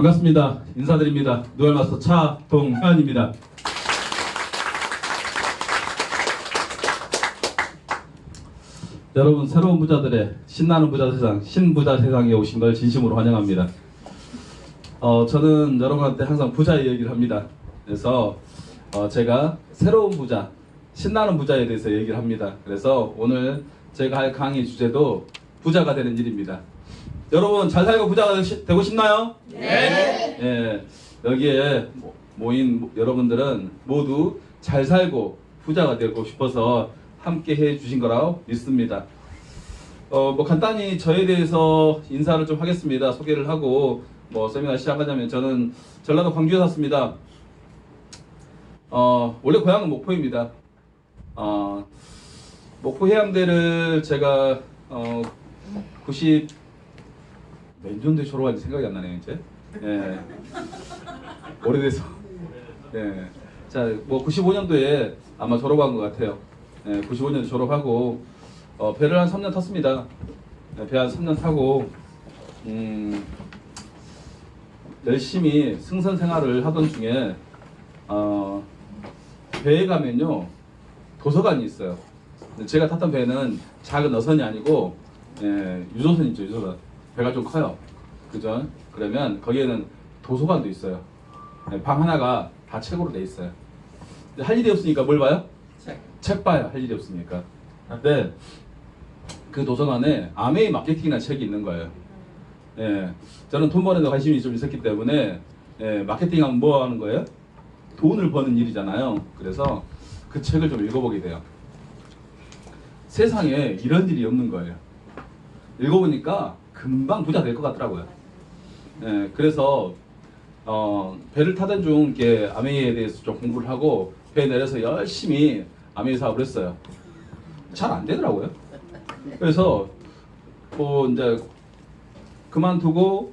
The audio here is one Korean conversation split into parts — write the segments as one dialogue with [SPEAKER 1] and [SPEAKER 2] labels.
[SPEAKER 1] 반갑습니다. 인사드립니다. 누알마스터 차동현입니다. 여러분, 새로운 부자들의 신나는 부자 세상, 신부자 세상에 오신 걸 진심으로 환영합니다. 저는 여러분한테 항상 부자의 얘기를 합니다. 그래서 제가 새로운 부자, 신나는 부자에 대해서 얘기를 합니다. 그래서 오늘 제가 할 강의 주제도 부자가 되는 일입니다. 여러분, 잘 살고 부자가 되고 싶나요? 네. 예, 여기에 모인 여러분들은 모두 잘 살고 부자가 되고 싶어서 함께 해 주신 거라고 믿습니다. 간단히 저에 대해서 인사를 좀 하겠습니다. 소개를 하고 세미나 시작하자면, 저는 전라도 광주에 샀습니다. 원래 고향은 목포입니다. 목포 해양대를 제가 90몇 년도에 졸업한지 생각이 안 나네요, 이제. 예. 오래돼서. 예. 자, 95년도에 아마 졸업한 것 같아요. 예, 95년도 졸업하고 배를 한 3년 탔습니다. 예, 배 한 3년 타고 열심히 승선 생활을 하던 중에 배에 가면요, 도서관이 있어요. 제가 탔던 배는 작은 어선이 아니고 유조선 있죠, 유조선. 배가 좀 커요. 그죠? 그러면 거기에는 도서관도 있어요. 방 하나가 다 책으로 돼 있어요. 할 일이 없으니까 뭘 봐요? 책 봐요. 할 일이 없으니까. 근데 그 도서관에 아메이 마케팅이라는 책이 있는 거예요. 저는 돈 버는 데 관심이 좀 있었기 때문에 마케팅 하면 뭐 하는 거예요? 돈을 버는 일이잖아요. 그래서 그 책을 좀 읽어보게 돼요. 세상에 이런 일이 없는 거예요. 읽어보니까 금방 부자 될 것 같더라고요. 그래서 배를 타던 중 이렇게 아메이에 대해서 좀 공부를 하고 배 내려서 열심히 아메이 사업을 했어요. 잘 안 되더라고요. 그래서 이제 그만두고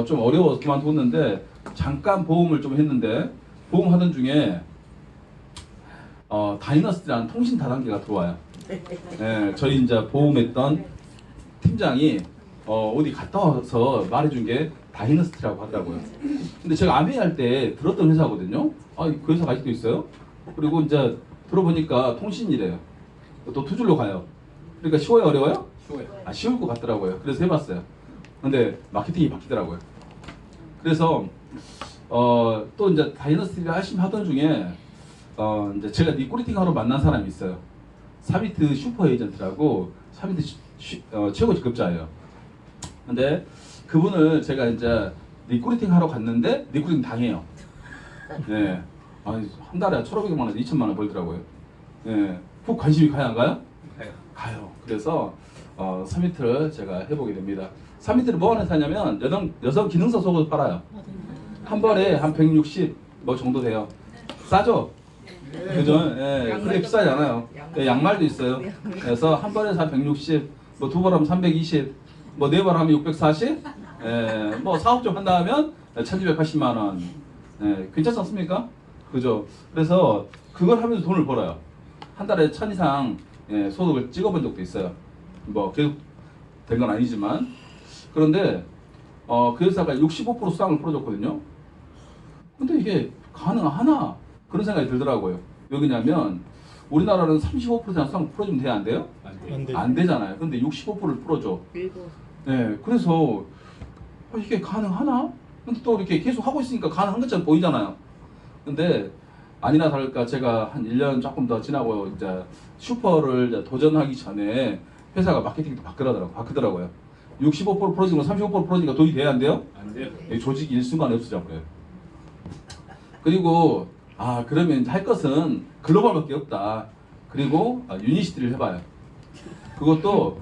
[SPEAKER 1] 좀 어려워서 그만뒀는데, 잠깐 보험을 좀 했는데, 보험 하던 중에 다이너스티라는 통신 다단계가 들어와요. 저희 이제 보험했던 팀장이 어디 갔다 와서 말해준 게 다이너스티라고 하더라고요. 근데 제가 아메이 할 때 들었던 회사거든요. 그 회사가 아직도 있어요? 그리고 이제 들어보니까 통신이래요. 또 투줄로 가요. 그러니까 쉬워요, 어려워요? 쉬워요. 쉬울 것 같더라고요. 그래서 해봤어요. 근데 마케팅이 바뀌더라고요. 그래서 또 이제 다이너스티를 열심히 하던 중에 이제 제가 리크루팅 하러 만난 사람이 있어요. 사비트 슈퍼 에이전트라고, 사비트 최고 직급자예요. 근데 그분을 제가 이제 리크루팅 하러 갔는데 리크루팅 당해요. 한 달에 1,500만 원, 2천만 원 벌더라고요. 훅 관심이 가요, 안 가요? 가요. 그래서 서미트를 제가 해보게 됩니다. 서미트를 뭐 하는 회사냐면 여성 기능성 속옷을 팔아요. 한 벌에 한 160 정도 돼요. 싸죠? 그죠? 그게 비싸지 않아요. 양말도 있어요. 그래서 한 벌에서 한 160, 두 벌 하면 320, 네 벌 하면 640, 사업 좀 한다 하면 1,280만 원. 괜찮지 않습니까? 그죠? 그래서 그걸 하면서 돈을 벌어요. 한 달에 1,000 이상 소득을 찍어본 적도 있어요. 계속 된 건 아니지만. 그런데 그 회사가 65% 수당을 풀어줬거든요. 근데 이게 가능하나? 그런 생각이 들더라고요. 왜냐면 우리나라는 35% 수당 풀어주면 돼야 안 돼요? 안 되잖아요. 근데 65%를 풀어줘. 그래서 이게 가능하나? 근데 또 이렇게 계속 하고 있으니까 가능한 것처럼 보이잖아요. 근데 아니나 다를까 제가 한 1년 조금 더 지나고 이제 슈퍼를 이제 도전하기 전에 회사가 마케팅도 바꾸더라고요. 65% 풀어주고 35% 풀어주니까 돈이 돼야 안 돼요? 안 돼요. 조직이 일순간에 없어져 버려요. 그리고 그러면 할 것은 글로벌밖에 없다. 그리고 유니시티를 해봐요. 그것도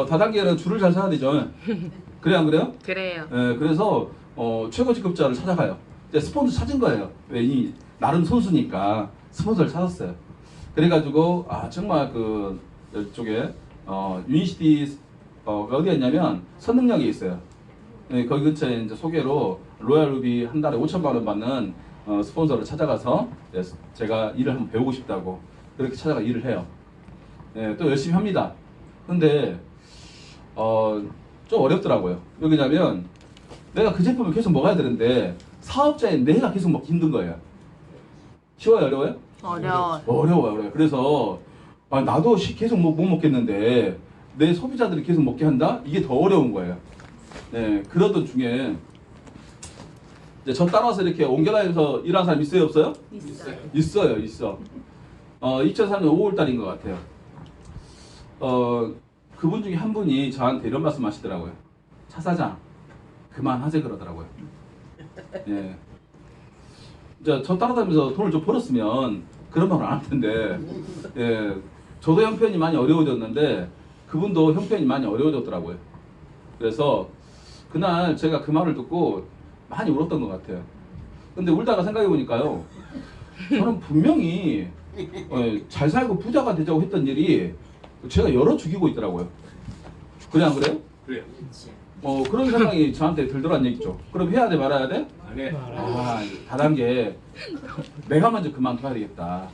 [SPEAKER 1] 다단계는 줄을 잘 서야 되죠. 그래, 안 그래요?
[SPEAKER 2] 그래요.
[SPEAKER 1] 그래서 최고 직급자를 찾아가요. 이제 스폰서 찾은 거예요. 이 나름 선수니까 스폰서를 찾았어요. 그래가지고 정말 이쪽에 유니시티 어디였냐면 선능력에 있어요. 거기 근처에 이제 소개로 로얄 루비 한 달에 5천만 원 받는 스폰서를 찾아가서 제가 일을 한번 배우고 싶다고 그렇게 찾아가 일을 해요. 또 열심히 합니다. 근데 좀 어렵더라고요. 왜냐면 내가 그 제품을 계속 먹어야 되는데 사업자인 내가 계속 먹기 힘든 거예요. 쉬워요, 어려워요? 어려워요. 그래서 나도 계속 못 먹겠는데 내 소비자들이 계속 먹게 한다? 이게 더 어려운 거예요. 네, 그러던 중에 이제 저 따라서 이렇게 옮겨다니면서 일하는 사람 있어요, 없어요? 있어요. 2003년 5월 달인 것 같아요. 그분 중에 한 분이 저한테 이런 말씀 하시더라고요. 차 사장, 그만하재 그러더라고요. 예. 이제 저 따라다니면서 돈을 좀 벌었으면 그런 말을 안 할 텐데, 예. 저도 형편이 많이 어려워졌는데, 그분도 형편이 많이 어려워졌더라고요. 그래서 그날 제가 그 말을 듣고 많이 울었던 것 같아요. 근데 울다가 생각해보니까요, 저는 분명히 잘 살고 부자가 되자고 했던 일이 제가 열어 죽이고 있더라고요. 그래 안 그래요?
[SPEAKER 2] 그래요.
[SPEAKER 1] 그런 생각이 저한테 들더란 얘기죠. 그럼 해야 돼 말아야 돼?
[SPEAKER 2] 안 해.
[SPEAKER 1] 다단계 내가 먼저 그만둬야 되겠다.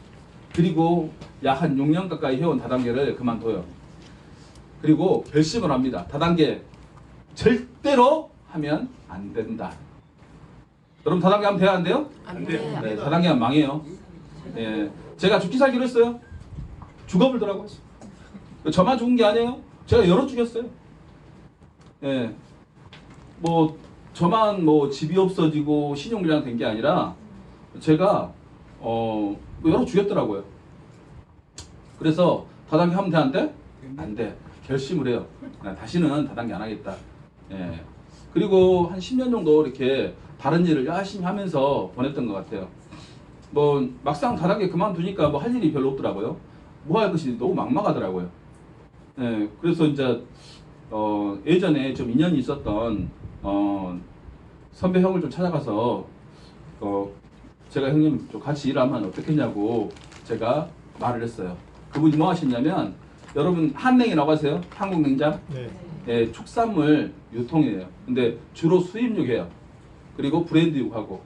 [SPEAKER 1] 그리고 약 한 6년 가까이 해온 다단계를 그만둬요. 그리고 결심을 합니다. 다단계 절대로 하면 안 된다. 여러분 다단계 하면 돼요 안 돼요?
[SPEAKER 2] 안 돼요.
[SPEAKER 1] 네, 다단계 하면 망해요. 예, 제가 죽기 살기로 했어요. 죽어버리더라고요. 저만 죽은 게 아니에요. 제가 여러 죽였어요. 예, 저만 집이 없어지고 신용불량 된 게 아니라 제가 여러 죽였더라고요. 그래서 다단계 하면 돼 안 돼? 안 돼. 결심을 해요. 다시는 다단계 안 하겠다. 예. 그리고 한 10년 정도 이렇게 다른 일을 열심히 하면서 보냈던 것 같아요. 막상 다단계 그만두니까 할 일이 별로 없더라고요. 뭐 할 것이 너무 막막하더라고요. 예. 그래서 이제 예전에 좀 인연이 있었던 선배 형을 좀 찾아가서 제가 형님 좀 같이 일하면 어떻겠냐고 제가 말을 했어요. 그분이 뭐 하셨냐면 여러분 한냉이라고 하세요? 한국냉장?
[SPEAKER 3] 네.
[SPEAKER 1] 예, 축산물 유통이에요. 근데 주로 수입육이에요. 그리고 브랜드육하고.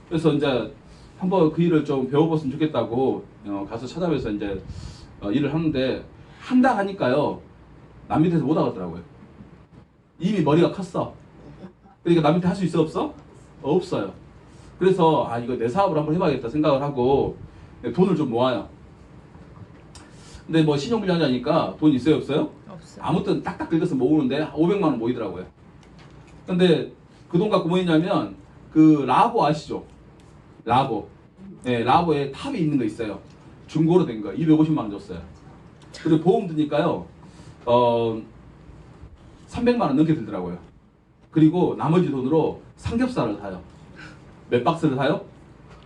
[SPEAKER 1] 그래서 이제 한번 그 일을 좀 배워봤으면 좋겠다고 가서 찾아뵈서 이제 일을 하는데 한다 하니까요 남 밑에서 못 하겠더라고요. 이미 머리가 컸어. 그러니까 남 밑에 할 수 있어 없어? 없어요. 그래서 이거 내 사업을 한번 해봐야겠다 생각을 하고 돈을 좀 모아요. 근데 신용불량자니까 돈 있어요 없어요?
[SPEAKER 4] 없어요.
[SPEAKER 1] 아무튼 딱딱 긁어서 모으는데 500만 원 모이더라고요. 근데 그 돈 갖고 뭐 했냐면 그 라보 아시죠? 라보. 네, 라보에 탑이 있는 거 있어요. 중고로 된 거 250만 원 줬어요. 그리고 보험 드니까요 300만 원 넘게 들더라고요. 그리고 나머지 돈으로 삼겹살을 사요. 몇 박스를 사요?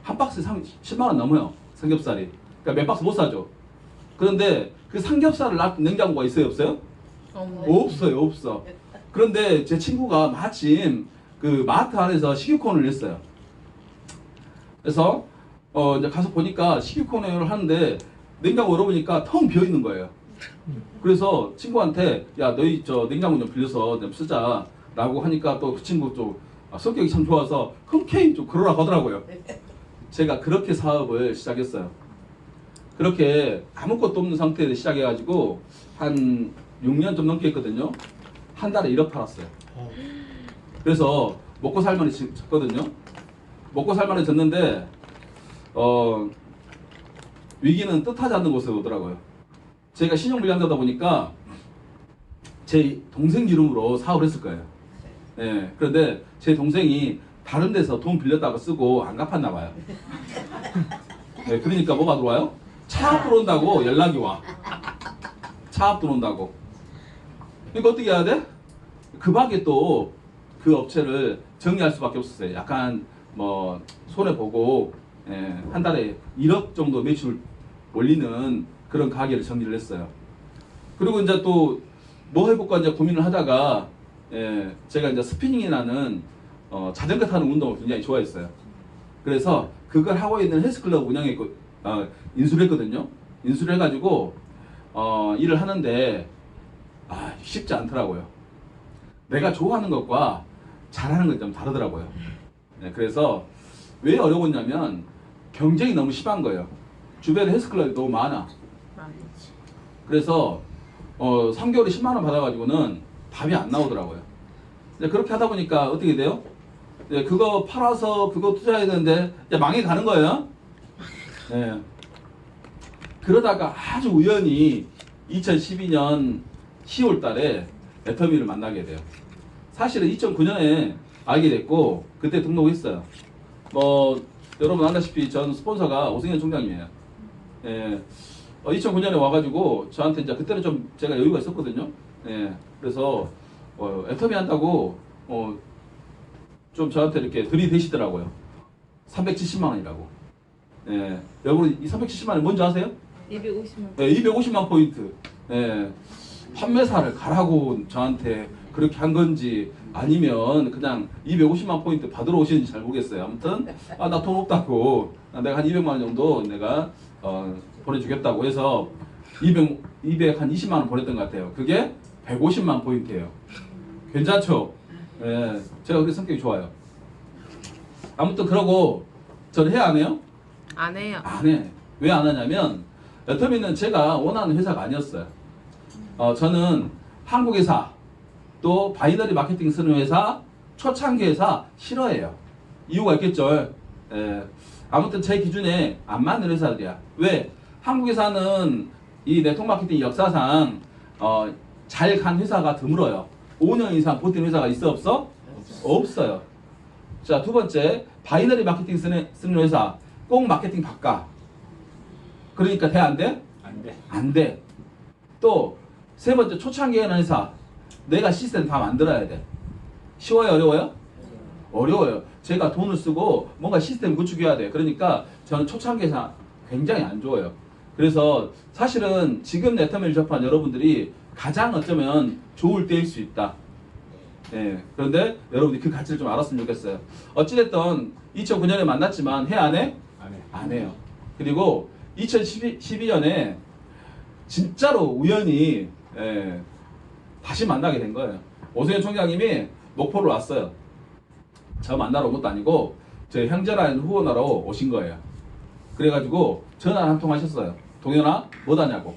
[SPEAKER 1] 한 박스에 10만 원 넘어요. 삼겹살이. 그러니까 몇 박스 못 사죠. 그런데 그 삼겹살을 놔둔 냉장고가 있어요 없어요? 없어요. 없어. 그런데 제 친구가 마침 그 마트 안에서 식유코너를 냈어요. 그래서 이제 가서 보니까 식유코너를 하는데 냉장고 열어보니까 텅 비어 있는 거예요. 그래서 친구한테 야 너희 저 냉장고 좀 빌려서 좀 쓰자 라고 하니까 또 그 친구 좀 성격이 참 좋아서 흔쾌히 좀 그러라고 하더라고요. 제가 그렇게 사업을 시작했어요. 그렇게 아무것도 없는 상태에서 시작해가지고 한 6년 좀 넘게 했거든요. 한 달에 1억 팔았어요. 그래서 먹고 살만해졌거든요. 먹고 살만해졌는데 위기는 뜻하지 않는 곳에 오더라고요. 제가 신용불량자다 보니까 제 동생 이름으로 사업을 했을 거예요. 예, 그런데 제 동생이 다른 데서 돈 빌렸다고 쓰고 안 갚았나 봐요. 예, 그러니까 뭐가 들어와요? 차압 들어온다고 연락이 와. 차압 들어온다고. 그러니까 어떻게 해야 돼? 그 밖에 또 그 업체를 정리할 수밖에 없었어요. 약간 손해보고 한 달에 1억 정도 매출 올리는 그런 가게를 정리를 했어요. 그리고 이제 또 뭐 해볼까 이제 고민을 하다가 제가 이제 스피닝이라는 자전거 타는 운동을 굉장히 좋아했어요. 그래서 그걸 하고 있는 헬스클럽 운영했고 인수를 했거든요. 인수를 해가지고 일을 하는데 쉽지 않더라고요. 내가 좋아하는 것과 잘하는 건 좀 다르더라고요. 그래서 왜 어려웠냐면 경쟁이 너무 심한 거예요. 주변에 헬스클럽이 너무 많아. 그래서 3개월에 10만 원 받아가지고는 답이 안 나오더라고요. 이제 그렇게 하다 보니까 어떻게 돼요? 네, 그거 팔아서 그거 투자해야 되는데 이제 망해 가는 거예요. 네. 그러다가 아주 우연히 2012년 10월 달에 애터미를 만나게 돼요. 사실은 2009년에 알게 됐고 그때 등록했어요. 뭐 여러분 알다시피 전 스폰서가 오승현 총장님이에요. 예. 2009년에 와가지고 저한테 이제 그때는 좀 제가 여유가 있었거든요. 예. 그래서 애터미 한다고 좀 저한테 이렇게 들이대시더라고요. 370만 원이라고. 예. 여러분 이 370만 원 뭔지 아세요?
[SPEAKER 2] 250만.
[SPEAKER 1] 네, 250만 포인트. 예. 판매사를 가라고 저한테 그렇게 한 건지 아니면 그냥 250만 포인트 받으러 오시는지 잘 모르겠어요. 아무튼 나 돈 없다고 내가 한 200만 원 정도 내가 보내주겠다고 해서 220만 원 보냈던 것 같아요. 그게 150만 포인트예요. 괜찮죠? 예, 제가 그렇게 성격이 좋아요. 아무튼 그러고 저는 해 안 해요?
[SPEAKER 2] 안 해요.
[SPEAKER 1] 안 해. 왜 안 하냐면 애터미는 제가 원하는 회사가 아니었어요. 저는 한국 회사 또 바이너리 마케팅 쓰는 회사 초창기 회사 싫어해요. 이유가 있겠죠. 예. 아무튼 제 기준에 안 맞는 회사들이야. 왜? 한국 회사는 이 네트워크 마케팅 역사상 잘 간 회사가 드물어요. 5년 이상 버틴 회사가 있어 없어? 없어요. 자, 두 번째 바이너리 마케팅 쓰는 회사 꼭 마케팅 바꿔. 그러니까 돼 안 돼?
[SPEAKER 3] 안 돼.
[SPEAKER 1] 안 돼. 또 세 번째 초창기에 하는 회사 내가 시스템 다 만들어야 돼. 쉬워요? 어려워요? 어려워요. 제가 돈을 쓰고 뭔가 시스템 구축해야 돼. 그러니까 저는 초창기 회사 굉장히 안 좋아요. 그래서 사실은 지금 애터미를 접한 여러분들이 가장 어쩌면 좋을 때일 수 있다. 예. 그런데 여러분들이 그 가치를 좀 알았으면 좋겠어요. 어찌됐든 2009년에 만났지만 해 안 해?
[SPEAKER 3] 안 해.
[SPEAKER 1] 안 해요. 그리고 2012년에 진짜로 우연히 다시 만나게 된 거예요. 오승현 총장님이 목포를 왔어요. 저 만나러 온 것도 아니고 제 형제라는 후원하러 오신 거예요. 그래가지고 전화 한 통 하셨어요. 동현아 뭐 하냐고.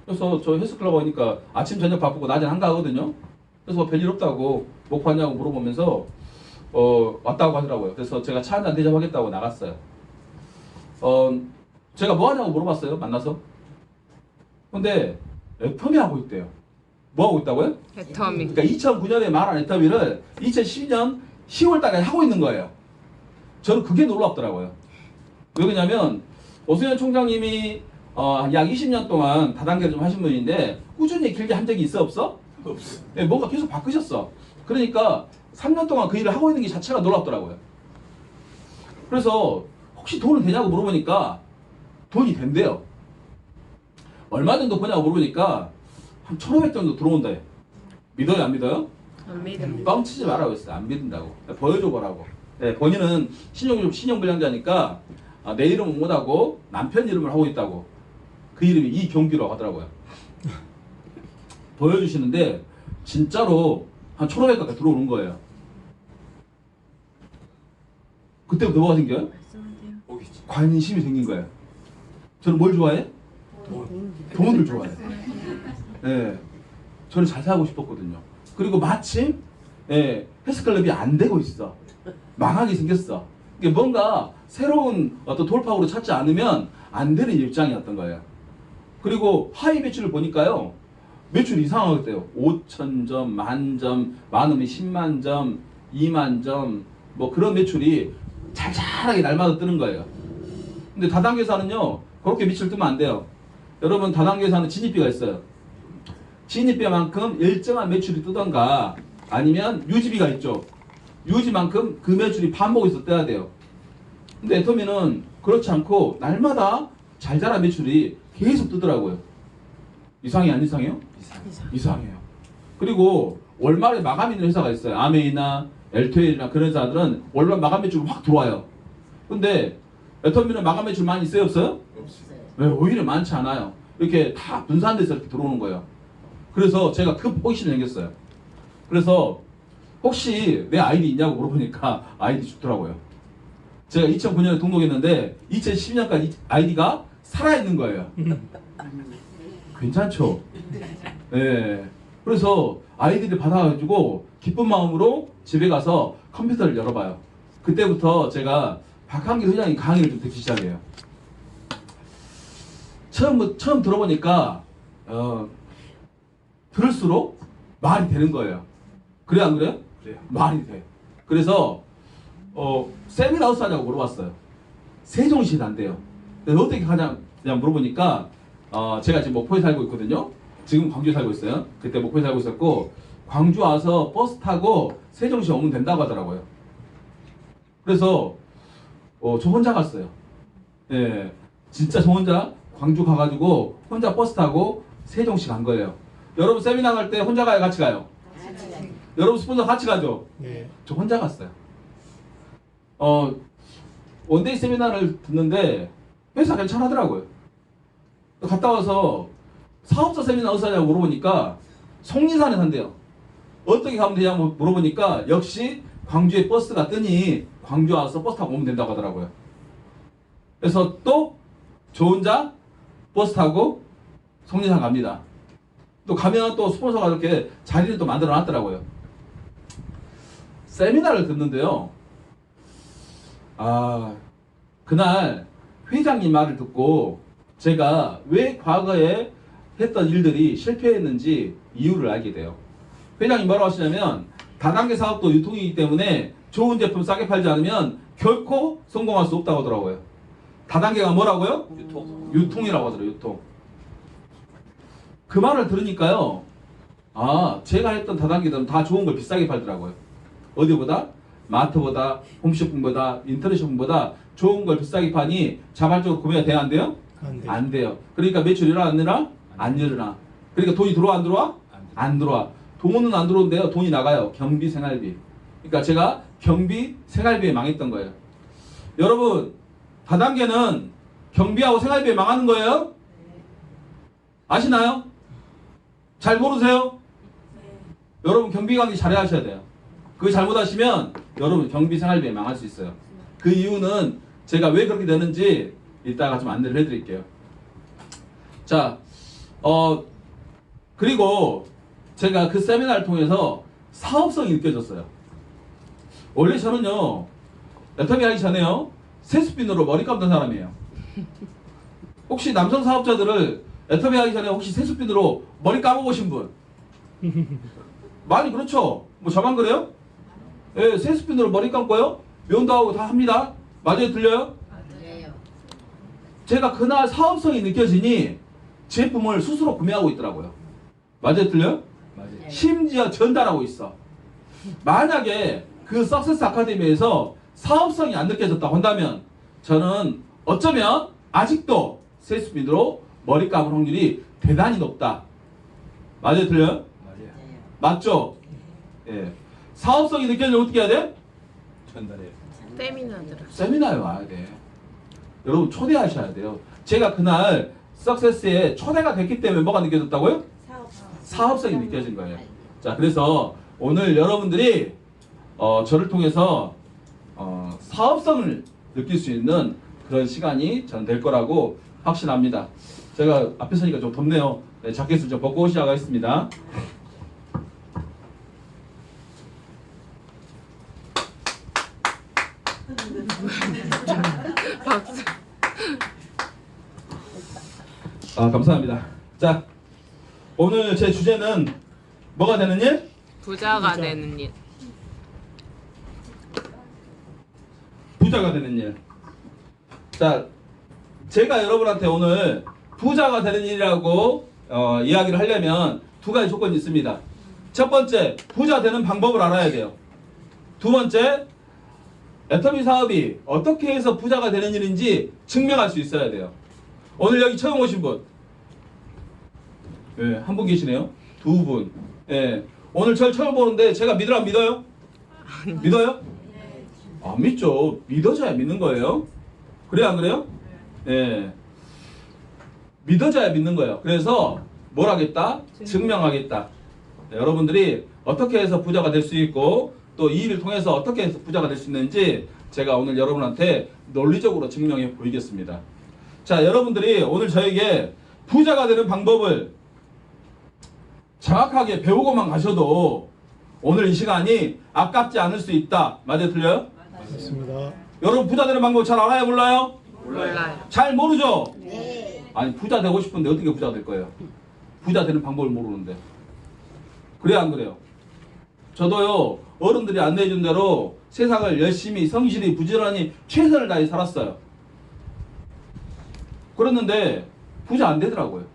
[SPEAKER 1] 그래서 저 헬스클럽 오니까 아침 저녁 바쁘고 낮엔 한가하거든요. 그래서 뭐 별일 없다고 목포 왔냐고 물어보면서 왔다고 하더라고요. 그래서 제가 차 한잔 대접하겠다고 나갔어요. 제가 뭐 하냐고 물어봤어요. 만나서. 근데 애터미 하고 있대요. 뭐 하고 있다고요?
[SPEAKER 2] 애터미.
[SPEAKER 1] 그러니까 2009년에 말한 애터미를 2012년 10월 달에 하고 있는 거예요. 저는 그게 놀랍더라고요. 왜 그러냐면 오승현 총장님이 약 20년 동안 다단계를 좀 하신 분인데 꾸준히 길게 한 적이 있어 없어?
[SPEAKER 3] 없어.
[SPEAKER 1] 네, 뭔가 계속 바꾸셨어. 그러니까 3년 동안 그 일을 하고 있는 게 자체가 놀랍더라고요. 그래서 혹시 돈은 되냐고 물어보니까 돈이 된대요. 얼마 정도 버냐고 물어보니까 한 1,500 정도 들어온다. 믿어요 안 믿어요?
[SPEAKER 2] 안 믿습니다.
[SPEAKER 1] 뻥치지 말라고 했어요. 안 믿는다고. 보여줘 보라고. 네, 본인은 신용불량자니까 내 이름은 못하고 남편 이름을 하고 있다고. 그 이름이 이경규라고 하더라고요. 보여주시는데 진짜로 한 1,500 가까이 들어오는 거예요. 그때부터 뭐가 생겨요?
[SPEAKER 2] 말씀하세요.
[SPEAKER 3] 오겠지.
[SPEAKER 1] 관심이 생긴 거예요. 저는 뭘 좋아해? 돈을 좋아해요. 네. 저는 잘 살고 싶었거든요. 그리고 마침 헬스클럽이 안 되고 있어. 망하게 생겼어. 이게 뭔가 새로운 어떤 돌파구를 찾지 않으면 안 되는 입장이었던 거예요. 그리고 하이 매출을 보니까요. 매출 이상하겠대요. 5,000점, 만점, 많으면 10만 점, 2만 점, 뭐 그런 매출이 잘잘하게 날마다 뜨는 거예요. 근데 다단계사는요, 그렇게 매출 뜨면 안 돼요. 여러분, 다단계사는 진입비가 있어요. 진입비만큼 일정한 매출이 뜨던가 아니면 유지비가 있죠. 유지만큼 그 매출이 반복해서 떠야 돼요. 근데 애터미는 그렇지 않고 날마다 잘 자란 매출이 계속 뜨더라고요. 이상해 안 이상해요? 이상해요. 그리고 월말에 마감 있는 회사가 있어요. 아메이나 엘투엘이나 그런 회사들은 월말 마감 매출이 확 들어와요. 근데 애터미는 마감 매출 많이 있어요 없어요?
[SPEAKER 3] 없어요.
[SPEAKER 1] 네, 오히려 많지 않아요. 이렇게 다 분산돼서 이렇게 들어오는 거예요. 그래서 제가 그 호기심이 생겼어요. 그래서 혹시 내 아이디 있냐고 물어보니까 아이디 좋더라고요. 제가 2009년에 등록했는데 2012년까지 아이디가 살아있는 거예요. 괜찮죠? 네. 그래서 아이들이 받아가지고 기쁜 마음으로 집에 가서 컴퓨터를 열어봐요. 그때부터 제가 박한길 회장이 강의를 좀 듣기 시작해요. 처음 들어보니까 들을수록 말이 되는 거예요. 그래 안 그래요?
[SPEAKER 3] 그래요.
[SPEAKER 1] 말이 돼. 그래서 세미나우스 하냐고 물어봤어요. 세종시는 안 돼요. 그래서 어떻게 하냐 그냥 물어보니까 제가 지금 목포에 살고 있거든요. 지금 광주에 살고 있어요. 그때 목포에 살고 있었고 광주 와서 버스 타고 세종시 오면 된다고 하더라고요. 그래서 저 혼자 갔어요. 예, 진짜 저 혼자 광주 가가지고 혼자 버스 타고 세종시 간 거예요. 여러분 세미나 갈 때 혼자 가요, 같이 가요? 여러분 스폰서 같이 가죠?
[SPEAKER 3] 네.
[SPEAKER 1] 저 혼자 갔어요. 원데이 세미나를 듣는데 회사 괜찮하더라고요. 갔다 와서 사업자 세미나 어디서 하냐고 물어보니까 송리산에 산대요. 어떻게 가면 되냐고 물어보니까 역시 광주에 버스가 뜨니 광주 와서 버스 타고 오면 된다고 하더라고요. 그래서 또 저 혼자 버스 타고 송리산 갑니다. 또 가면 또 스폰서가 이렇게 자리를 또 만들어 놨더라고요. 세미나를 듣는데요. 그날 회장님 말을 듣고 제가 왜 과거에 했던 일들이 실패했는지 이유를 알게 돼요. 회장님 뭐라고 하시냐면 다단계 사업도 유통이기 때문에 좋은 제품 싸게 팔지 않으면 결코 성공할 수 없다고 하더라고요. 다단계가 뭐라고요? 유통이라고 하더라고요. 유통. 그 말을 들으니까요. 제가 했던 다단계들은 다 좋은 걸 비싸게 팔더라고요. 어디보다? 마트보다, 홈쇼핑보다, 인터넷 쇼핑보다 좋은 걸 비싸게 파니 자발적으로 구매가 돼야 안 돼요? 안 돼요. 그러니까 매출이 일어나 안 일어나? 안 일어나. 그러니까 돈이 들어와 안 들어와? 안 들어와. 돈은 안 들어오는데요. 돈이 나가요. 경비, 생활비. 그러니까 제가 경비, 생활비에 망했던 거예요. 여러분, 다단계는 경비하고 생활비에 망하는 거예요? 아시나요? 잘 모르세요? 여러분 경비 관리 잘해 하셔야 돼요. 그거 잘못하시면 여러분 경비 생활비에 망할 수 있어요. 그 이유는 제가 왜 그렇게 되는지 이따가 좀 안내를 해드릴게요. 자, 그리고 제가 그 세미나를 통해서 사업성이 느껴졌어요. 원래 저는요, 애터미 하기 전에요, 세수핀으로 머리 감던 사람이에요. 혹시 남성 사업자들을 애터미 하기 전에 혹시 세수핀으로 머리 감아보신 분? 많이 그렇죠? 뭐 저만 그래요? 예, 세수핀으로 머리 감고요. 면도 하고 다 합니다. 맞아요? 들려요?
[SPEAKER 2] 맞아요.
[SPEAKER 1] 제가 그날 사업성이 느껴지니 제품을 스스로 구매하고 있더라고요. 맞아요? 들려요?
[SPEAKER 3] 맞아요.
[SPEAKER 1] 심지어 전달하고 있어. 만약에 그 석세스 아카데미에서 사업성이 안 느껴졌다고 한다면 저는 어쩌면 아직도 세수핀으로 머리 감을 확률이 대단히 높다. 맞아요? 들려요?
[SPEAKER 3] 맞아요.
[SPEAKER 1] 맞죠? 예. 사업성이 느껴지면 어떻게 해야 돼?
[SPEAKER 3] 전달해요.
[SPEAKER 2] 세미나들을.
[SPEAKER 1] 세미나에 와야 돼. 여러분 초대하셔야 돼요. 제가 그날 석세스에 초대가 됐기 때문에 뭐가 느껴졌다고요? 사업성이 느껴진 거예요. 자, 그래서 오늘 여러분들이 저를 통해서 사업성을 느낄 수 있는 그런 시간이 저는 될 거라고 확신합니다. 제가 앞에 서니까 좀 덥네요. 네, 자켓을 좀 벗고 시작하겠습니다.
[SPEAKER 2] 박수.
[SPEAKER 1] 감사합니다. 자, 오늘 제 주제는 뭐가 되는 일?
[SPEAKER 2] 부자가 되는 일.
[SPEAKER 1] 부자가 되는 일. 자, 제가 여러분한테 오늘 부자가 되는 일이라고 이야기를 하려면 두 가지 조건이 있습니다. 첫 번째, 부자 되는 방법을 알아야 돼요. 두 번째, 애터미 사업이 어떻게 해서 부자가 되는 일인지 증명할 수 있어야 돼요. 오늘 여기 처음 오신 분, 예, 한 분 계시네요. 두 분. 예, 오늘 저를 처음 보는데 제가 믿으라 믿어요? 믿어요? 안 믿죠. 믿어줘야 믿는 거예요. 그래요, 안 그래요? 예. 믿어줘야 믿는 거예요. 그래서 뭘 하겠다? 증명하겠다. 네, 여러분들이 어떻게 해서 부자가 될 수 있고 또 이 일을 통해서 어떻게 해서 부자가 될 수 있는지 제가 오늘 여러분한테 논리적으로 증명해 보이겠습니다. 자, 여러분들이 오늘 저에게 부자가 되는 방법을 정확하게 배우고만 가셔도 오늘 이 시간이 아깝지 않을 수 있다. 맞아요? 틀려요?
[SPEAKER 3] 맞습니다.
[SPEAKER 1] 여러분 부자 되는 방법 잘 알아요? 몰라요?
[SPEAKER 2] 몰라요.
[SPEAKER 1] 잘 모르죠?
[SPEAKER 4] 네.
[SPEAKER 1] 아니 부자 되고 싶은데 어떻게 부자 될 거예요? 부자 되는 방법을 모르는데. 그래요 안 그래요? 저도요 어른들이 안내해 준 대로 세상을 열심히 성실히 부지런히 최선을 다해 살았어요. 그랬는데 부자 안 되더라고요.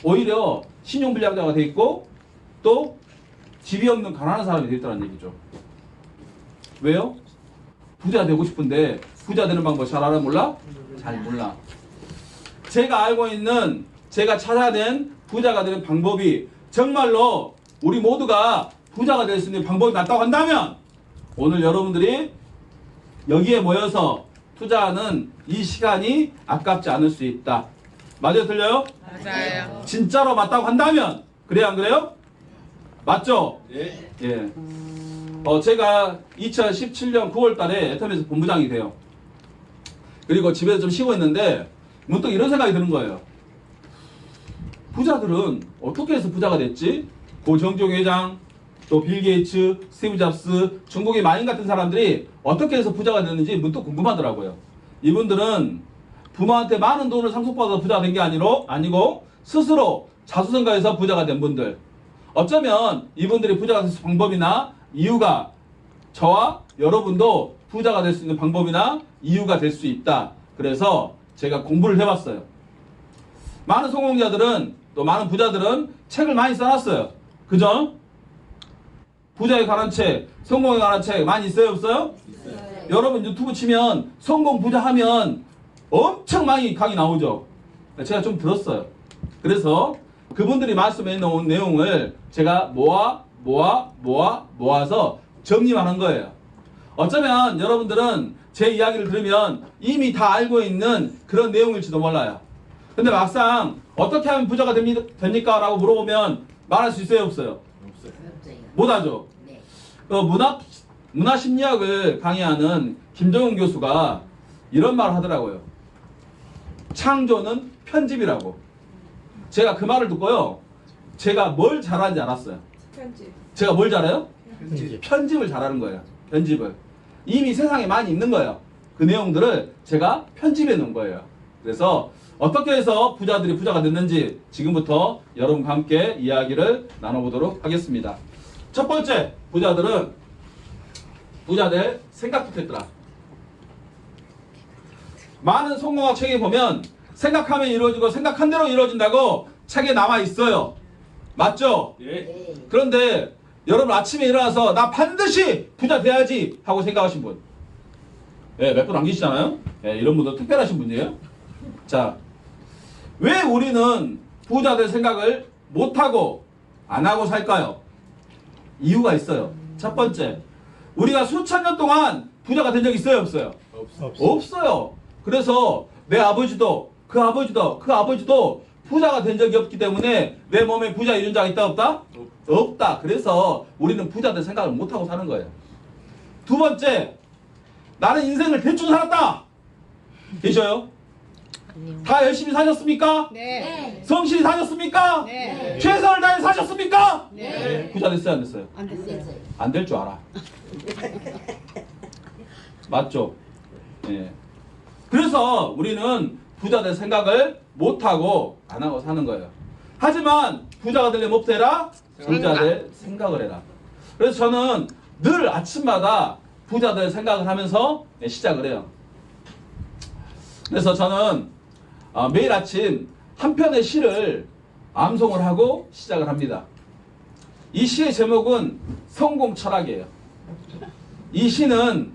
[SPEAKER 1] 오히려 신용불량자가 돼 있고 또 집이 없는 가난한 사람이 돼 있다는 얘기죠. 왜요? 부자 되고 싶은데 부자 되는 방법 잘 알아 몰라? 잘 몰라. 제가 알고 있는 제가 찾아낸 부자가 되는 방법이 정말로 우리 모두가 부자가 될 수 있는 방법이 맞다고 한다면 오늘 여러분들이 여기에 모여서 투자하는 이 시간이 아깝지 않을 수 있다. 맞아요? 틀려요?
[SPEAKER 2] 맞아요.
[SPEAKER 1] 진짜로 맞다고 한다면 그래요 안 그래요? 맞죠?
[SPEAKER 5] 예.
[SPEAKER 1] 예. 제가 2017년 9월 달에 애텀에서 본부장이 돼요. 그리고 집에서 좀 쉬고 있는데 문득 이런 생각이 드는 거예요. 부자들은 어떻게 해서 부자가 됐지? 고 정종 회장, 또 빌 게이츠, 스티브 잡스, 중국의 마인 같은 사람들이 어떻게 해서 부자가 됐는지 문득 궁금하더라고요. 이분들은 부모한테 많은 돈을 상속받아서 부자가 된 게 아니고 스스로 자수성가해서 부자가 된 분들. 어쩌면 이분들이 부자가 될 수 있는 방법이나 이유가 저와 여러분도 부자가 될 수 있는 방법이나 이유가 될 수 있다. 그래서 제가 공부를 해봤어요. 많은 성공자들은 또 많은 부자들은 책을 많이 써놨어요. 그죠? 부자에 관한 책, 성공에 관한 책 많이 있어요? 없어요?
[SPEAKER 4] 네.
[SPEAKER 1] 여러분 유튜브 치면 성공 부자 하면 엄청 많이 강의 나오죠. 제가 좀 들었어요. 그래서 그분들이 말씀해 놓은 내용을 제가 모아서 정리하는 거예요. 어쩌면 여러분들은 제 이야기를 들으면 이미 다 알고 있는 그런 내용일지도 몰라요. 근데 막상 어떻게 하면 부자가 됩니까? 라고 물어보면 말할 수 있어요? 없어요?
[SPEAKER 5] 없어요.
[SPEAKER 4] 없어요.
[SPEAKER 1] 못하죠.
[SPEAKER 4] 네.
[SPEAKER 1] 문화심리학을 강의하는 김정은 교수가 이런 말을 하더라고요. 창조는 편집이라고. 제가 그 말을 듣고요. 제가 뭘 잘하는지 알았어요. 제가 뭘 잘해요?
[SPEAKER 3] 편집.
[SPEAKER 1] 편집을 잘하는 거예요. 편집을. 이미 세상에 많이 있는 거예요. 그 내용들을 제가 편집해 놓은 거예요. 그래서 어떻게 해서 부자들이 부자가 됐는지 지금부터 여러분과 함께 이야기를 나눠보도록 하겠습니다. 첫 번째, 부자들 생각부터 했더라. 많은 성공학 책에 보면 생각하면 이루어지고 생각한 대로 이루어진다고 책에 나와 있어요. 맞죠?
[SPEAKER 5] 예.
[SPEAKER 4] 네.
[SPEAKER 1] 그런데 여러분 아침에 일어나서 나 반드시 부자 돼야지 하고 생각하신 분. 예, 몇 분 안 계시잖아요? 예, 이런 분들 특별하신 분이에요. 자, 왜 우리는 부자 될 생각을 못하고 안 하고 살까요? 이유가 있어요. 첫 번째, 우리가 수천 년 동안 부자가 된 적 있어요? 없어요?
[SPEAKER 5] 없어.
[SPEAKER 1] 없어요. 그래서 내 아버지도 그 아버지도 부자가 된 적이 없기 때문에 내 몸에 부자 유전자가 있다 없다? 없다. 그래서 우리는 부자 될 생각을 못하고 사는 거예요. 두 번째, 나는 인생을 대충 살았다. 계셔요?
[SPEAKER 2] 아니요.
[SPEAKER 1] 다 열심히 사셨습니까?
[SPEAKER 4] 네.
[SPEAKER 1] 성실히 사셨습니까?
[SPEAKER 4] 네.
[SPEAKER 1] 최선을 다해 사셨습니까?
[SPEAKER 4] 네.
[SPEAKER 1] 부자 됐어요 안 됐어요?
[SPEAKER 4] 안 됐어요.
[SPEAKER 1] 안 될 줄 알아. 맞죠? 예. 그래서 우리는 부자 될 생각을 못하고 안 하고 사는 거예요. 하지만 부자가 되려면 뭐부터 해라? 부자 될 생각을 해라. 그래서 저는 늘 아침마다 부자 될 생각을 하면서 시작을 해요. 그래서 저는 매일 아침 한 편의 시를 암송을 하고 시작을 합니다. 이 시의 제목은 성공 철학이에요. 이 시는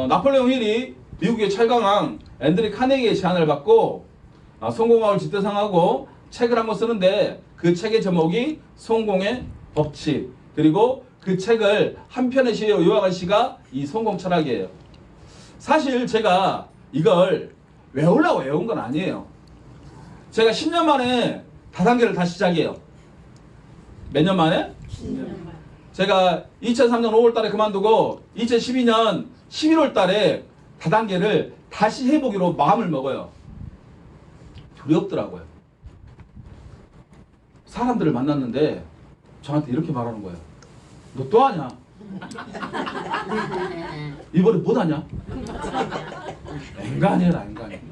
[SPEAKER 1] 나폴레옹 힐이 미국의 철강왕 앤드류 카네기의 제안을 받고 성공학을 집대성하고 책을 한 권 쓰는데 그 책의 제목이 성공의 법칙, 그리고 그 책을 한 편의 시로 요약한 시가 이 성공 철학이에요. 사실 제가 이걸 외우려고 외운 건 아니에요. 제가 10년 만에 다단계를 다시 시작해요. 몇 년 만에? 제가 2003년 5월 달에 그만두고 2012년 11월 달에 다단계를 다시 해보기로 마음을 먹어요. 두렵더라고요. 사람들을 만났는데 저한테 이렇게 말하는 거예요. 너 또 하냐? 이번에 못 하냐? 앵간해라 앵간해.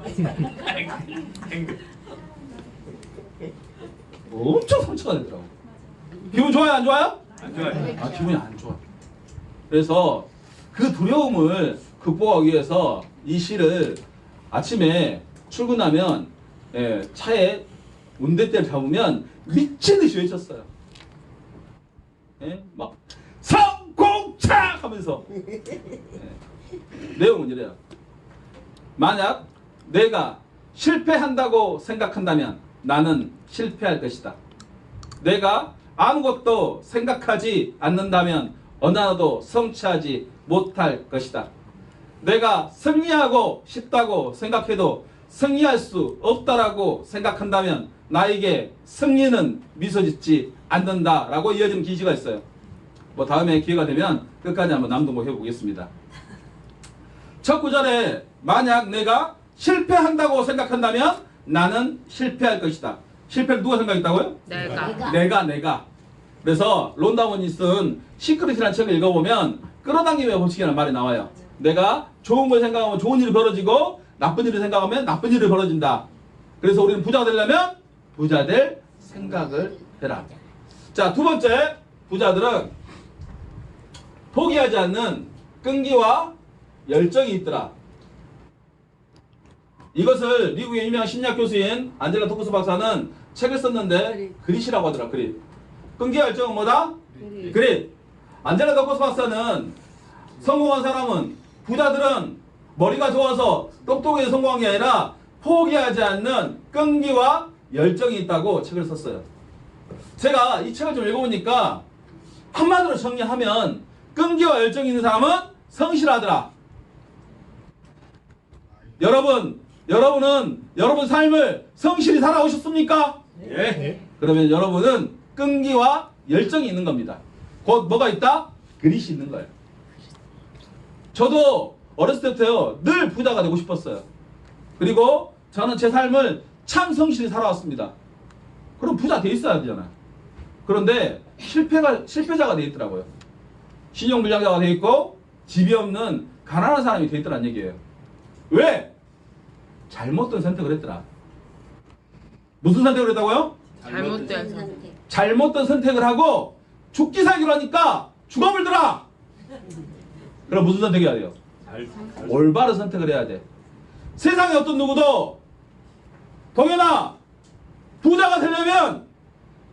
[SPEAKER 1] 엄청 상처가 되더라고. 기분 좋아요 안 좋아요?
[SPEAKER 3] 안 좋아요.
[SPEAKER 1] 아 기분이 안 좋아. 그래서 그 두려움을 극복하기 위해서 이 시를 아침에 출근하면 차에 운전대를 잡으면 미친 듯이 외쳤어요. 막 성공착 하면서 내용은 이래요. 만약 내가 실패한다고 생각한다면 나는 실패할 것이다. 내가 아무것도 생각하지 않는다면 어느 하나도 성취하지 못할 것이다. 내가 승리하고 싶다고 생각해도 승리할 수 없다라고 생각한다면 나에게 승리는 미소짓지 않는다라고 이어지는 기시가 있어요. 뭐 다음에 기회가 되면 끝까지 한번 낭독을 해보겠습니다. 첫 구절에 만약 내가 실패한다고 생각한다면 나는 실패할 것이다. 실패를 누가 생각했다고요? 내가. 그래서 론다원이 쓴 시크릿이라는 책을 읽어보면 끌어당김의 법칙이라는 말이 나와요. 내가 좋은 걸 생각하면 좋은 일이 벌어지고 나쁜 일을 생각하면 나쁜 일이 벌어진다. 그래서 우리는 부자가 되려면 부자 될 생각을 해라. 자, 두 번째, 부자들은 포기하지 않는 끈기와 열정이 있더라. 이것을 미국의 유명한 심리학 교수인 안젤라 토크스 박사는 책을 썼는데 그릿이라고 하더라. 그릿. 끈기와 열정은 뭐다? 그릿. 안젤라 토크스 박사는 성공한 사람은, 부자들은 머리가 좋아서 똑똑해서 성공한 게 아니라 포기하지 않는 끈기와 열정이 있다고 책을 썼어요. 제가 이 책을 좀 읽어보니까 한마디로 정리하면 끈기와 열정이 있는 사람은 성실하더라. 여러분은 여러분 삶을 성실히 살아오셨습니까?
[SPEAKER 3] 예.
[SPEAKER 1] 그러면 여러분은 끈기와 열정이 있는 겁니다. 곧 뭐가 있다? 그릿이 있는 거예요. 저도 어렸을 때부터요 늘 부자가 되고 싶었어요. 그리고 저는 제 삶을 참 성실히 살아왔습니다. 그럼 부자 돼 있어야 되잖아요. 그런데 실패자가 돼 있더라고요. 신용불량자가 돼 있고 집이 없는 가난한 사람이 돼 있더란 얘기예요. 왜? 잘못된 선택을 했더라. 무슨 선택을 했다고요?
[SPEAKER 2] 잘못된 선택.
[SPEAKER 1] 잘못된 선택을 하고 죽기 살기로 하니까 죽어물더라. 그럼 무슨 선택해야 돼요? 올바른 선택을 해야 돼. 세상에 어떤 누구도 동현아 부자가 되려면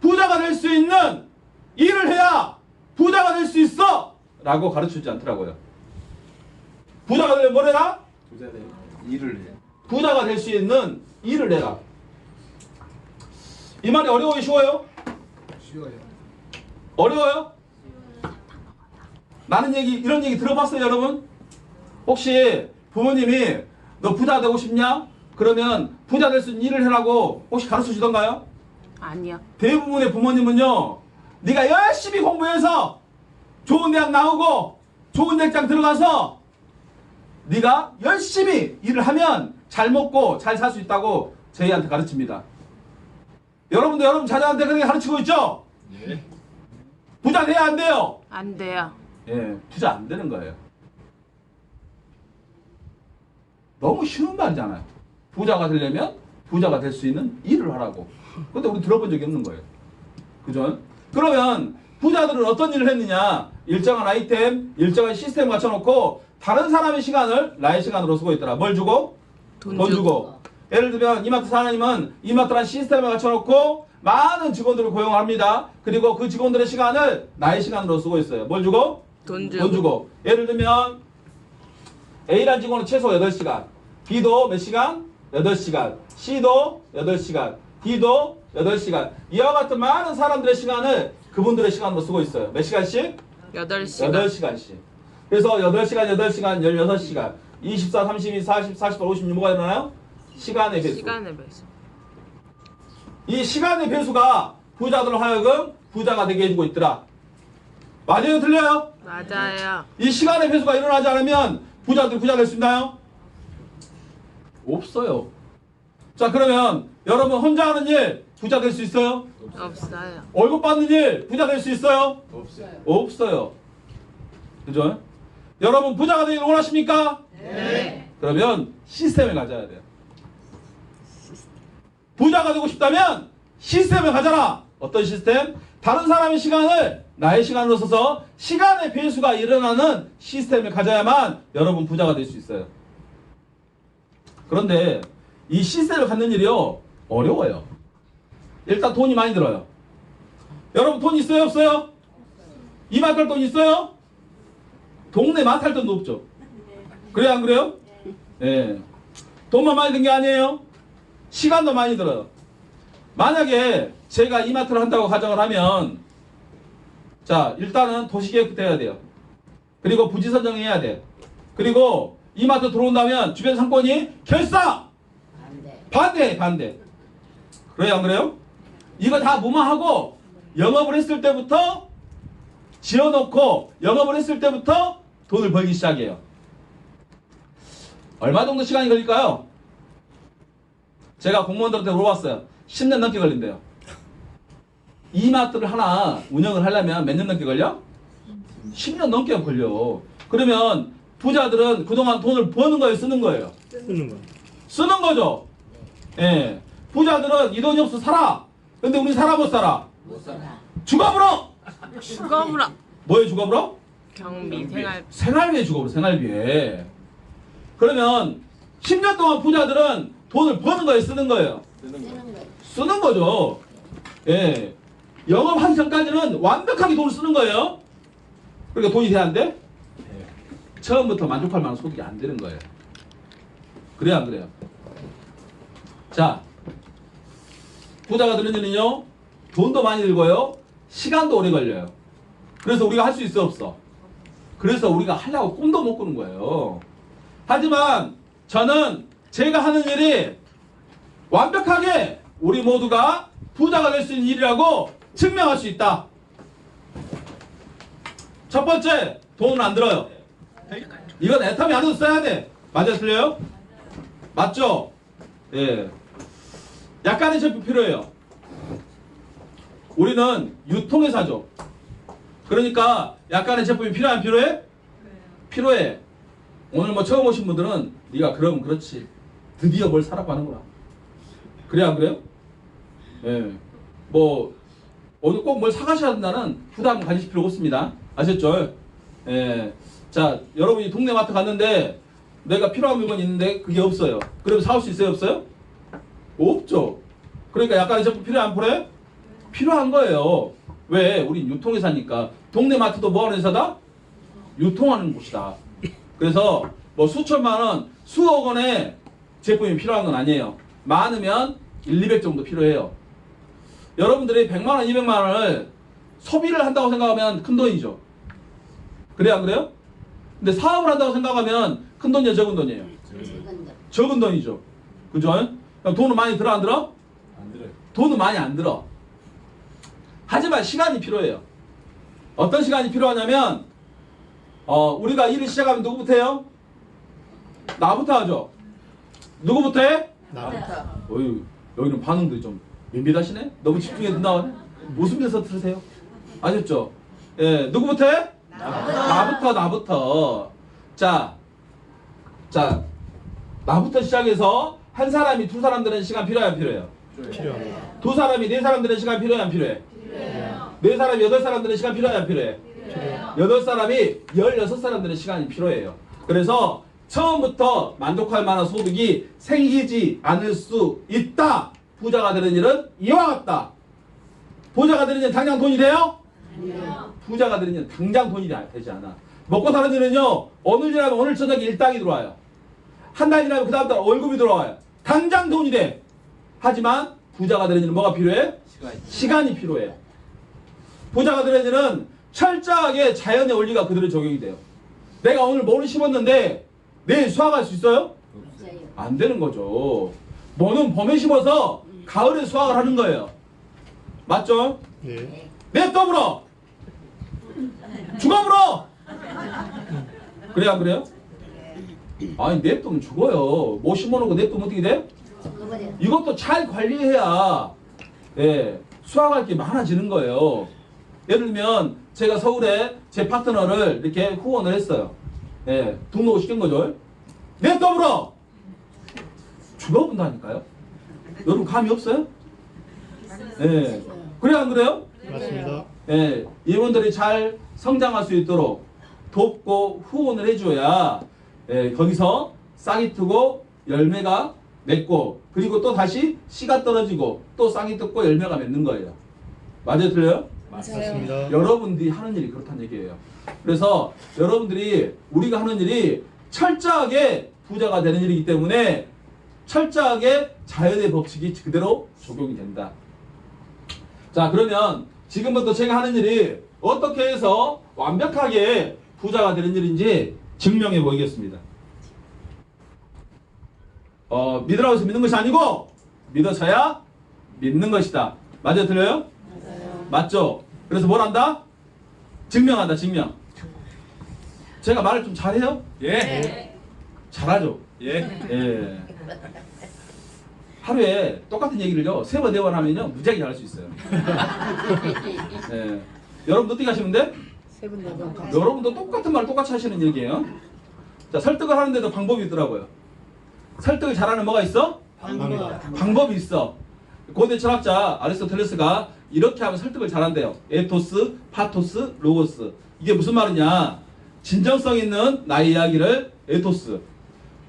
[SPEAKER 1] 부자가 될 수 있는 일을 해야 부자가 될 수 있어 라고 가르쳐주지 않더라고요. 부자가 되려면 뭘 해라?
[SPEAKER 3] 일을 해.
[SPEAKER 1] 부자가 될 수 있는 일을 해라. 이 말이 어려워요? 쉬워요?
[SPEAKER 3] 쉬워요.
[SPEAKER 1] 어려워요? 나는 이런 얘기 들어봤어요, 여러분? 혹시 부모님이 너 부자 되고 싶냐? 그러면 부자 될 수 있는 일을 해라고 혹시 가르쳐 주던가요?
[SPEAKER 2] 아니요.
[SPEAKER 1] 대부분의 부모님은요, 네가 열심히 공부해서 좋은 대학 나오고 좋은 직장 들어가서 네가 열심히 일을 하면 잘 먹고 잘 살 수 있다고 저희한테 가르칩니다. 여러분도 여러분 자녀한테 그렇게 가르치고 있죠?
[SPEAKER 3] 예.
[SPEAKER 1] 부자 돼야 안 돼요?
[SPEAKER 2] 안 돼요.
[SPEAKER 1] 예, 부자 안 되는 거예요. 너무 쉬운 말이잖아요. 부자가 되려면 부자가 될 수 있는 일을 하라고. 근데 우리 들어본 적이 없는 거예요. 그죠? 그러면 부자들은 어떤 일을 했느냐? 일정한 아이템, 일정한 시스템을 갖춰놓고 다른 사람의 시간을 나의 시간으로 쓰고 있더라. 뭘 주고?
[SPEAKER 2] 돈
[SPEAKER 1] 주고. 예를 들면 이마트 사장님은 이마트라는 시스템을 갖춰놓고 많은 직원들을 고용합니다. 그리고 그 직원들의 시간을 나의 시간으로 쓰고 있어요. 뭘 주고?
[SPEAKER 2] 돈
[SPEAKER 1] 돈 주고. 예를 들면 A라는 직원은 최소 8시간, B도 몇 시간? 8시간, C도 8시간, D도 8시간. 이와 같은 많은 사람들의 시간을 그분들의 시간으로 쓰고 있어요. 몇 시간씩?
[SPEAKER 2] 8시간.
[SPEAKER 1] 8시간씩. 그래서 8시간, 8시간, 16시간, 24, 32, 40, 48, 56 뭐가 일어나요? 시간의 배수.
[SPEAKER 2] 시간의 배수.
[SPEAKER 1] 이 시간의 배수가 부자들로 하여금 부자가 되게 해주고 있더라. 맞아요? 틀려요?
[SPEAKER 2] 맞아요.
[SPEAKER 1] 이 시간의 배수가 일어나지 않으면 부자들 부자 될 수 있나요? 없어요. 자, 그러면 여러분 혼자 하는 일 부자 될 수 있어요?
[SPEAKER 2] 없어요.
[SPEAKER 1] 월급 받는 일 부자 될 수 있어요?
[SPEAKER 3] 없어요.
[SPEAKER 1] 없어요. 그죠? 여러분 부자가 되길 원하십니까?
[SPEAKER 2] 네.
[SPEAKER 1] 그러면 시스템을 가져야 돼요. 부자가 되고 싶다면 시스템을 가져라. 어떤 시스템? 다른 사람의 시간을 나의 시간으로 써서 시간의 배수가 일어나는 시스템을 가져야만 여러분 부자가 될 수 있어요. 그런데 이 시스템을 갖는 일이요 어려워요. 일단 돈이 많이 들어요. 여러분 돈 있어요 없어요? 이마트 할 돈 있어요? 동네 마트 할 돈도 없죠. 그래요 안 그래요? 예. 돈만 많이 든 게 아니에요. 시간도 많이 들어요. 만약에 제가 이마트를 한다고 가정을 하면 자 일단은 도시계획부터 해야 돼요. 그리고 부지 선정해야 돼. 그리고 이마트 들어온다면 주변 상권이 결사! 반대. 그래요 안 그래요? 이거 다 무마하고 영업을 했을 때부터 지어놓고 영업을 했을 때부터 돈을 벌기 시작해요. 얼마 정도 시간이 걸릴까요? 제가 공무원들한테 물어봤어요. 10년 넘게 걸린대요. 이마트를 하나 운영을 하려면 몇 년 넘게 걸려? 10년 넘게 걸려. 그러면 부자들은 그동안 돈을 버는 거예요? 쓰는 거예요?
[SPEAKER 3] 쓰는 거.
[SPEAKER 1] 쓰는 거죠. 예. 부자들은 이 돈이 없어 살아. 근데 우리 살아 못 살아?
[SPEAKER 4] 못 살아.
[SPEAKER 1] 죽어불어!
[SPEAKER 2] 죽어물어.
[SPEAKER 1] 뭐에 죽어불어?
[SPEAKER 2] 경비 생활.
[SPEAKER 1] 생활비에 죽어불어. 생활비에. 그러면 10년 동안 부자들은 돈을 버는 거예요? 쓰는 거예요?
[SPEAKER 4] 쓰는 거.
[SPEAKER 1] 쓰는 거죠. 예. 영업하기 전까지는 완벽하게 돈을 쓰는 거예요. 그러니까 돈이 돼야 안 돼? 처음부터 만족할 만한 소득이 안 되는 거예요. 그래요 안 그래요? 자, 부자가 되는 일은요 돈도 많이 들고요 시간도 오래 걸려요. 그래서 우리가 할 수 있어 없어? 그래서 우리가 하려고 꿈도 못 꾸는 거예요. 하지만 저는 제가 하는 일이 완벽하게 우리 모두가 부자가 될 수 있는 일이라고 증명할 수 있다. 첫 번째, 돈은 안 들어요. 이건 애터미 안에서 써야 돼. 맞아요 틀려요? 맞죠? 예. 약간의 제품 필요해요. 우리는 유통회사죠. 그러니까 약간의 제품이 필요해 안 필요해? 필요해. 오늘 뭐 처음 오신 분들은 네가 그럼 그렇지. 드디어 뭘 사라고 하는구나. 그래 안 그래요? 예. 뭐 오늘 꼭 뭘 사가셔야 한다는 부담 가지실 필요 없습니다. 아셨죠? 예. 자, 여러분이 동네 마트 갔는데 내가 필요한 물건이 있는데 그게 없어요. 그럼 사올 수 있어요 없어요? 없죠. 그러니까 약간의 제품 필요해 안 필요해? 필요한 거예요. 왜? 우린 유통회사니까. 동네 마트도 뭐 하는 회사다? 유통하는 곳이다. 그래서 뭐 수천만 원, 수억 원의 제품이 필요한 건 아니에요. 많으면 1, 200 정도 필요해요. 여러분들이 100만 원, 200만 원을 소비를 한다고 생각하면 큰 돈이죠. 그래 안 그래요? 근데 사업을 한다고 생각하면 큰 돈이에요, 적은 돈이에요? 적은 돈이죠. 그죠? 그럼 돈은 많이 들어 안 들어?
[SPEAKER 3] 안 들어요.
[SPEAKER 1] 돈은 많이 안 들어. 하지만 시간이 필요해요. 어떤 시간이 필요하냐면 우리가 일을 시작하면 누구부터 해요? 나부터 하죠. 누구부터 해?
[SPEAKER 3] 나부터.
[SPEAKER 1] 어휴, 여기는 반응들이 좀 밋밋하시네? 너무 집중해서 나오네? 웃으면서 들으세요. 아셨죠? 예, 누구부터 해? 나부터. 자, 나부터 시작해서 한 사람이 두 사람 드는 시간 필요해 안 필요해요?
[SPEAKER 3] 필요합니다.
[SPEAKER 1] 두 사람이 네 사람 드는 시간 필요해 안 필요해? 네 사람이 8사람 드는 시간 필요해 안 필요해? 8사람이 16사람 드는 시간이 필요해요. 그래서 처음부터 만족할 만한 소득이 생기지 않을 수 있다. 부자가 되는 일은 이와 같다. 부자가 되는 일은 당장 돈이 돼요? 부자가 되는 일은 당장 돈이 되지 않아. 먹고 사는 일은요, 오늘 지나면 오늘 저녁에 일당이 들어와요. 한 달 지나면 그 다음 달 월급이 들어와요. 당장 돈이 돼. 하지만 부자가 되는 일은 뭐가 필요해? 시간이 필요해요. 부자가 되는 일은 철저하게 자연의 원리가 그대로 적용이 돼요. 내가 오늘 뭐를 심었는데 내일 수확할 수 있어요? 안 되는 거죠. 뭐는 봄에 심어서 가을에 수확을 하는 거예요. 맞죠?
[SPEAKER 3] 네.
[SPEAKER 1] 냅둬불어! 죽어불어! 그래 안 그래요? 아니 냅두면 죽어요. 뭐 심어놓고 냅두면 어떻게 돼? 이것도 잘 관리해야 예, 수확할 게 많아지는 거예요. 예를 들면 제가 서울에 제 파트너를 이렇게 후원을 했어요. 예, 등록을 시킨 거죠. 내 더불어 죽어본다니까요. 여러분 감이 없어요? 예, 그래 안 그래요?
[SPEAKER 3] 맞습니다.
[SPEAKER 1] 예, 이분들이 잘 성장할 수 있도록 돕고 후원을 해줘야 예, 거기서 싹이 트고 열매가 맺고 그리고 또 다시 씨가 떨어지고 또 싹이 뜯고 열매가 맺는 거예요. 맞아요? 틀려요?
[SPEAKER 3] 맞습니다.
[SPEAKER 1] 여러분들이 하는 일이 그렇다는 얘기예요. 그래서 여러분들이 우리가 하는 일이 철저하게 부자가 되는 일이기 때문에 철저하게 자연의 법칙이 그대로 적용이 된다. 자, 그러면 지금부터 제가 하는 일이 어떻게 해서 완벽하게 부자가 되는 일인지 증명해 보이겠습니다. 믿으라고 해서 믿는 것이 아니고 믿어서야 믿는 것이다. 맞아요? 틀려요?
[SPEAKER 2] 맞아요.
[SPEAKER 1] 맞죠? 그래서 뭘 한다? 증명한다. 증명. 제가 말을 좀 잘해요?
[SPEAKER 2] 네.
[SPEAKER 1] 잘하죠?
[SPEAKER 4] 예.
[SPEAKER 1] 예. 하루에 똑같은 얘기를요 3번 4번 하면요 무지하게 잘할 수 있어요. 예. 여러분도 어떻게 하시는데? 여러분도 똑같은 말 똑같이 하시는 얘기예요. 자, 설득을 하는데도 방법이 있더라고요. 설득을 잘하는 뭐가 있어? 방법이 있어. 고대 철학자 아리스토텔레스가 이렇게 하면 설득을 잘한대요. 에토스, 파토스, 로고스. 이게 무슨 말이냐? 진정성 있는 나의 이야기를 에토스,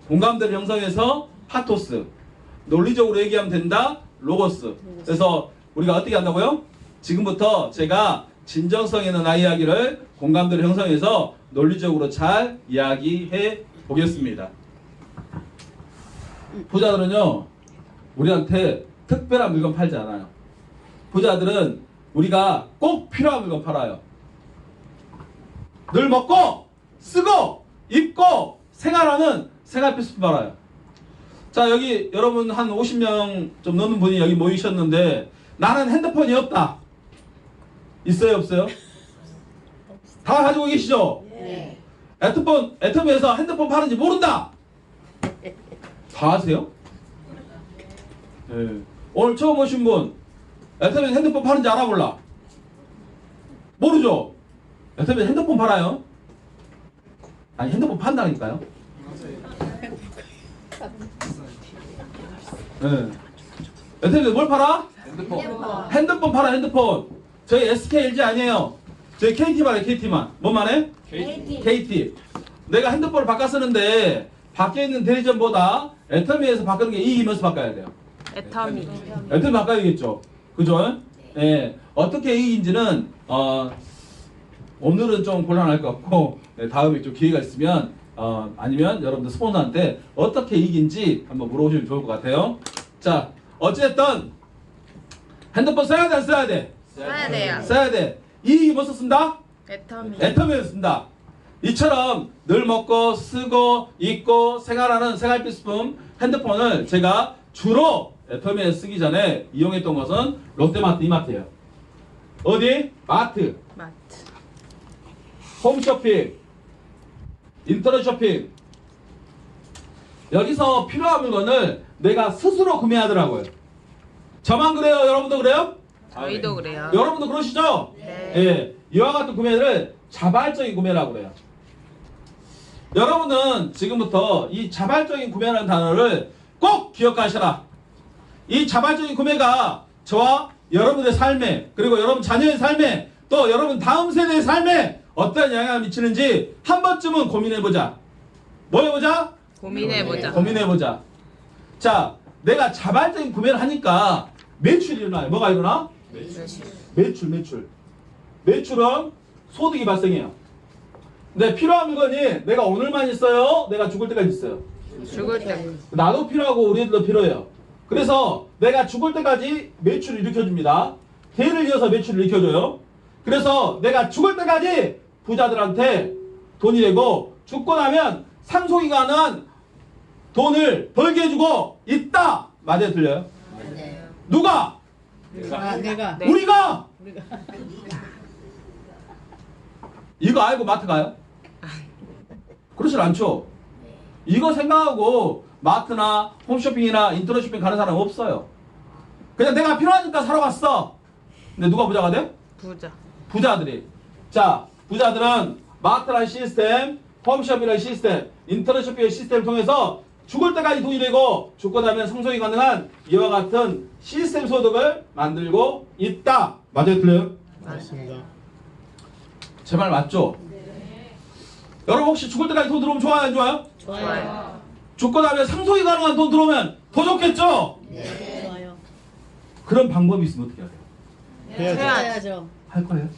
[SPEAKER 1] 공감대를 형성해서 파토스, 논리적으로 얘기하면 된다. 로고스. 그래서 우리가 어떻게 한다고요? 지금부터 제가 진정성 있는 나의 이야기를 공감대를 형성해서 논리적으로 잘 이야기해 보겠습니다. 부자들은요 우리한테 특별한 물건 팔지 않아요. 부자들은 우리가 꼭 필요한 물건 팔아요. 늘 먹고 쓰고 입고 생활하는 생활 필수품 팔아요. 자, 여기 여러분 한 50명 좀 넘는 분이 여기 모이셨는데 나는 핸드폰이 없다. 있어요 없어요? 다 가지고 계시죠?
[SPEAKER 2] 네.
[SPEAKER 1] 애터미에서 핸드폰 파는지 모른다. 다 아세요? 네. 오늘 처음 오신 분 애터미에서 핸드폰 파는지 알아 몰라? 모르죠? 애터미에서 핸드폰 팔아요? 아니 핸드폰 판다니까요? 네. 애터미에서 뭘 팔아? 핸드폰 팔아. 핸드폰. 저희 SK, LG 아니에요. 저희 KT 말해요. KT만. 뭔 말해? KT. 내가 핸드폰을 바꿔 쓰는데 밖에 있는 대리점보다 애터미에서 바꾸는 게 이익이면서 바꿔야 돼요.
[SPEAKER 2] 애터미.
[SPEAKER 1] 애터미 바꿔야겠죠. 그죠? 예. 어떻게 이익인지는 오늘은 좀 곤란할 것 같고 다음에 좀 기회가 있으면 아니면 여러분들 스폰서한테 어떻게 이익인지 한번 물어보시면 좋을 것 같아요. 자, 어쨌든 핸드폰 써야 돼 안 써야 돼?
[SPEAKER 2] 써야 돼요.
[SPEAKER 1] 써야 돼. 이익이 뭐 썼습니다?
[SPEAKER 2] 애터미.
[SPEAKER 1] 애터미에서 쓴다. 이처럼 늘 먹고 쓰고 입고 생활하는 생활 필수품 핸드폰을 제가 주로 애터미에서 쓰기 전에 이용했던 것은 롯데마트, 이마트예요. 어디? 마트,
[SPEAKER 2] 마트.
[SPEAKER 1] 홈쇼핑, 인터넷 쇼핑. 여기서 필요한 물건을 내가 스스로 구매하더라고요. 저만 그래요? 여러분도 그래요?
[SPEAKER 2] 저희도 그래요.
[SPEAKER 1] 여러분도 그러시죠?
[SPEAKER 2] 네.
[SPEAKER 1] 예, 이와 같은 구매를 자발적인 구매라고 그래요. 여러분은 지금부터 이 자발적인 구매라는 단어를 꼭 기억하셔라. 이 자발적인 구매가 저와 여러분의 삶에 그리고 여러분 자녀의 삶에 또 여러분 다음 세대의 삶에 어떤 영향을 미치는지 한 번쯤은 고민해보자. 뭐 해보자?
[SPEAKER 2] 고민해보자.
[SPEAKER 1] 고민해보자. 자, 내가 자발적인 구매를 하니까 매출이 일어나요. 뭐가 일어나? 매출. 매출은 소득이 발생해요. 근데 필요한 물건이 내가 오늘만 있어요? 내가 죽을 때까지 있어요?
[SPEAKER 2] 죽을 때.
[SPEAKER 1] 나도 필요하고 우리들도 필요해요. 그래서 내가 죽을 때까지 매출을 일으켜줍니다. 대를 이어서 매출을 일으켜줘요. 그래서 내가 죽을 때까지 부자들한테 돈이 되고 죽고 나면 상속이 가능한 돈을 벌게 해주고 있다. 맞아요? 틀려요?
[SPEAKER 2] 맞아요.
[SPEAKER 1] 누가?
[SPEAKER 3] 내가.
[SPEAKER 2] 네.
[SPEAKER 1] 우리가! 이거 알고 마트 가요? 그렇지 않죠. 이거 생각하고 마트나 홈쇼핑이나 인터넷 쇼핑 가는 사람 없어요. 그냥 내가 필요하니까 사러 갔어. 근데 누가 부자가 돼?
[SPEAKER 2] 부자.
[SPEAKER 1] 부자들이. 자, 부자들은 마트라는 시스템, 홈쇼핑이라는 시스템, 인터넷 쇼핑의 시스템을 통해서 죽을 때까지 돈이 되고 죽고 나면 상속이 가능한 이와 같은 시스템 소득을 만들고 있다. 맞아요, 틀려요?
[SPEAKER 3] 맞습니다.
[SPEAKER 1] 제 말 맞죠? 여러분 혹시 죽을 때까지 돈 들어오면 좋아요, 안 좋아요?
[SPEAKER 2] 좋아요.
[SPEAKER 1] 죽고 나면 상속이 가능한 돈 들어오면 더 좋겠죠?
[SPEAKER 3] 좋아요.
[SPEAKER 1] 그런 방법이 있으면 어떻게 해야 돼요?
[SPEAKER 3] 해야죠.
[SPEAKER 2] 해야죠.
[SPEAKER 1] 할 거예요?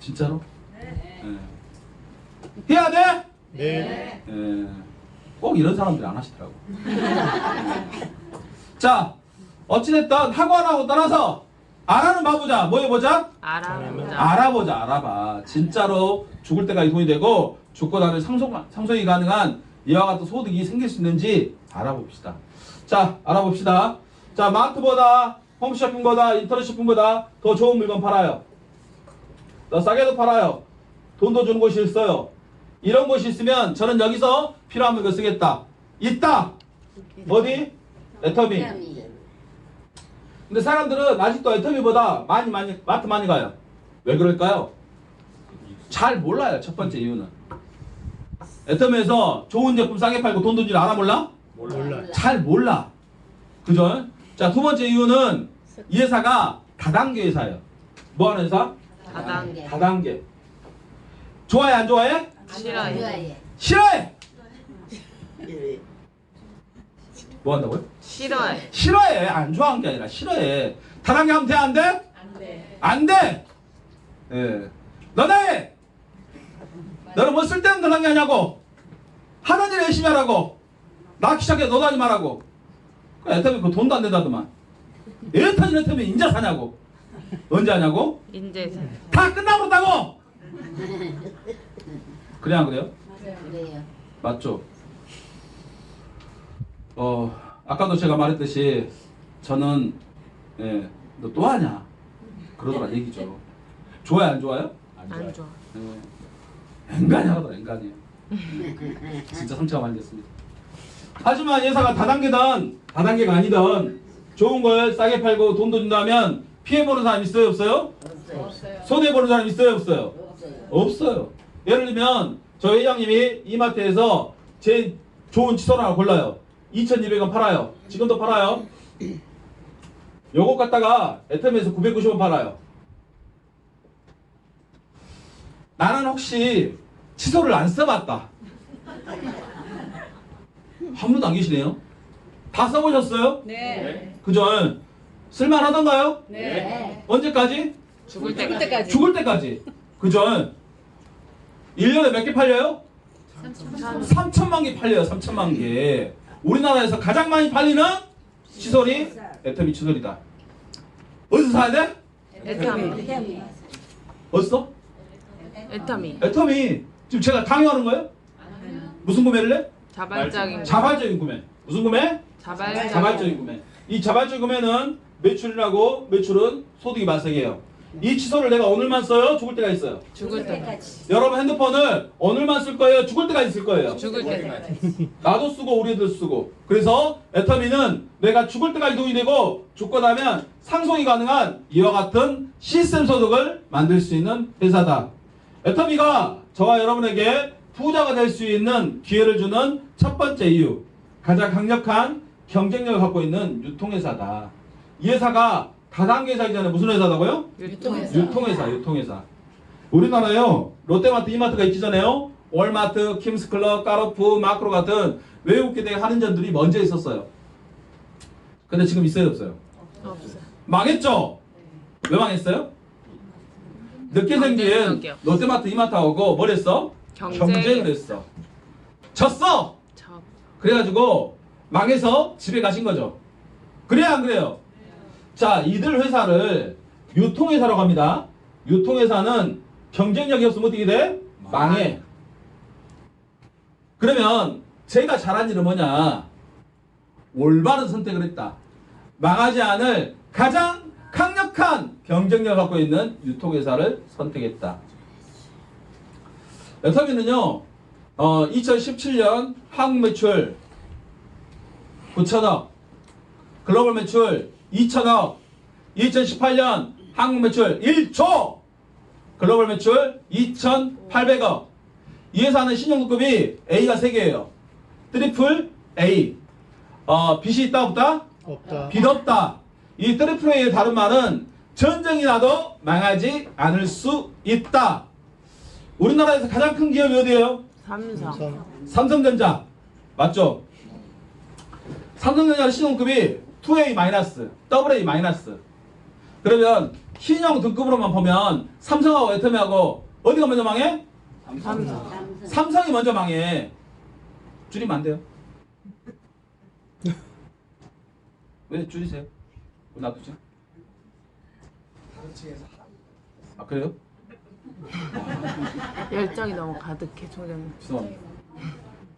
[SPEAKER 1] 진짜로? 네. 해야 돼?
[SPEAKER 3] 네.
[SPEAKER 1] 꼭 이런 사람들이 안 하시더라고. 자, 어찌됐든 하고 안 하고 따라서 알아는 봐보자. 뭐 해보자?
[SPEAKER 2] 알아보자.
[SPEAKER 1] 알아보자. 알아봐. 진짜로 죽을 때까지 돈이 되고 죽고 나면 상속이 가능한 이와 같은 소득이 생길 수 있는지 알아봅시다. 자, 알아봅시다. 자, 마트보다 홈쇼핑보다 인터넷 쇼핑보다 더 좋은 물건 팔아요. 더 싸게도 팔아요. 돈도 주는 곳이 있어요. 이런 곳이 있으면 저는 여기서 필요한 물건 쓰겠다. 있다. 어디? 애터미. 근데 사람들은 아직도 애터미보다 마트 많이 가요. 왜 그럴까요? 잘 몰라요. 첫 번째 이유는. 애터미에서 좋은 제품 싸게 팔고 돈 돈지 알아 몰라?
[SPEAKER 3] 몰라.
[SPEAKER 1] 잘 몰라. 그죠? 자, 두 번째 이유는 이 회사가 다단계 회사예요. 뭐 하는 회사?
[SPEAKER 2] 다단계.
[SPEAKER 1] 다단계. 좋아해, 안 좋아해?
[SPEAKER 2] 싫어해.
[SPEAKER 1] 싫어해! 뭐 한다고요?
[SPEAKER 2] 싫어해.
[SPEAKER 1] 싫어해. 안 좋아하는 게 아니라 싫어해. 다단계 하면 돼, 안 돼?
[SPEAKER 2] 안 돼.
[SPEAKER 1] 안 돼! 예. 너네 해! 너는 뭐 쓸데없는 다단계 하냐고! 하는 일 열심히 하라고! 나 시작해 너도 하지 말라고! 그 애터미 그 돈도 안 된다더만. 애터미 인자 사냐고! 언제 하냐고?
[SPEAKER 2] 인재사.
[SPEAKER 1] 다 끝나버렸다고! 그래 안 그래요?
[SPEAKER 4] 그래요.
[SPEAKER 1] 맞죠? 아까도 제가 말했듯이 저는 너 또 하냐? 그러더라 얘기죠. 좋아요 안 좋아요?
[SPEAKER 2] 안 좋아.
[SPEAKER 1] 앵간히 하더라 앵간히. 진짜 상처가 많이 됐습니다. 하지만 회사가 다단계가 아니든 좋은 걸 싸게 팔고 돈도 준다면 피해보는 사람 있어요 없어요?
[SPEAKER 4] 없어요.
[SPEAKER 1] 손해보는 사람 있어요 없어요?
[SPEAKER 4] 없어요.
[SPEAKER 1] 없어요. 예를 들면 저희 회장님이 이마트에서 제일 좋은 칫솔 하나 골라요. 2,200원 팔아요. 지금도 팔아요. 요거 갖다가 애터미에서 990원 팔아요. 나는 혹시 칫솔을 안 써봤다. 한 분도 안 계시네요. 다 써보셨어요?
[SPEAKER 3] 네.
[SPEAKER 1] 그죠? 쓸만하던가요?
[SPEAKER 4] 네.
[SPEAKER 1] 언제까지?
[SPEAKER 2] 죽을 때까지.
[SPEAKER 1] 죽을 때까지. 그죠? 1년에 몇 개 팔려요? 3천만 개 팔려요. 3천만 개. 우리나라에서 가장 많이 팔리는 칫솔이 애터미 칫솔이다. 어디서 사야 돼?
[SPEAKER 2] 애터미.
[SPEAKER 1] 어디서?
[SPEAKER 2] 애터미.
[SPEAKER 1] 애터미. 지금 제가 강요하는 거예요? 무슨 구매를 해?
[SPEAKER 2] 자발적인.
[SPEAKER 1] 자발적인 구매. 무슨 구매? 자발적인 구매. 이 자발적인 구매는 매출은 소득이 발생해요. 이 칫솔을 내가 오늘만 써요? 죽을 때가 있어요.
[SPEAKER 2] 죽을 때까지.
[SPEAKER 1] 여러분 핸드폰을 오늘만 쓸 거예요? 죽을 때까지 쓸 거예요?
[SPEAKER 2] 죽을 때까지.
[SPEAKER 1] 나도 쓰고 우리 애들 쓰고. 그래서 애터미는 내가 죽을 때까지 돈이 되고 죽고 나면 상속이 가능한 이와 같은 시스템 소득을 만들 수 있는 회사다. 애터미가 저와 여러분에게 부자가 될 수 있는 기회를 주는 첫 번째 이유, 가장 강력한 경쟁력을 갖고 있는 유통회사다. 이 회사가 다단계 회사이기 전에 무슨 회사다고요?
[SPEAKER 2] 유통회사.
[SPEAKER 1] 유통회사. 우리나라에요, 롯데마트, 이마트가 있기 전에요, 월마트, 킴스클럽, 까르푸, 마크로 같은 외국기대 할인점들이 먼저 있었어요. 근데 지금 있어요 없어요?
[SPEAKER 2] 없어요.
[SPEAKER 1] 망했죠? 왜 망했어요? 늦게 생긴
[SPEAKER 2] 경쟁력이요.
[SPEAKER 1] 롯데마트, 이마트하고 뭘 했어? 경쟁을 했어. 졌어!
[SPEAKER 2] 저.
[SPEAKER 1] 그래가지고 망해서 집에 가신 거죠. 그래요 안 그래요? 자, 이들 회사를 유통회사라고 합니다. 유통회사는 경쟁력이 없으면 어떻게 돼? 망해. 그러면 제가 잘한 일은 뭐냐? 올바른 선택을 했다. 망하지 않을 가장 강력한 경쟁력을 갖고 있는 유통회사를 선택했다. 애터미는요, 2017년 한국 매출 9천억, 글로벌 매출 2천억. 2018년 한국 매출 1조. 글로벌 매출 2,800억. 이 회사는 신용등급이 A가 3개예요. 트리플 A. 빚이 있다 없다?
[SPEAKER 3] 없다.
[SPEAKER 1] 빚 없다. 이 트리플 A의 다른 말은 전쟁이 나도 망하지 않을 수 있다. 우리나라에서 가장 큰 기업이 어디예요?
[SPEAKER 3] 삼성.
[SPEAKER 1] 삼성전자. 맞죠? 삼성전자는 신용급이 2A 마이너스, AA 마이너스. 그러면 신용 등급으로만 보면 삼성하고 애터미하고 어디가 먼저 망해? 삼성이 먼저 망해. 줄이면 안 돼요. 왜 줄이세요? 왜 놔두죠? 아 그래요?
[SPEAKER 5] 열정이 너무 가득해 총장님.
[SPEAKER 1] 죄송합니다.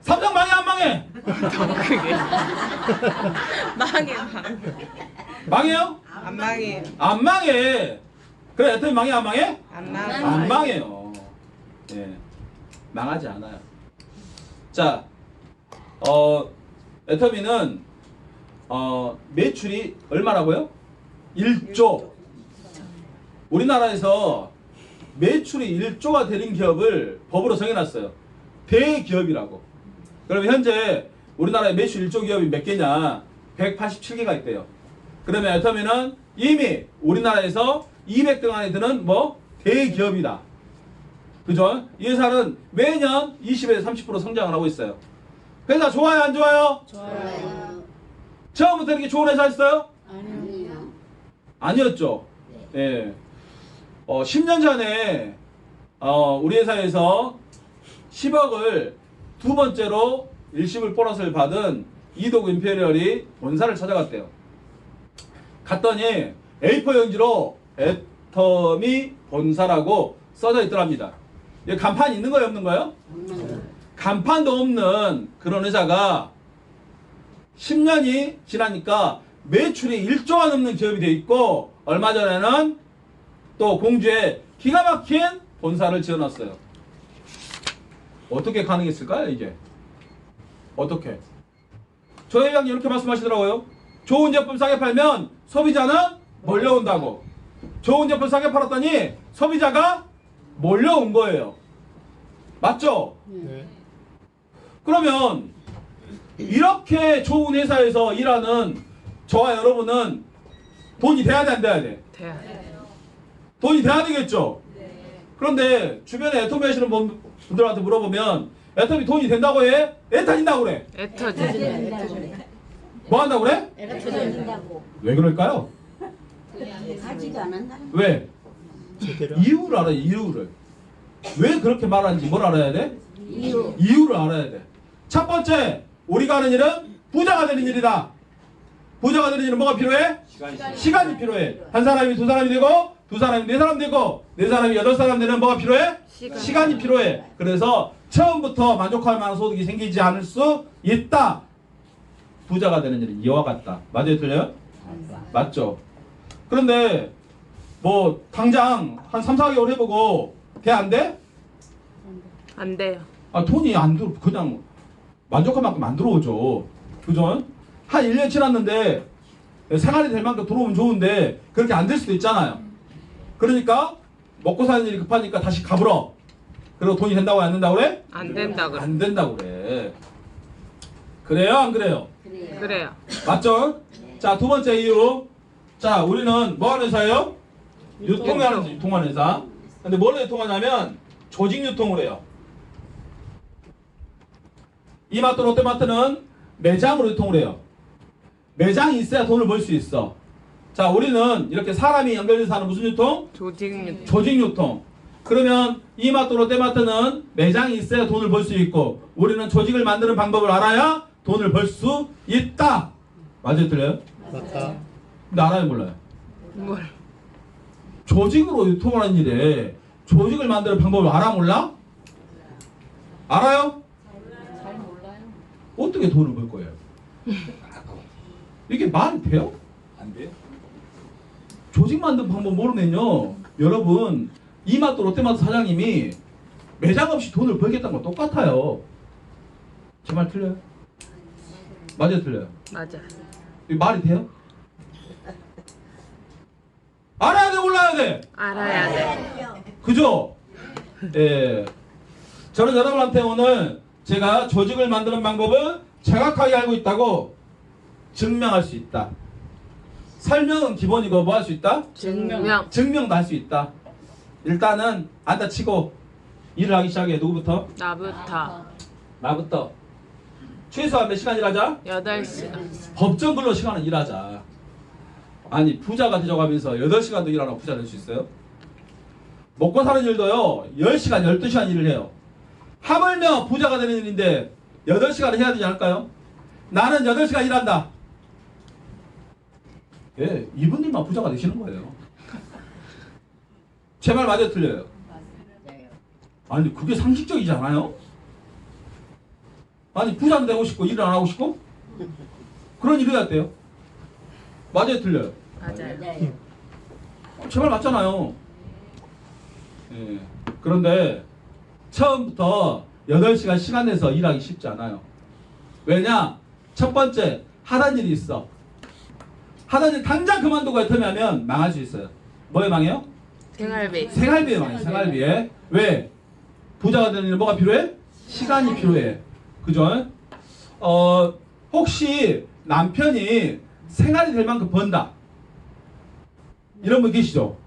[SPEAKER 1] 삼성 망해 안 망해?
[SPEAKER 5] 더 크게. 망해.
[SPEAKER 1] 망해요?
[SPEAKER 5] 안 망해.
[SPEAKER 1] 안 망해. 그래 애터미 망해 안 망해?
[SPEAKER 5] 안 망해.
[SPEAKER 1] 안 망해요. 예, 망하지 않아요. 자, 애터미는 매출이 얼마라고요? 1조. 우리나라에서 매출이 1조가 되는 기업을 법으로 정해놨어요. 대기업이라고. 그럼 현재 우리나라에 매출 1조 기업이 몇 개냐? 187개가 있대요. 그러면 애터미는 이미 우리나라에서 200등 안에 드는 대기업이다. 그죠? 이 회사는 매년 20에서 30% 성장을 하고 있어요. 회사 좋아요 안 좋아요?
[SPEAKER 4] 좋아요.
[SPEAKER 1] 처음부터 이렇게 좋은 회사였어요?
[SPEAKER 4] 아니요.
[SPEAKER 1] 아니었죠. 예. 10년 전에 우리 회사에서 10억을 두 번째로 일시불 보너스를 받은 이도구 임페리얼이 본사를 찾아갔대요. 갔더니 A4 용지로 애터미 본사라고 써져 있더랍니다. 여기 간판이 있는 거예요, 없는 거예요? 간판도 없는 그런 회사가 10년이 지나니까 매출이 1조가 넘는 기업이 돼 있고 얼마 전에는 또 공주에 기가 막힌 본사를 지어놨어요. 어떻게 가능했을까요, 이게? 어떻게? 저 회장님 이렇게 말씀하시더라고요. 좋은 제품 싸게 팔면 소비자는 몰려온다고. 좋은 제품 싸게 팔았더니 소비자가 몰려온 거예요. 맞죠?
[SPEAKER 3] 네.
[SPEAKER 1] 그러면 이렇게 좋은 회사에서 일하는 저와 여러분은 돈이 돼야 돼, 안 돼야 돼?
[SPEAKER 5] 돼야.
[SPEAKER 1] 돈이 돼야 되겠죠? 그런데 주변에 애터미 하시는 분들한테 물어보면 애터미 돈이 된다고 해? 애 터진다고 그래.
[SPEAKER 5] 애터지.
[SPEAKER 1] 뭐 한다고 그래?
[SPEAKER 4] 애가 터진다고.
[SPEAKER 1] 왜 그럴까요?
[SPEAKER 4] 하지도 않았나?
[SPEAKER 1] 왜?
[SPEAKER 3] 제대로.
[SPEAKER 1] 이유를 알아요, 이유를. 왜 그렇게 말하는지 뭘 알아야 돼?
[SPEAKER 4] 이유.
[SPEAKER 1] 이유를 알아야 돼. 첫 번째, 우리가 하는 일은 부자가 되는 일이다. 부자가 되는 일은 뭐가 필요해? 시간이 필요해. 한 사람이 두 사람이 되고, 두 사람이 네 사람 되고, 네 사람이 여덟 사람 되는 뭐가 필요해? 시간이 필요해. 그래서 처음부터 만족할 만한 소득이 생기지 않을 수 있다. 부자가 되는 일은 이와 같다. 맞아요, 틀려요? 맞죠? 그런데 뭐 당장 한 3, 4개월 해보고 돼 안 돼?
[SPEAKER 5] 안 돼요.
[SPEAKER 1] 아, 돈이 안 들어. 그냥 만족할 만큼 안 들어오죠. 그죠? 한 1년 지났는데 생활이 될 만큼 들어오면 좋은데 그렇게 안 될 수도 있잖아요. 그러니까 먹고 사는 일이 급하니까 다시 가불어. 그리고 돈이 된다고 안 된다고 그래?
[SPEAKER 5] 안 된다 그래.
[SPEAKER 1] 안 된다고 그래. 그래요, 안 그래요?
[SPEAKER 5] 그래요.
[SPEAKER 1] 맞죠? 자, 두 번째 이유. 자, 우리는 뭐 하는 회사예요? 유통하는 회사. 근데 뭘 유통하냐면 조직 유통을 해요. 이마트, 롯데마트는 매장으로 유통을 해요. 매장이 있어야 돈을 벌 수 있어. 자, 우리는 이렇게 사람이 연결돼서 하는 무슨 유통?
[SPEAKER 5] 조직 유통.
[SPEAKER 1] 조직 유통. 그러면 이마트, 롯데마트는 매장이 있어야 돈을 벌 수 있고 우리는 조직을 만드는 방법을 알아야 돈을 벌 수 있다. 맞아요, 틀려요?
[SPEAKER 3] 맞다.
[SPEAKER 1] 근데 알아요, 몰라요?
[SPEAKER 5] 뭘?
[SPEAKER 1] 조직으로 유통하는 일에 조직을 만드는 방법을 알아, 몰라? 알아요?
[SPEAKER 4] 잘 몰라요.
[SPEAKER 1] 어떻게 돈을 벌 거예요? 이게 말이 돼요?
[SPEAKER 2] 안 돼요?
[SPEAKER 1] 조직 만드는 방법 모르면요, 여러분 이마트, 롯데마트 사장님이 매장 없이 돈을 벌겠다는 건 똑같아요. 제 말 틀려요? 맞아요, 틀려요?
[SPEAKER 5] 맞아.
[SPEAKER 1] 이 말이 돼요? 알아야 돼, 몰라야 돼?
[SPEAKER 5] 알아야 돼.
[SPEAKER 1] 그죠? 예. 저는 여러분한테 오늘 제가 조직을 만드는 방법을 정확하게 알고 있다고 증명할 수 있다. 설명은 기본이고 뭐 할 수 있다?
[SPEAKER 5] 증명.
[SPEAKER 1] 증명도 할 수 있다. 일단은 앉아치고 일을 하기 시작해. 누구부터?
[SPEAKER 5] 나부터.
[SPEAKER 1] 나부터. 최소한 몇 시간 일하자?
[SPEAKER 5] 8시간.
[SPEAKER 1] 법정 근로 시간은 일하자. 아니 부자가 되자고 하면서 8시간도 일하라고 부자 될 수 있어요? 먹고 사는 일도요 10시간 12시간 일을 해요. 하물며 부자가 되는 일인데 8시간을 해야 되지 않을까요? 나는 8시간 일한다. 예, 이분들만 부자가 되시는 거예요. 제 말 맞아요, 틀려요? 아니 그게 상식적이지 않아요? 아니 부자는 되고 싶고 일을 안 하고 싶고? 그런 일이 해야 돼요. 맞아요, 틀려요?
[SPEAKER 5] 맞아요.
[SPEAKER 1] 제 말 맞잖아요. 예. 그런데 처음부터 8시간 시간 내서 일하기 쉽지 않아요. 왜냐? 첫 번째 하던 일이 있어. 하던 일 당장 그만두고 애터미하면 망할 수 있어요. 뭐에 망해요?
[SPEAKER 5] 생활비.
[SPEAKER 1] 생활비에 망해요. 생활비에. 왜? 부자가 되는 일 뭐가 필요해? 시간이 필요해. 그죠? 혹시 남편이 생활이 될 만큼 번다. 이런 분 계시죠?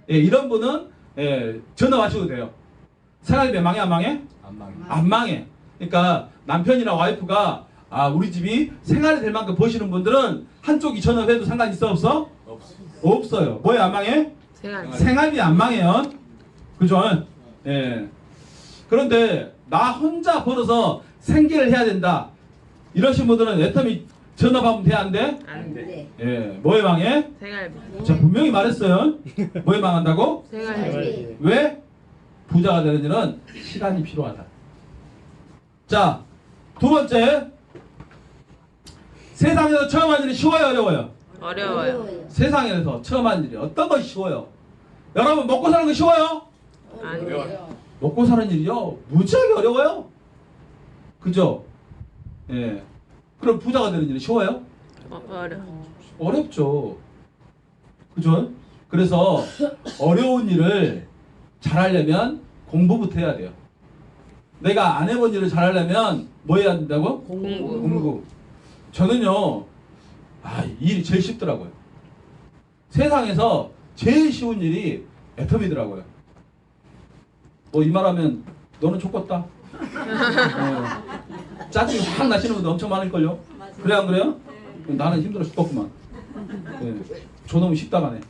[SPEAKER 1] 예, 이런 분은 예, 전화 하셔도 돼요. 생활비 망해 안 망해?
[SPEAKER 2] 안 망해.
[SPEAKER 1] 안 망해. 그러니까 남편이나 와이프가 우리 집이 생활이 될 만큼 버시는 분들은 한쪽이 전업해도 상관이 있어 없어?
[SPEAKER 2] 없어.
[SPEAKER 1] 없어요. 뭐에 안 망해?
[SPEAKER 5] 생활비.
[SPEAKER 1] 생활비 안 망해요. 그죠? 예. 그런데 나 혼자 벌어서 생계를 해야 된다. 이러신 분들은 애터미 전업하면 돼, 안 돼?
[SPEAKER 5] 안 돼.
[SPEAKER 1] 예. 뭐에 망해?
[SPEAKER 5] 생활비.
[SPEAKER 1] 제가 분명히 말했어요. 뭐에 망한다고?
[SPEAKER 5] 생활비.
[SPEAKER 1] 왜? 부자가 되는 일은 시간이 필요하다. 자, 두 번째. 세상에서 처음 하는 일이 쉬워요, 어려워요?
[SPEAKER 5] 어려워요.
[SPEAKER 1] 세상에서 처음 하는 일이 어떤 것이 쉬워요? 여러분 먹고 사는 거 쉬워요?
[SPEAKER 5] 안 돼.
[SPEAKER 1] 먹고 사는 일이요 무지하게 어려워요. 그죠? 예. 그럼 부자가 되는 일이 쉬워요?
[SPEAKER 5] 어려.
[SPEAKER 1] 어렵죠. 그죠? 그래서 어려운 일을 잘하려면 공부부터 해야 돼요. 내가 안 해본 일을 잘하려면 뭐 해야 된다고?
[SPEAKER 5] 공부.
[SPEAKER 1] 공부. 저는요, 이 일이 제일 쉽더라고요. 세상에서 제일 쉬운 일이 애터미더라고요. 뭐 이 말하면 너는 좋겠다. 짜증이 확 나시는 분들 엄청 많을걸요. 그래 안 그래요? 나는 힘들어 죽겠구만. 저놈이 쉽다가네.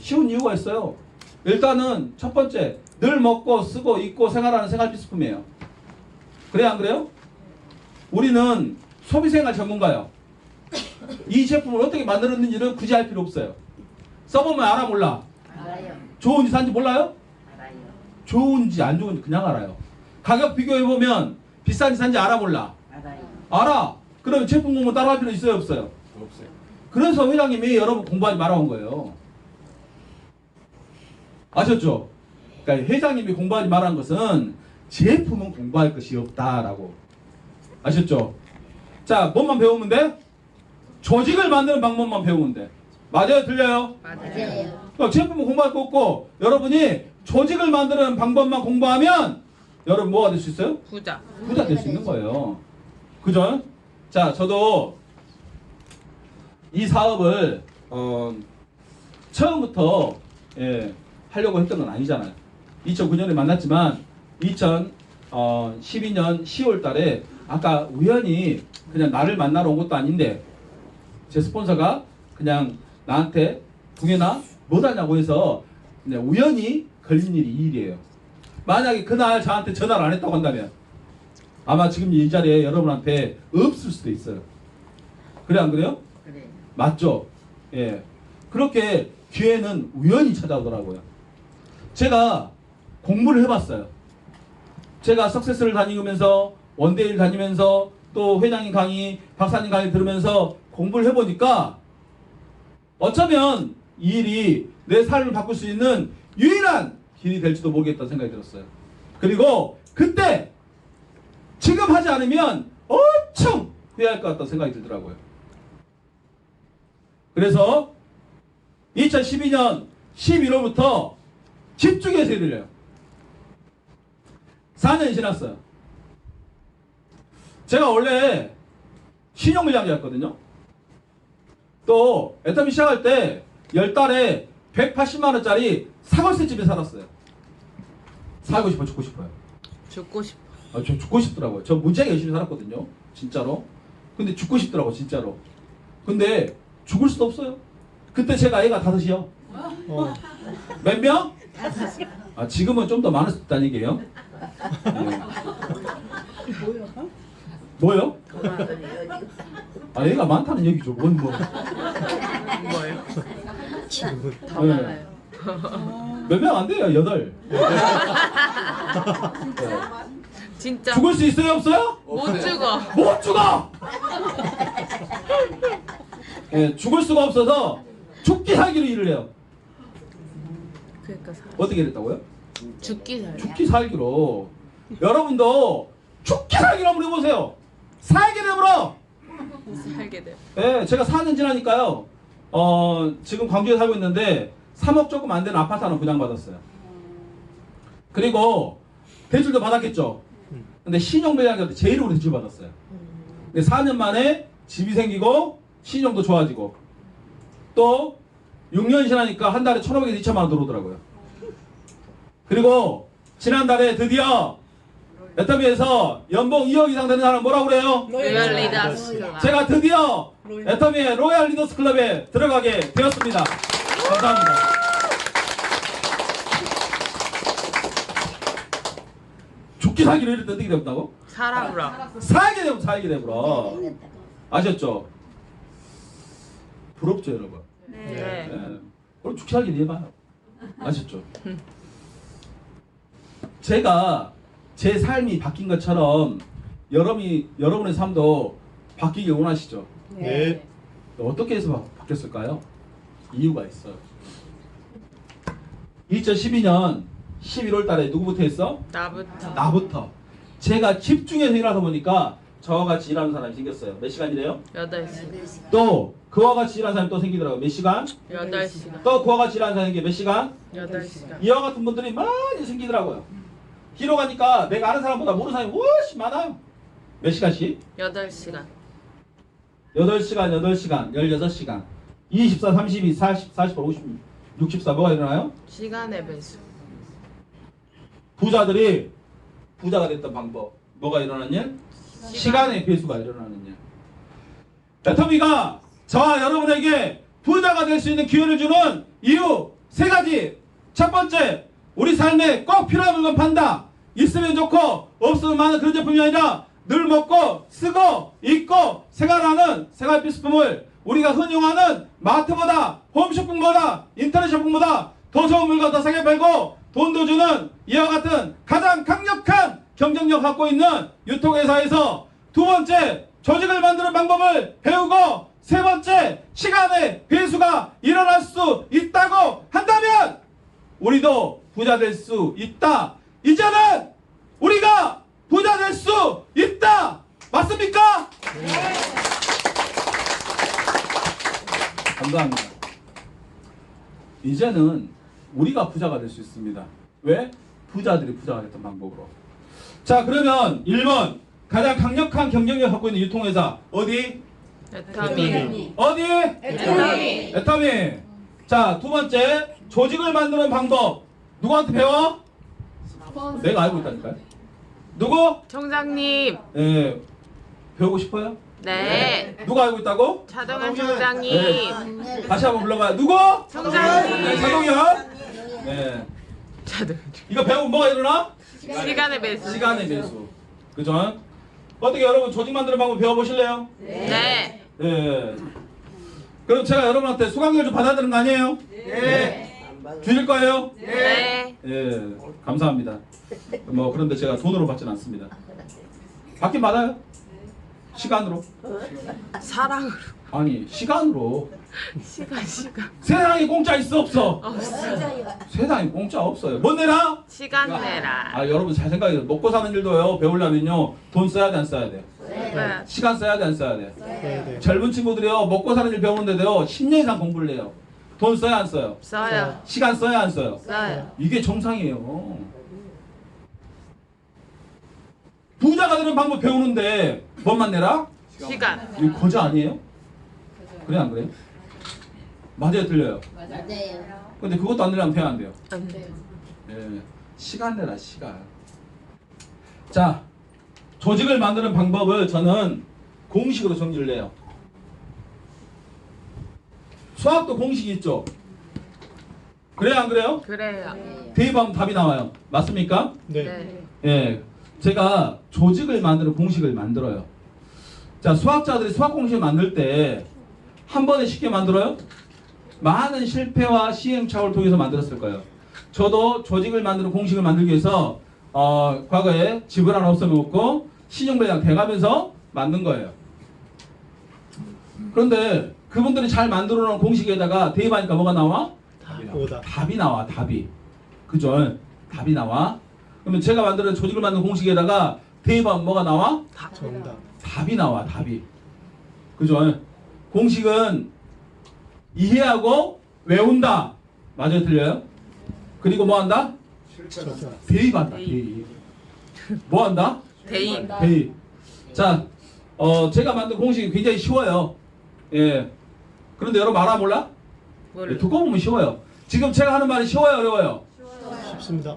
[SPEAKER 1] 쉬운 이유가 있어요. 일단은 첫 번째 늘 먹고 쓰고 입고 생활하는 생활비수품이에요. 그래 안 그래요? 우리는 소비생활 전문가요. 이 제품을 어떻게 만들었는지는 굳이 알 필요 없어요. 써보면 알아 몰라?
[SPEAKER 4] 알아요.
[SPEAKER 1] 좋은지 산지 몰라요?
[SPEAKER 4] 알아요.
[SPEAKER 1] 좋은지 안 좋은지 그냥 알아요. 가격 비교해보면 비싼지 산지 알아 몰라?
[SPEAKER 4] 알아요.
[SPEAKER 1] 알아. 그러면 제품 공부 따라할 필요 있어요 없어요?
[SPEAKER 2] 없어요.
[SPEAKER 1] 그래서 회장님이 여러분 공부하지 말아온 거예요. 아셨죠? 그러니까 회장님이 공부하지 말아온 것은 제품은 공부할 것이 없다라고. 아셨죠? 자, 뭐만 배우면 돼? 조직을 만드는 방법만 배우면 돼. 맞아요? 틀려요?
[SPEAKER 4] 맞아요.
[SPEAKER 1] 그러니까 제품은 공부할 거 없고 여러분이 조직을 만드는 방법만 공부하면 여러분 뭐가 될 수 있어요?
[SPEAKER 5] 부자.
[SPEAKER 1] 부자 될 수 있는 거예요. 그죠? 자, 저도 이 사업을 처음부터 하려고 했던 건 아니잖아요. 2009년에 만났지만 2012년 10월 달에 아까 우연히 그냥 나를 만나러 온 것도 아닌데 제 스폰서가 그냥 나한테 동현아 뭐 하냐고 해서 그냥 우연히 걸린 일이 이 일이에요. 만약에 그날 저한테 전화를 안 했다고 한다면 아마 지금 이 자리에 여러분한테 없을 수도 있어요. 그래 안 그래요?
[SPEAKER 4] 그래.
[SPEAKER 1] 맞죠? 예. 그렇게 기회는 우연히 찾아오더라고요. 제가 공부를 해봤어요. 제가 석세스를 다니면서 원데이를 다니면서 또 회장님 강의, 박사님 강의 들으면서 공부를 해보니까 어쩌면 이 일이 내 삶을 바꿀 수 있는 유일한 길이 될지도 모르겠다는 생각이 들었어요. 그리고 그때 지금 하지 않으면 엄청 후회할 것 같다는 생각이 들더라고요. 그래서 2012년 11월부터 집중해서 일을 해요. 4년이 지났어요. 제가 원래 신용물량이었거든요. 또 애터미 시작할 때 10달에 180만원짜리 사골세 집에 살았어요. 살고 싶어 죽고 싶어요.
[SPEAKER 5] 죽고 싶어.
[SPEAKER 1] 저 죽고 싶더라고요. 저 무지하게 열심히 살았거든요. 진짜로. 근데 죽고 싶더라고 진짜로. 근데 죽을 수도 없어요. 그때 제가 애가 5이요. 몇 명? 지금은 좀 더 많을 수 있다는 얘기예요. 네. 뭐요? 애가 많다는 얘기죠. 뭔 뭐.
[SPEAKER 5] 뭐예요?
[SPEAKER 3] 지금은
[SPEAKER 5] 더
[SPEAKER 1] 네.
[SPEAKER 5] 많아요.
[SPEAKER 1] 몇 명 안 돼요. 8.
[SPEAKER 5] 진짜
[SPEAKER 1] 죽을 수 있어요? 없어요?
[SPEAKER 5] 못 죽어.
[SPEAKER 1] 못 죽어! 예, 죽을 수가 없어서 죽기 살기로 일을 해요.
[SPEAKER 5] 그러니까
[SPEAKER 1] 어떻게 됐다고요?
[SPEAKER 5] 죽기 살기.
[SPEAKER 1] 죽기 살기로. 여러분도 죽기 살기로 한번 해보세요. 살게 되물어.
[SPEAKER 5] 살게 돼.
[SPEAKER 1] 예, 제가 4년 지나니까요. 지금 광주에 살고 있는데 3억 조금 안 되는 아파트 하나 분양받았어요. 그리고 대출도 받았겠죠. 근데 신용배당한테 제 이름으로 대출 받았어요. 근데 4년 만에 집이 생기고 신용도 좋아지고 또 6년 지나니까 한 달에 1,500에서 2,000만 원 들어오더라고요. 그리고 지난달에 드디어 애터미에서 연봉 2억 이상 되는 사람 뭐라고 그래요?
[SPEAKER 5] 로열 리더스 클럽.
[SPEAKER 1] 제가 드디어 애터미의 로얄 리더스 클럽에 들어가게 되었습니다. 감사합니다. 죽기 살기로 이랬는데 어떻게 된다고?
[SPEAKER 5] 사람으로.
[SPEAKER 1] 살게 되면 살게 되구나. 아셨죠? 부럽죠 여러분?
[SPEAKER 5] 네.
[SPEAKER 1] 그럼 죽기 살기 해봐요. 아셨죠? 제가 제 삶이 바뀐 것처럼 여러분의 삶도 바뀌길 원하시죠?
[SPEAKER 3] 네.
[SPEAKER 1] 어떻게 해서 바뀌었을까요? 이유가 있어요. 2012년 11월 달에 누구부터 했어?
[SPEAKER 5] 나부터.
[SPEAKER 1] 나부터. 제가 집중해서 일하다 보니까 저와 같이 일하는 사람이 생겼어요. 몇 시간이래요?
[SPEAKER 5] 8시.
[SPEAKER 1] 또 그와 같이 일하는 사람이 또 생기더라고요. 몇 시간?
[SPEAKER 5] 8시간.
[SPEAKER 1] 또 그와 같이 일하는 사람이 몇 시간?
[SPEAKER 5] 8시간.
[SPEAKER 1] 이와 같은 분들이 많이 생기더라고요. 기로 가니까 내가 아는 사람보다 모르는 사람이 훨씬 많아요. 몇 시간씩?
[SPEAKER 5] 8시간.
[SPEAKER 1] 8시간, 8시간, 16시간, 24, 32, 40, 48, 50, 64 뭐가 일어나요?
[SPEAKER 5] 시간의 배수.
[SPEAKER 1] 부자들이 부자가 됐던 방법 뭐가 일어났냐? 시간의 배수가 일어나느냐. 애터미가 저와 여러분에게 부자가 될 수 있는 기회를 주는 이유 3가지. 첫 번째, 우리 삶에 꼭 필요한 물건 판다. 있으면 좋고 없으면 많은 그런 제품이 아니라 늘 먹고 쓰고 입고 생활하는 생활 필수품을 우리가 흔히 용하는 마트보다 홈쇼핑보다 인터넷 쇼핑보다 더 좋은 물건 더 싸게 팔고 돈도 주는 이와 같은 가장 강력한 경쟁력 갖고 있는 유통회사에서 두 번째, 조직을 만드는 방법을 배우고 세 번째, 시간의 배수가 일어날 수 있다고 한다면 우리도 부자 될 수 있다. 이제는 우리가 부자 될 수 있다. 맞습니까? 네. 감사합니다. 이제는 우리가 부자가 될 수 있습니다. 왜? 부자들이 부자가 됐던 방법으로. 자, 그러면 1번 가장 강력한 경쟁력을 갖고 있는 유통회사 어디?
[SPEAKER 5] 애터미.
[SPEAKER 1] 어디?
[SPEAKER 5] 애터미.
[SPEAKER 1] 애터미. 자, 두 번째 조직을 만드는 방법 누구한테 배워? 내가 알고 있다니까요. 누구?
[SPEAKER 5] 총장님.
[SPEAKER 1] 예, 배우고 싶어요?
[SPEAKER 5] 네.
[SPEAKER 1] 누가 알고 있다고?
[SPEAKER 5] 차동현 총장님.
[SPEAKER 1] 네. 다시 한번 불러봐요. 누구?
[SPEAKER 5] 총장님.
[SPEAKER 1] 네, 차동현. 네.
[SPEAKER 5] 차동현.
[SPEAKER 1] 이거 배우면 뭐가 일어나?
[SPEAKER 5] 시간의 배수.
[SPEAKER 1] 시간의 배수. 그죠? 어떻게 여러분 조직 만드는 방법 배워보실래요?
[SPEAKER 5] 네.
[SPEAKER 1] 네. 그럼 제가 여러분한테 수강료를 좀 받아야 되는 거 아니에요? 네. 주실 거예요?
[SPEAKER 5] 네.
[SPEAKER 1] 예, 감사합니다. 뭐 그런데 제가 돈으로 받진 않습니다. 받긴 받아요. 시간으로.
[SPEAKER 5] 사랑으로.
[SPEAKER 1] 아니, 시간으로.
[SPEAKER 5] 시간.
[SPEAKER 1] 세상에 공짜 있어 없어?
[SPEAKER 4] 맞아요.
[SPEAKER 1] 세상에 공짜 없어요. 뭔 내라?
[SPEAKER 5] 시간 내라.
[SPEAKER 1] 아, 여러분 잘 생각해요. 먹고 사는 일도요. 배우려면요. 돈 써야 돼, 안 써야 돼?
[SPEAKER 5] 네.
[SPEAKER 1] 시간 써야 돼, 안 써야 돼?
[SPEAKER 3] 네.
[SPEAKER 1] 젊은 친구들이요. 먹고 사는 일 배우는데도요. 10년 이상 공부를 해요. 돈 써야 안 써요?
[SPEAKER 5] 써요.
[SPEAKER 1] 시간 써야 안 써요?
[SPEAKER 5] 써요.
[SPEAKER 1] 이게 정상이에요. 부자가 되는 방법 배우는데 뭐만 내라?
[SPEAKER 5] 시간.
[SPEAKER 1] 이거 거저 아니에요? 그래 안 그래요? 맞아요, 틀려요?
[SPEAKER 4] 맞아요.
[SPEAKER 1] 근데 그것도 안 내려면 돼야 안 돼요?
[SPEAKER 5] 안 돼요.
[SPEAKER 1] 예, 시간 내라 시간. 자, 조직을 만드는 방법을 저는 공식으로 정리를 해요. 수학도 공식이 있죠? 그래요 안 그래요?
[SPEAKER 5] 그래요.
[SPEAKER 1] 대입하면 답이 나와요. 맞습니까?
[SPEAKER 3] 네.
[SPEAKER 5] 네.
[SPEAKER 1] 예, 제가 조직을 만드는 공식을 만들어요. 자, 수학자들이 수학 공식을 만들 때 한 번에 쉽게 만들어요? 많은 실패와 시행착오를 통해서 만들었을 거예요. 저도 조직을 만드는 공식을 만들기 위해서 과거에 집을 하나 없어먹고 신용배당 돼가면서 만든 거예요. 그런데 그분들이 잘 만들어 놓은 공식에다가 대입하니까 뭐가 나와?
[SPEAKER 3] 오다.
[SPEAKER 1] 답이 나와. 답이. 그죠? 답이 나와. 그러면 제가 만드는 조직을 만드는 공식에다가 대입하면 뭐가 나와?
[SPEAKER 3] 정답.
[SPEAKER 1] 답이 나와. 답이. 그죠? 공식은 이해하고 외운다. 맞아요? 틀려요? 그리고 뭐 한다?
[SPEAKER 3] 실천.
[SPEAKER 1] 대입한다. 대입. 뭐 한다?
[SPEAKER 5] 대입.
[SPEAKER 1] 대입. 자, 제가 만든 공식이 굉장히 쉬워요. 예. 그런데 여러분 알아 몰라?
[SPEAKER 5] 몰라.
[SPEAKER 1] 듣고 보면 쉬워요. 지금 제가 하는 말이 쉬워요, 어려워요?
[SPEAKER 3] 쉽습니다.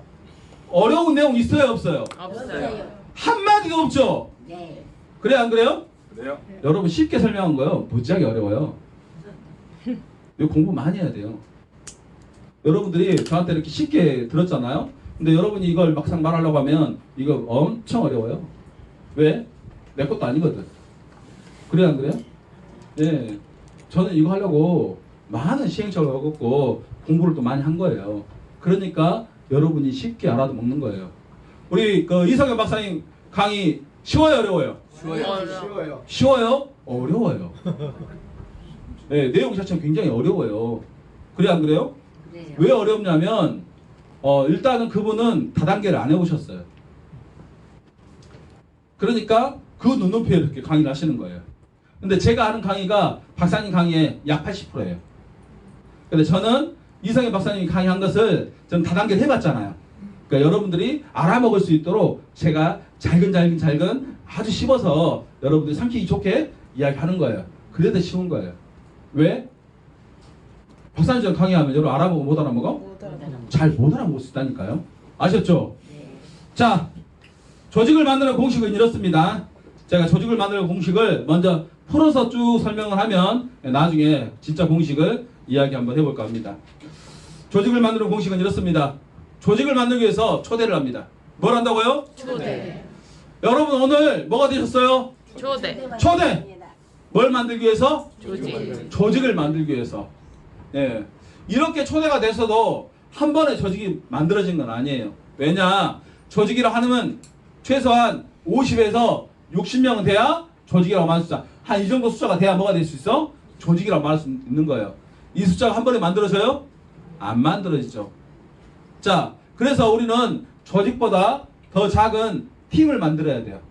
[SPEAKER 1] 어려운 내용 있어요, 없어요?
[SPEAKER 5] 없어요.
[SPEAKER 1] 한마디도 없죠?
[SPEAKER 4] 네.
[SPEAKER 1] 그래, 안 그래요?
[SPEAKER 2] 그래요?
[SPEAKER 1] 여러분 쉽게 설명한 거요. 무지하게 어려워요. 이거 공부 많이 해야 돼요. 여러분들이 저한테 이렇게 쉽게 들었잖아요. 근데 여러분이 이걸 막상 말하려고 하면 이거 엄청 어려워요. 왜? 내 것도 아니거든. 그래, 안 그래요? 예. 저는 이거 하려고 많은 시행착오를 겪었고 공부를 또 많이 한 거예요. 그러니까 여러분이 쉽게 알아도 먹는 거예요. 우리 그 이성현 박사님 강의 쉬워요, 어려워요?
[SPEAKER 5] 어려워.
[SPEAKER 1] 쉬워요? 어려워요. 네, 내용 자체는 굉장히 어려워요. 그래 안 그래요?
[SPEAKER 4] 그래요.
[SPEAKER 1] 왜 어렵냐면 일단은 그분은 다단계를 안 해보셨어요. 그러니까 그 눈높이에 이렇게 강의를 하시는 거예요. 근데 제가 하는 강의가 박사님 강의의 약 80%예요. 근데 저는 이성현 박사님이 강의한 것을 저는 다단계를 해봤잖아요. 그러니까 여러분들이 알아먹을 수 있도록 제가 잘근 아주 씹어서 여러분들이 삼키기 좋게 이야기하는 거예요. 그래도 쉬운 거예요. 왜? 박사님 강의하면 여러분 알아먹어 못 알아먹어? 잘 못 알아먹을 수 있다니까요. 아셨죠?
[SPEAKER 4] 네.
[SPEAKER 1] 자, 조직을 만드는 공식은 이렇습니다. 제가 조직을 만드는 공식을 먼저 풀어서 쭉 설명을 하면 나중에 진짜 공식을 이야기 한번 해볼까 합니다. 조직을 만드는 공식은 이렇습니다. 조직을 만들기 위해서 초대를 합니다. 뭘 한다고요?
[SPEAKER 5] 초대.
[SPEAKER 1] 여러분 오늘 뭐가 되셨어요?
[SPEAKER 5] 초대.
[SPEAKER 1] 초대! 뭘 만들기 위해서?
[SPEAKER 5] 조직.
[SPEAKER 1] 조직을 만들기 위해서. 예. 이렇게 초대가 돼서도 한 번에 조직이 만들어진 건 아니에요. 왜냐? 조직이라 하면 최소한 50에서 60명은 돼야 조직이라고 말할 수 있어. 한 이 정도 숫자가 돼야 뭐가 될 수 있어? 조직이라고 말할 수 있는 거예요. 이 숫자가 한 번에 만들어져요? 안 만들어지죠. 자, 그래서 우리는 조직보다 더 작은 팀을 만들어야 돼요.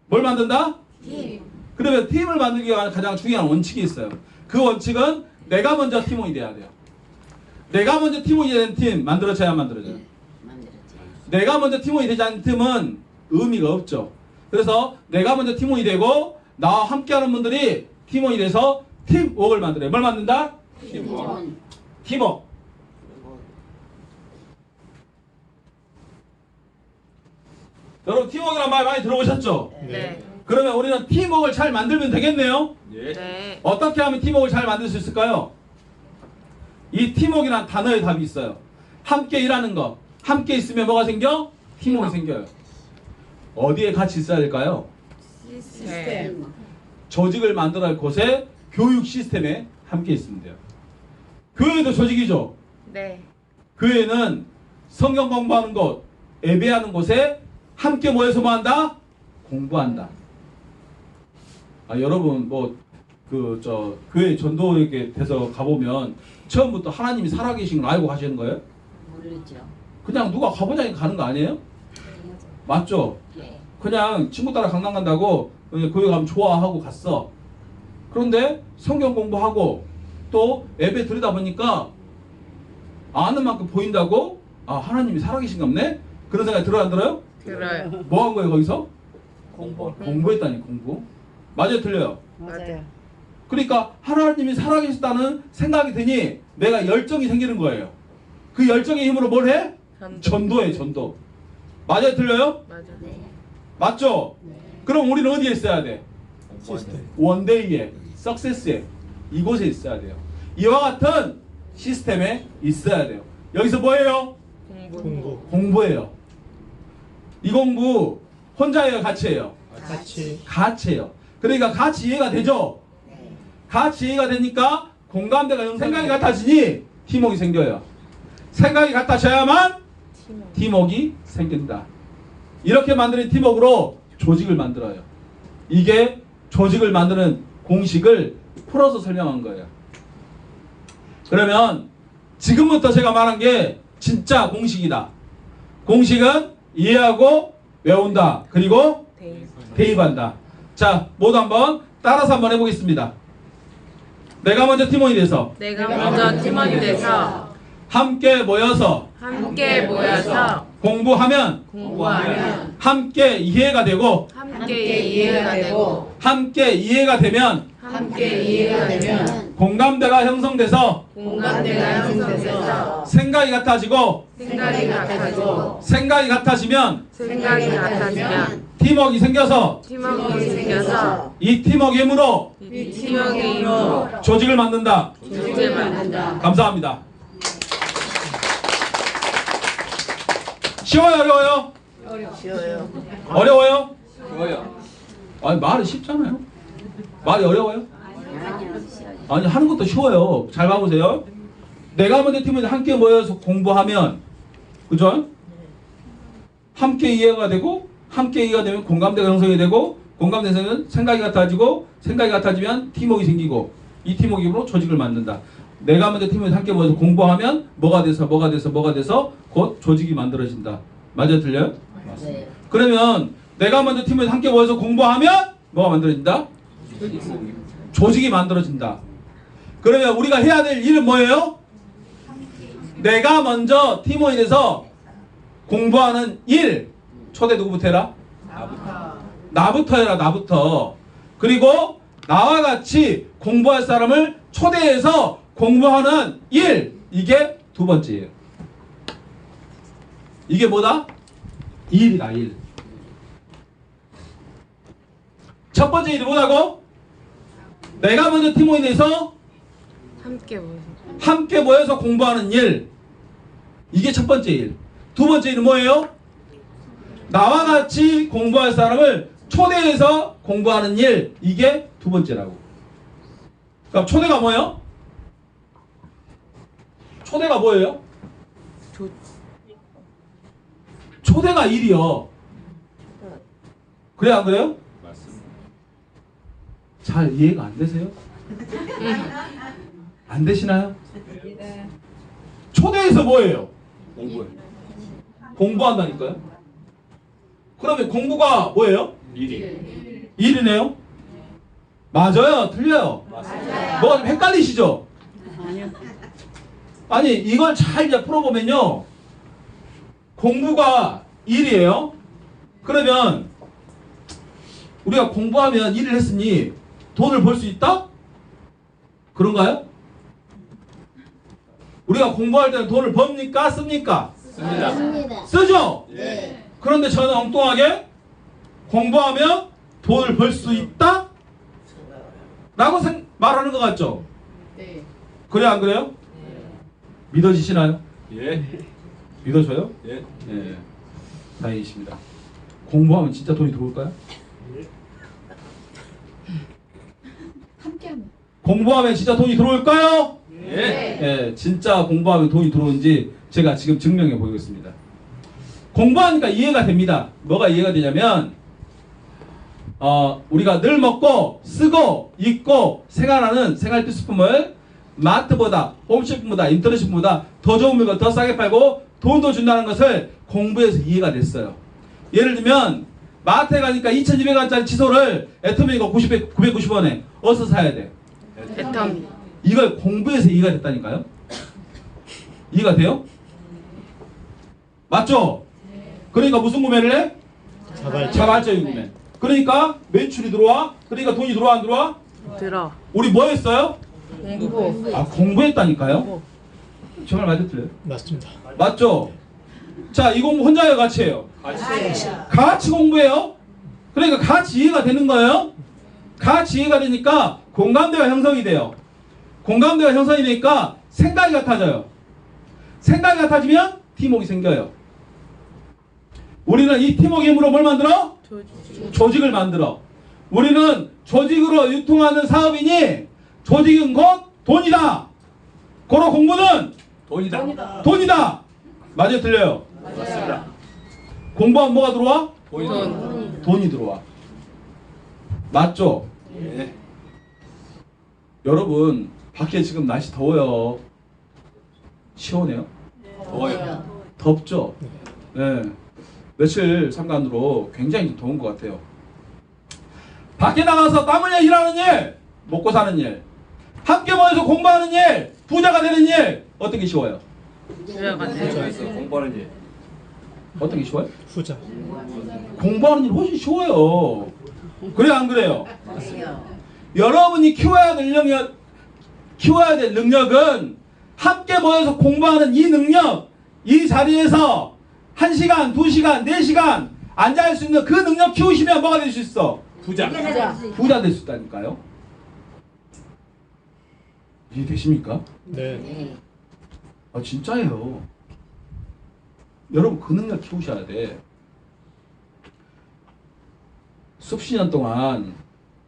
[SPEAKER 1] 뭘 만든다?
[SPEAKER 4] 팀.
[SPEAKER 1] 그러면 팀을 만들기 위한 가장 중요한 원칙이 있어요. 그 원칙은 내가 먼저 팀원이 돼야 돼요. 내가 먼저 팀원이 되는 팀 만들어져야 안 만들어져요.
[SPEAKER 4] 만들었지.
[SPEAKER 1] 내가 먼저 팀원이 되지 않는 팀은 의미가 없죠. 그래서 내가 먼저 팀원이 되고 나와 함께하는 분들이 팀원이 돼서 팀워크를 만들어요. 뭘 만든다?
[SPEAKER 4] 팀원.
[SPEAKER 1] 팀워크. 여러분 팀워크란 말 많이 들어보셨죠?
[SPEAKER 5] 네.
[SPEAKER 1] 그러면 우리는 팀워크를 잘 만들면 되겠네요.
[SPEAKER 2] 예.
[SPEAKER 5] 네.
[SPEAKER 1] 어떻게 하면 팀워크를 잘 만들 수 있을까요? 이 팀워크라는 단어의 답이 있어요. 함께 일하는 거. 함께 있으면 뭐가 생겨? 팀워크 생겨요. 어디에 같이 있어야 될까요?
[SPEAKER 5] 시스템.
[SPEAKER 1] 조직을 만들어야 할 곳에 교육 시스템에 함께 있으면 돼요. 교회도 조직이죠.
[SPEAKER 5] 네.
[SPEAKER 1] 교회는 성경 공부하는 곳, 예배하는 곳에 함께 모여서 뭐 한다? 공부한다. 아, 여러분 교회 전도에 돼서 가보면 처음부터 하나님이 살아계신 걸 알고 가시는 거예요?
[SPEAKER 4] 모르죠.
[SPEAKER 1] 그냥 누가 가보자니까 가는 거 아니에요? 맞죠?
[SPEAKER 4] 예.
[SPEAKER 1] 그냥 친구 따라 강남 간다고 그냥 교회 가면 좋아하고 갔어. 그런데 성경 공부하고 또 예배 드리다 보니까 아는 만큼 보인다고 아 하나님이 살아계신가 보네? 그런 생각이 들어요 안 들어요?
[SPEAKER 5] 들어요.
[SPEAKER 1] 뭐 한 거예요 거기서?
[SPEAKER 2] 공부.
[SPEAKER 1] 공부했다니 공부. 맞아요 틀려요?
[SPEAKER 5] 맞아요.
[SPEAKER 1] 그러니까 하나님이 살아계시다는 생각이 드니 내가 열정이 생기는 거예요. 그 열정의 힘으로 뭘 해? 전도해 전도. 맞아요 틀려요?
[SPEAKER 5] 맞아요.
[SPEAKER 4] 네.
[SPEAKER 1] 맞죠? 그럼 우리는 어디에 있어야 돼?
[SPEAKER 3] 시스템.
[SPEAKER 1] 원데이에 석세스에 이곳에 있어야 돼요. 이와 같은 시스템에 있어야 돼요. 여기서 뭐예요?
[SPEAKER 5] 공부.
[SPEAKER 3] 공부.
[SPEAKER 1] 공부예요. 이 공부 혼자예요 같이 해요?
[SPEAKER 3] 같이.
[SPEAKER 1] 같이 해요. 그러니까 같이 이해가 되죠? 같이 이해가 되니까 공감대가 생각이 같아지니 팀워크가 생겨요. 생각이 같아져야만 팀워크가 생긴다. 이렇게 만드는 팀워크로 조직을 만들어요. 이게 조직을 만드는 공식을 풀어서 설명한 거예요. 그러면 지금부터 제가 말한 게 진짜 공식이다. 공식은 이해하고 외운다. 그리고 대입한다. 자, 모두 한번 따라서 한번 해보겠습니다. 내가 먼저 팀원이 돼서
[SPEAKER 5] 내가 먼저 팀원이 돼서
[SPEAKER 1] 함께 모여서
[SPEAKER 5] 함께 모여서
[SPEAKER 1] 공부하면
[SPEAKER 5] 공부하면
[SPEAKER 1] 함께 이해가 되고
[SPEAKER 5] 함께 이해가 되고
[SPEAKER 1] 함께 이해가 되면
[SPEAKER 5] 함께 이해가 되면
[SPEAKER 1] 공감대가 형성돼서
[SPEAKER 5] 공감대가 형성돼서
[SPEAKER 1] 생각이 같아지고
[SPEAKER 5] 생각이 같아지고
[SPEAKER 1] 생각이 같아지면
[SPEAKER 5] 생각이 같아지면
[SPEAKER 1] 팀워크가 생겨서
[SPEAKER 5] 팀워크가 생겨서
[SPEAKER 1] 이 팀워크 힘으로
[SPEAKER 5] 이 팀워크의 힘으로
[SPEAKER 1] 조직을 만든다.
[SPEAKER 5] 조직을 만든다.
[SPEAKER 1] 감사합니다. 쉬워요 어려워요?
[SPEAKER 5] 쉬워요.
[SPEAKER 1] 어려워요?
[SPEAKER 2] 쉬워요.
[SPEAKER 1] 아니 말이 쉽잖아요. 말이 어려워요? 아니 하는 것도 쉬워요. 잘 봐보세요. 내가 먼저 팀원이 함께 모여서 공부하면 그죠? 함께 이해가 되고 함께 이해가 되면 공감대가 형성이 되고 공감대에서는 생각이 같아지고 생각이 같아지면 팀워크가 생기고 이 팀워크로 조직을 만든다. 내가 먼저 팀원이 함께 모여서 공부하면 뭐가 돼서 곧 조직이 만들어진다. 맞아요 틀려요?
[SPEAKER 4] 네.
[SPEAKER 1] 그러면 내가 먼저 팀원이 함께 모여서 공부하면 뭐가 만들어진다? 조직이 만들어진다. 그러면 우리가 해야 될 일은 뭐예요? 내가 먼저 팀원이 돼서 공부하는 일. 초대 누구부터 해라? 나부터 해라. 나부터. 그리고 나와 같이 공부할 사람을 초대해서 공부하는 일. 이게 두 번째예요. 이게 뭐다? 일이다. 일. 첫 번째 일이 뭐라고? 내가 먼저 팀원이 돼서
[SPEAKER 5] 함께 모여서
[SPEAKER 1] 함께 모여서 공부하는 일. 이게 첫 번째 일. 두 번째 일은 뭐예요? 나와 같이 공부할 사람을 초대해서 공부하는 일. 이게 두 번째라고. 그럼 초대가 뭐예요? 초대가 뭐예요? 초대가 일이요. 그래 안 그래요?
[SPEAKER 2] 맞습니다.
[SPEAKER 1] 잘 이해가 안 되세요? 안 되시나요? 초대해서 뭐예요?
[SPEAKER 2] 공부요.
[SPEAKER 1] 공부한다니까요? 그러면 공부가 뭐예요?
[SPEAKER 2] 일이.
[SPEAKER 1] 일이네요? 맞아요? 틀려요?
[SPEAKER 2] 맞습니다.
[SPEAKER 1] 뭐가 좀 헷갈리시죠? 아니 이걸 잘 이제 풀어보면요 공부가 일이에요. 그러면 우리가 공부하면 일을 했으니 돈을 벌 수 있다? 그런가요? 우리가 공부할 때는 돈을 법니까? 씁니까?
[SPEAKER 2] 씁니다.
[SPEAKER 4] 씁니다.
[SPEAKER 1] 쓰죠?
[SPEAKER 2] 예.
[SPEAKER 1] 그런데 저는 엉뚱하게 공부하면 돈을 벌 수 있다? 라고 말하는 것 같죠?
[SPEAKER 5] 네.
[SPEAKER 1] 그래 안 그래요? 믿어지시나요?
[SPEAKER 2] 예.
[SPEAKER 1] 믿어져요?
[SPEAKER 2] 예.
[SPEAKER 1] 예. 다행이십니다. 공부하면 진짜 돈이 들어올까요? 공부하면 진짜 돈이 들어올까요?
[SPEAKER 2] 예.
[SPEAKER 1] 예, 진짜 공부하면 돈이 들어오는지 제가 지금 증명해 보이겠습니다. 공부하니까 이해가 됩니다. 뭐가 이해가 되냐면 우리가 늘 먹고 쓰고 입고 생활하는 생활 필수품을 마트보다 홈쇼핑보다 인터넷쇼핑보다 더 좋은 물건 더 싸게 팔고 돈도 준다는 것을 공부해서 이해가 됐어요. 예를 들면 마트에 가니까 2,200원짜리 칫솔을 애터미가 990원에 어디서 사야 돼?
[SPEAKER 5] 애터미.
[SPEAKER 1] 이걸 공부해서 이해가 됐다니까요. 이해가 돼요? 맞죠? 그러니까 무슨 구매를 해? 자발적인 구매. 그러니까 매출이 들어와. 그러니까 돈이 들어와 안 들어와?
[SPEAKER 5] 들어.
[SPEAKER 1] 우리 뭐 했어요?
[SPEAKER 5] 공부.
[SPEAKER 1] 아, 공부했다니까요. 정말 맞아 틀려요?
[SPEAKER 3] 맞습니다.
[SPEAKER 1] 맞죠? 자, 이 공부 혼자 해요, 같이 해요? 같이 공부해요. 그러니까 같이 이해가 되는 거예요. 같이 이해가 되니까 공감대가 형성이 돼요. 공감대가 형성이 되니까 생각이 같아져요. 생각이 같아지면 팀워크가 생겨요. 우리는 이 팀워크의 힘으로 뭘 만들어? 조직을 만들어. 우리는 조직으로 유통하는 사업이니 조직은 곧 돈이다. 고로 공부는
[SPEAKER 2] 돈이다.
[SPEAKER 1] 돈이다. 맞아요, 틀려요?
[SPEAKER 2] 맞습니다.
[SPEAKER 1] 공부하면 뭐가 들어와?
[SPEAKER 5] 돈.
[SPEAKER 1] 돈이 들어와. 맞죠?
[SPEAKER 2] 네.
[SPEAKER 1] 여러분, 밖에 지금 날씨 더워요. 시원해요?
[SPEAKER 2] 더워요.
[SPEAKER 1] 덥죠? 네. 며칠 상간으로 굉장히 더운 것 같아요. 밖에 나가서 땀 흘려 일하는 일, 먹고 사는 일, 함께 모여서 공부하는 일, 부자가 되는 일, 어떤 게 쉬워요?
[SPEAKER 5] 부자가 돼.
[SPEAKER 2] 회사에서 공부하는 일.
[SPEAKER 1] 어떤 게 쉬워요?
[SPEAKER 3] 후자.
[SPEAKER 1] 공부하는 일 훨씬 쉬워요. 그래요, 안 그래요?
[SPEAKER 4] 맞아요.
[SPEAKER 1] 여러분이 키워야 될 능력은 함께 모여서 공부하는 이 능력, 이 자리에서 1시간, 2시간, 4시간 앉아 있을 수 있는 그 능력 키우시면 뭐가 될 수 있어?
[SPEAKER 2] 부자.
[SPEAKER 1] 부자 될 수 있다니까요. 이해되십니까?
[SPEAKER 3] 네.
[SPEAKER 4] 네.
[SPEAKER 1] 아, 진짜예요. 여러분 그 능력 키우셔야 돼. 수십 년 동안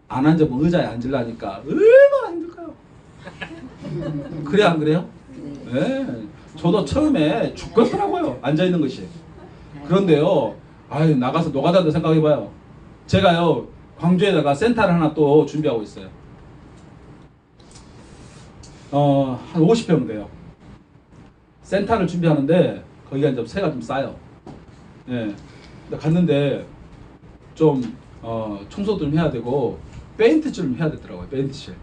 [SPEAKER 1] 안 앉아본 의자에 앉으려니까 얼마나 힘들까요? 그래 안 그래요? 네. 저도 처음에 죽겠더라고요. 앉아있는 것이. 그런데요. 아유, 나가서 노가다도 생각해봐요. 제가요. 광주에다가 센터를 하나 또 준비하고 있어요. 한 50평 돼요. 센터를 준비하는데 거기가 이제 새가 좀 싸요. 예. 근데 갔는데 좀 청소도 좀 해야 되고 페인트칠을 좀 해야 되더라고요. 페인트칠.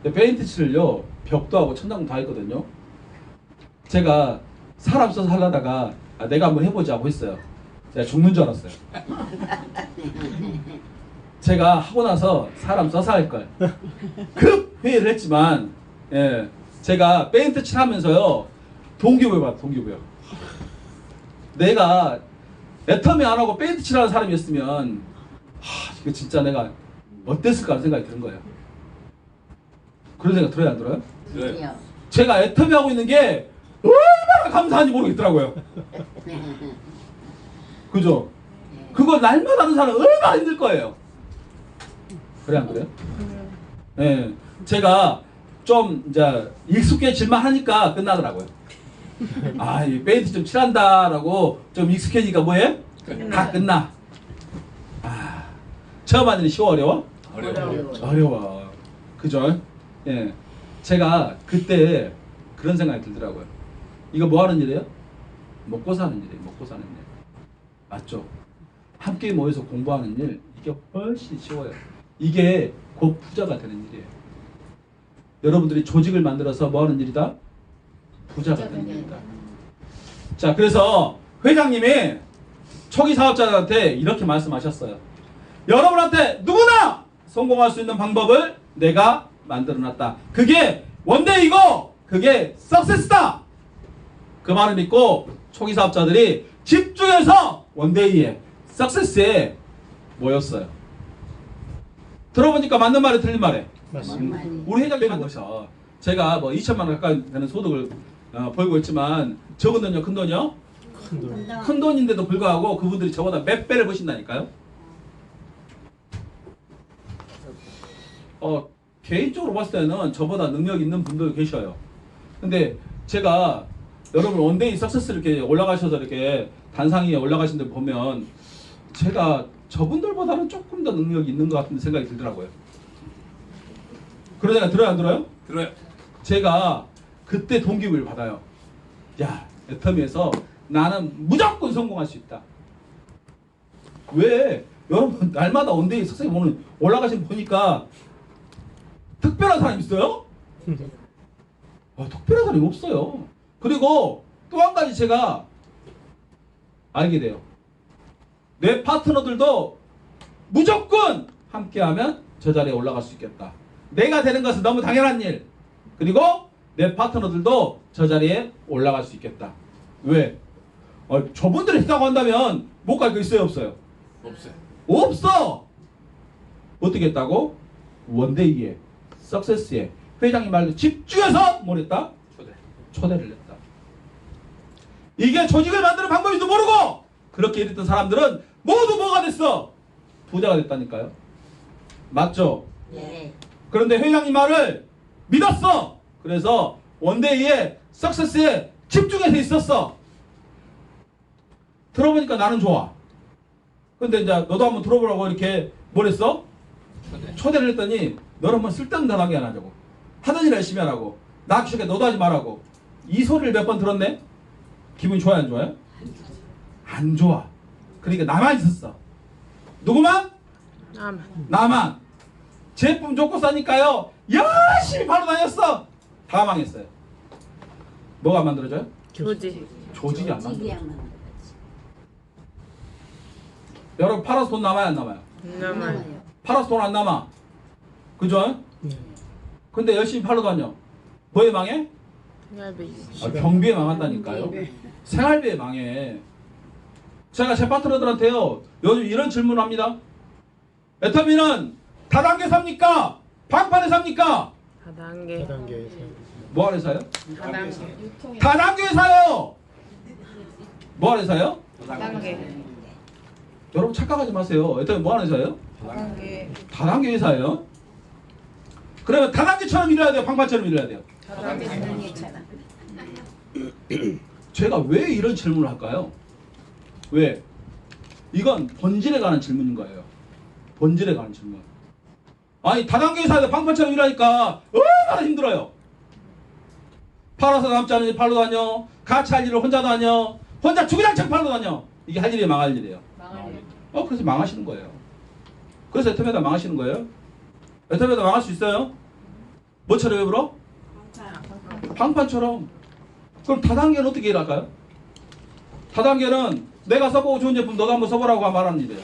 [SPEAKER 1] 근데 페인트칠을요 벽도 하고 천장도 다 했거든요. 제가 사람 써서 하려다가 내가 한번 해보자고 했어요. 제가 죽는 줄 알았어요. 제가 하고 나서 사람 써서 할 걸. 급 회의를 했지만 예, 제가 페인트 칠하면서요 동기부여 받아. 동기부여. 내가 애터미 안 하고 페인트 칠하는 사람이었으면 이거 진짜 내가 어땠을까 하는 생각이 드는 거예요. 그런 생각 들어요 안 들어요?
[SPEAKER 4] 그래요.
[SPEAKER 1] 제가 애터미 하고 있는 게 얼마나 감사한지 모르겠더라고요. 그죠? 그거 날마다 하는 사람 얼마나 힘들 거예요. 그래 안 그래요? 예, 제가 좀 이제 익숙해질만 하니까 끝나더라고요. 아, 이 페인트 좀 칠한다라고 좀 익숙해지니까 뭐해? 다 끝나. 아, 처음 하는 일이 쉬워 어려워? 어려워. 그죠? 예, 제가 그때 그런 생각이 들더라고요. 이거 뭐 하는 일이에요? 먹고 사는 일이에요. 먹고 사는 일. 맞죠? 함께 모여서 공부하는 일, 이게 훨씬 쉬워요. 이게 곧 부자가 되는 일이에요. 여러분들이 조직을 만들어서 뭐 하는 일이다? 부자가 되는 일이다. 자, 그래서 회장님이 초기 사업자들한테 이렇게 말씀하셨어요. 여러분한테 누구나 성공할 수 있는 방법을 내가 만들어놨다. 그게 원데이고 그게 석세스다. 그 말을 믿고 초기 사업자들이 집중해서 원데이에 석세스에 모였어요. 들어보니까 맞는 말이 틀린 말이에요.
[SPEAKER 3] 맞습니다.
[SPEAKER 1] 우리 회장님은 거셔. 제가 뭐 2천만 원 가까이 되는 소득을 벌고 있지만 적은 돈이요, 큰 돈이요?
[SPEAKER 3] 큰 돈.
[SPEAKER 1] 큰 돈인데도 불구하고 그분들이 저보다 몇 배를 버신다니까요. 개인적으로 봤을 때는 저보다 능력 있는 분들 계셔요. 근데 제가 여러분 원데이 석세스 이렇게 올라가셔서 이렇게 단상 위에 올라가신 데 보면 제가 저분들보다는 조금 더 능력이 있는 것 같은 생각이 들더라고요. 그런 생각 들어요 안 들어요?
[SPEAKER 2] 들어요.
[SPEAKER 1] 제가 그때 동기부여를 받아요. 야, 애터미에서 나는 무조건 성공할 수 있다. 왜? 여러분 날마다 원데이 석세스 보는 올라가신 분 보니까 특별한 사람 있어요? 특별한 사람이 없어요. 그리고 또 한 가지 제가 알게 돼요. 내 파트너들도 무조건 함께하면 저 자리에 올라갈 수 있겠다. 내가 되는 것은 너무 당연한 일. 그리고 내 파트너들도 저 자리에 올라갈 수 있겠다. 왜? 저분들이 했다고 한다면 못 갈 거 있어요, 없어요?
[SPEAKER 2] 없어요.
[SPEAKER 1] 없어! 어떻게 했다고? 원데이에, 석세스에 회장님 말로 집중해서 뭘 했다? 초대를 했다. 이게 조직을 만드는 방법인지도 모르고 그렇게 일했던 사람들은 모두 뭐가 됐어? 부자가 됐다니까요. 맞죠?
[SPEAKER 4] 네.
[SPEAKER 1] 그런데 회장님 말을 믿었어. 그래서 원데이에 석세스에 집중해서 있었어. 들어보니까 나는 좋아. 근데 이제 너도 한번 들어보라고 이렇게 뭘 했어? 초대를 했더니 너는 한번 쓸데없는 단하게 안 하자고. 하던 일 열심히 하라고. 나 주식에 너도 하지 말라고. 이 소리를 몇 번 들었네? 기분이 좋아요, 안 좋아요? 안 좋아. 그러니까 나만 있었어. 누구만? 나만. 제품 좋고 싸니까요. 열심히 바로 다녔어. 다 망했어요. 뭐가 안 만들어져요?
[SPEAKER 5] 조지.
[SPEAKER 1] 조직이 안 만들어져.
[SPEAKER 4] 찌개양 만들었지.
[SPEAKER 1] 여러분 팔아서 돈 남아요, 안 남아요?
[SPEAKER 5] 남아요.
[SPEAKER 1] 팔아서 돈 안 남아. 그죠?
[SPEAKER 3] 네.
[SPEAKER 1] 근데 열심히 팔러 다녀. 뭐에 망해?
[SPEAKER 5] 생활비.
[SPEAKER 1] 경비에 망한다니까요. 생활비에 망해. 제가 제 파트너들한테요 요즘 이런 질문을 합니다. 애터미는 다단계 삽니까? 방판에 삽니까?
[SPEAKER 5] 다단계.
[SPEAKER 3] 4단계에서
[SPEAKER 1] 뭐 하는 회사요?
[SPEAKER 5] 다단계.
[SPEAKER 1] 다단계 회사요. 뭐 하는 회사요?
[SPEAKER 5] 다단계.
[SPEAKER 1] 여러분 착각하지 마세요. 애터미 뭐 하는 회사예요?
[SPEAKER 5] 다단계.
[SPEAKER 1] 다단계 회사예요. 그러면 다단계처럼 일해야 돼요? 방판처럼 일해야 돼요?
[SPEAKER 4] 다단계처럼.
[SPEAKER 1] 제가 왜 이런 질문을 할까요? 왜? 이건 본질에 관한 질문인 거예요. 본질에 관한 질문. 아니 다단계 회사에서 방판처럼 일하니까 얼마나 힘들어요. 팔아서 남지 않으니 팔러 다녀. 같이 할 일을 혼자 다녀. 혼자 주구장창 팔러 다녀. 이게 할 일이 망할 일이에요. 그래서 망하시는 거예요. 그래서 애터미에다 망하시는 거예요. 애터미에다 망할 수 있어요? 뭐처럼 왜 불어? 방판처럼. 그럼 다단계는 어떻게 일할까요? 다단계는 내가 써보고 좋은 제품 너도 한번 써보라고 말하는 일이에요.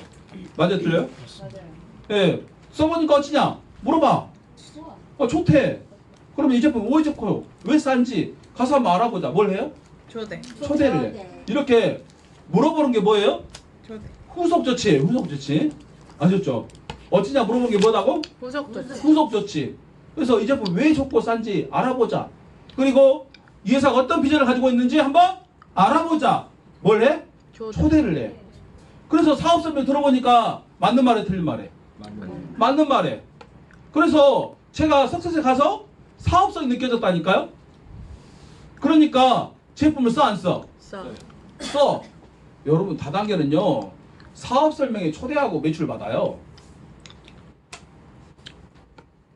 [SPEAKER 1] 맞아요? 틀려요? 예. 써보니까 어찌냐? 물어봐. 좋대. 그러면 이 제품 왜 좋고요? 왜 싼지 가서 한번 알아보자. 뭘 해요?
[SPEAKER 5] 초대.
[SPEAKER 1] 초대를 해. 이렇게 물어보는 게 뭐예요?
[SPEAKER 5] 초대.
[SPEAKER 1] 후속 조치. 후속 조치. 아셨죠? 어찌냐 물어보는 게 뭐다고?
[SPEAKER 5] 후속 조치.
[SPEAKER 1] 후속 조치. 그래서 이 제품 왜 좋고 싼지 알아보자. 그리고 이 회사가 어떤 비전을 가지고 있는지 한번 알아보자. 뭘 해? 초대를 해. 그래서 사업 설명 들어보니까 맞는 말에 틀린 말에. 맞는 말에. 그래서 제가 석세스에 가서 사업성이 느껴졌다니까요. 그러니까 제품을 써 안 써?
[SPEAKER 5] 써.
[SPEAKER 1] 써. 여러분 다단계는요 사업 설명에 초대하고 매출 받아요.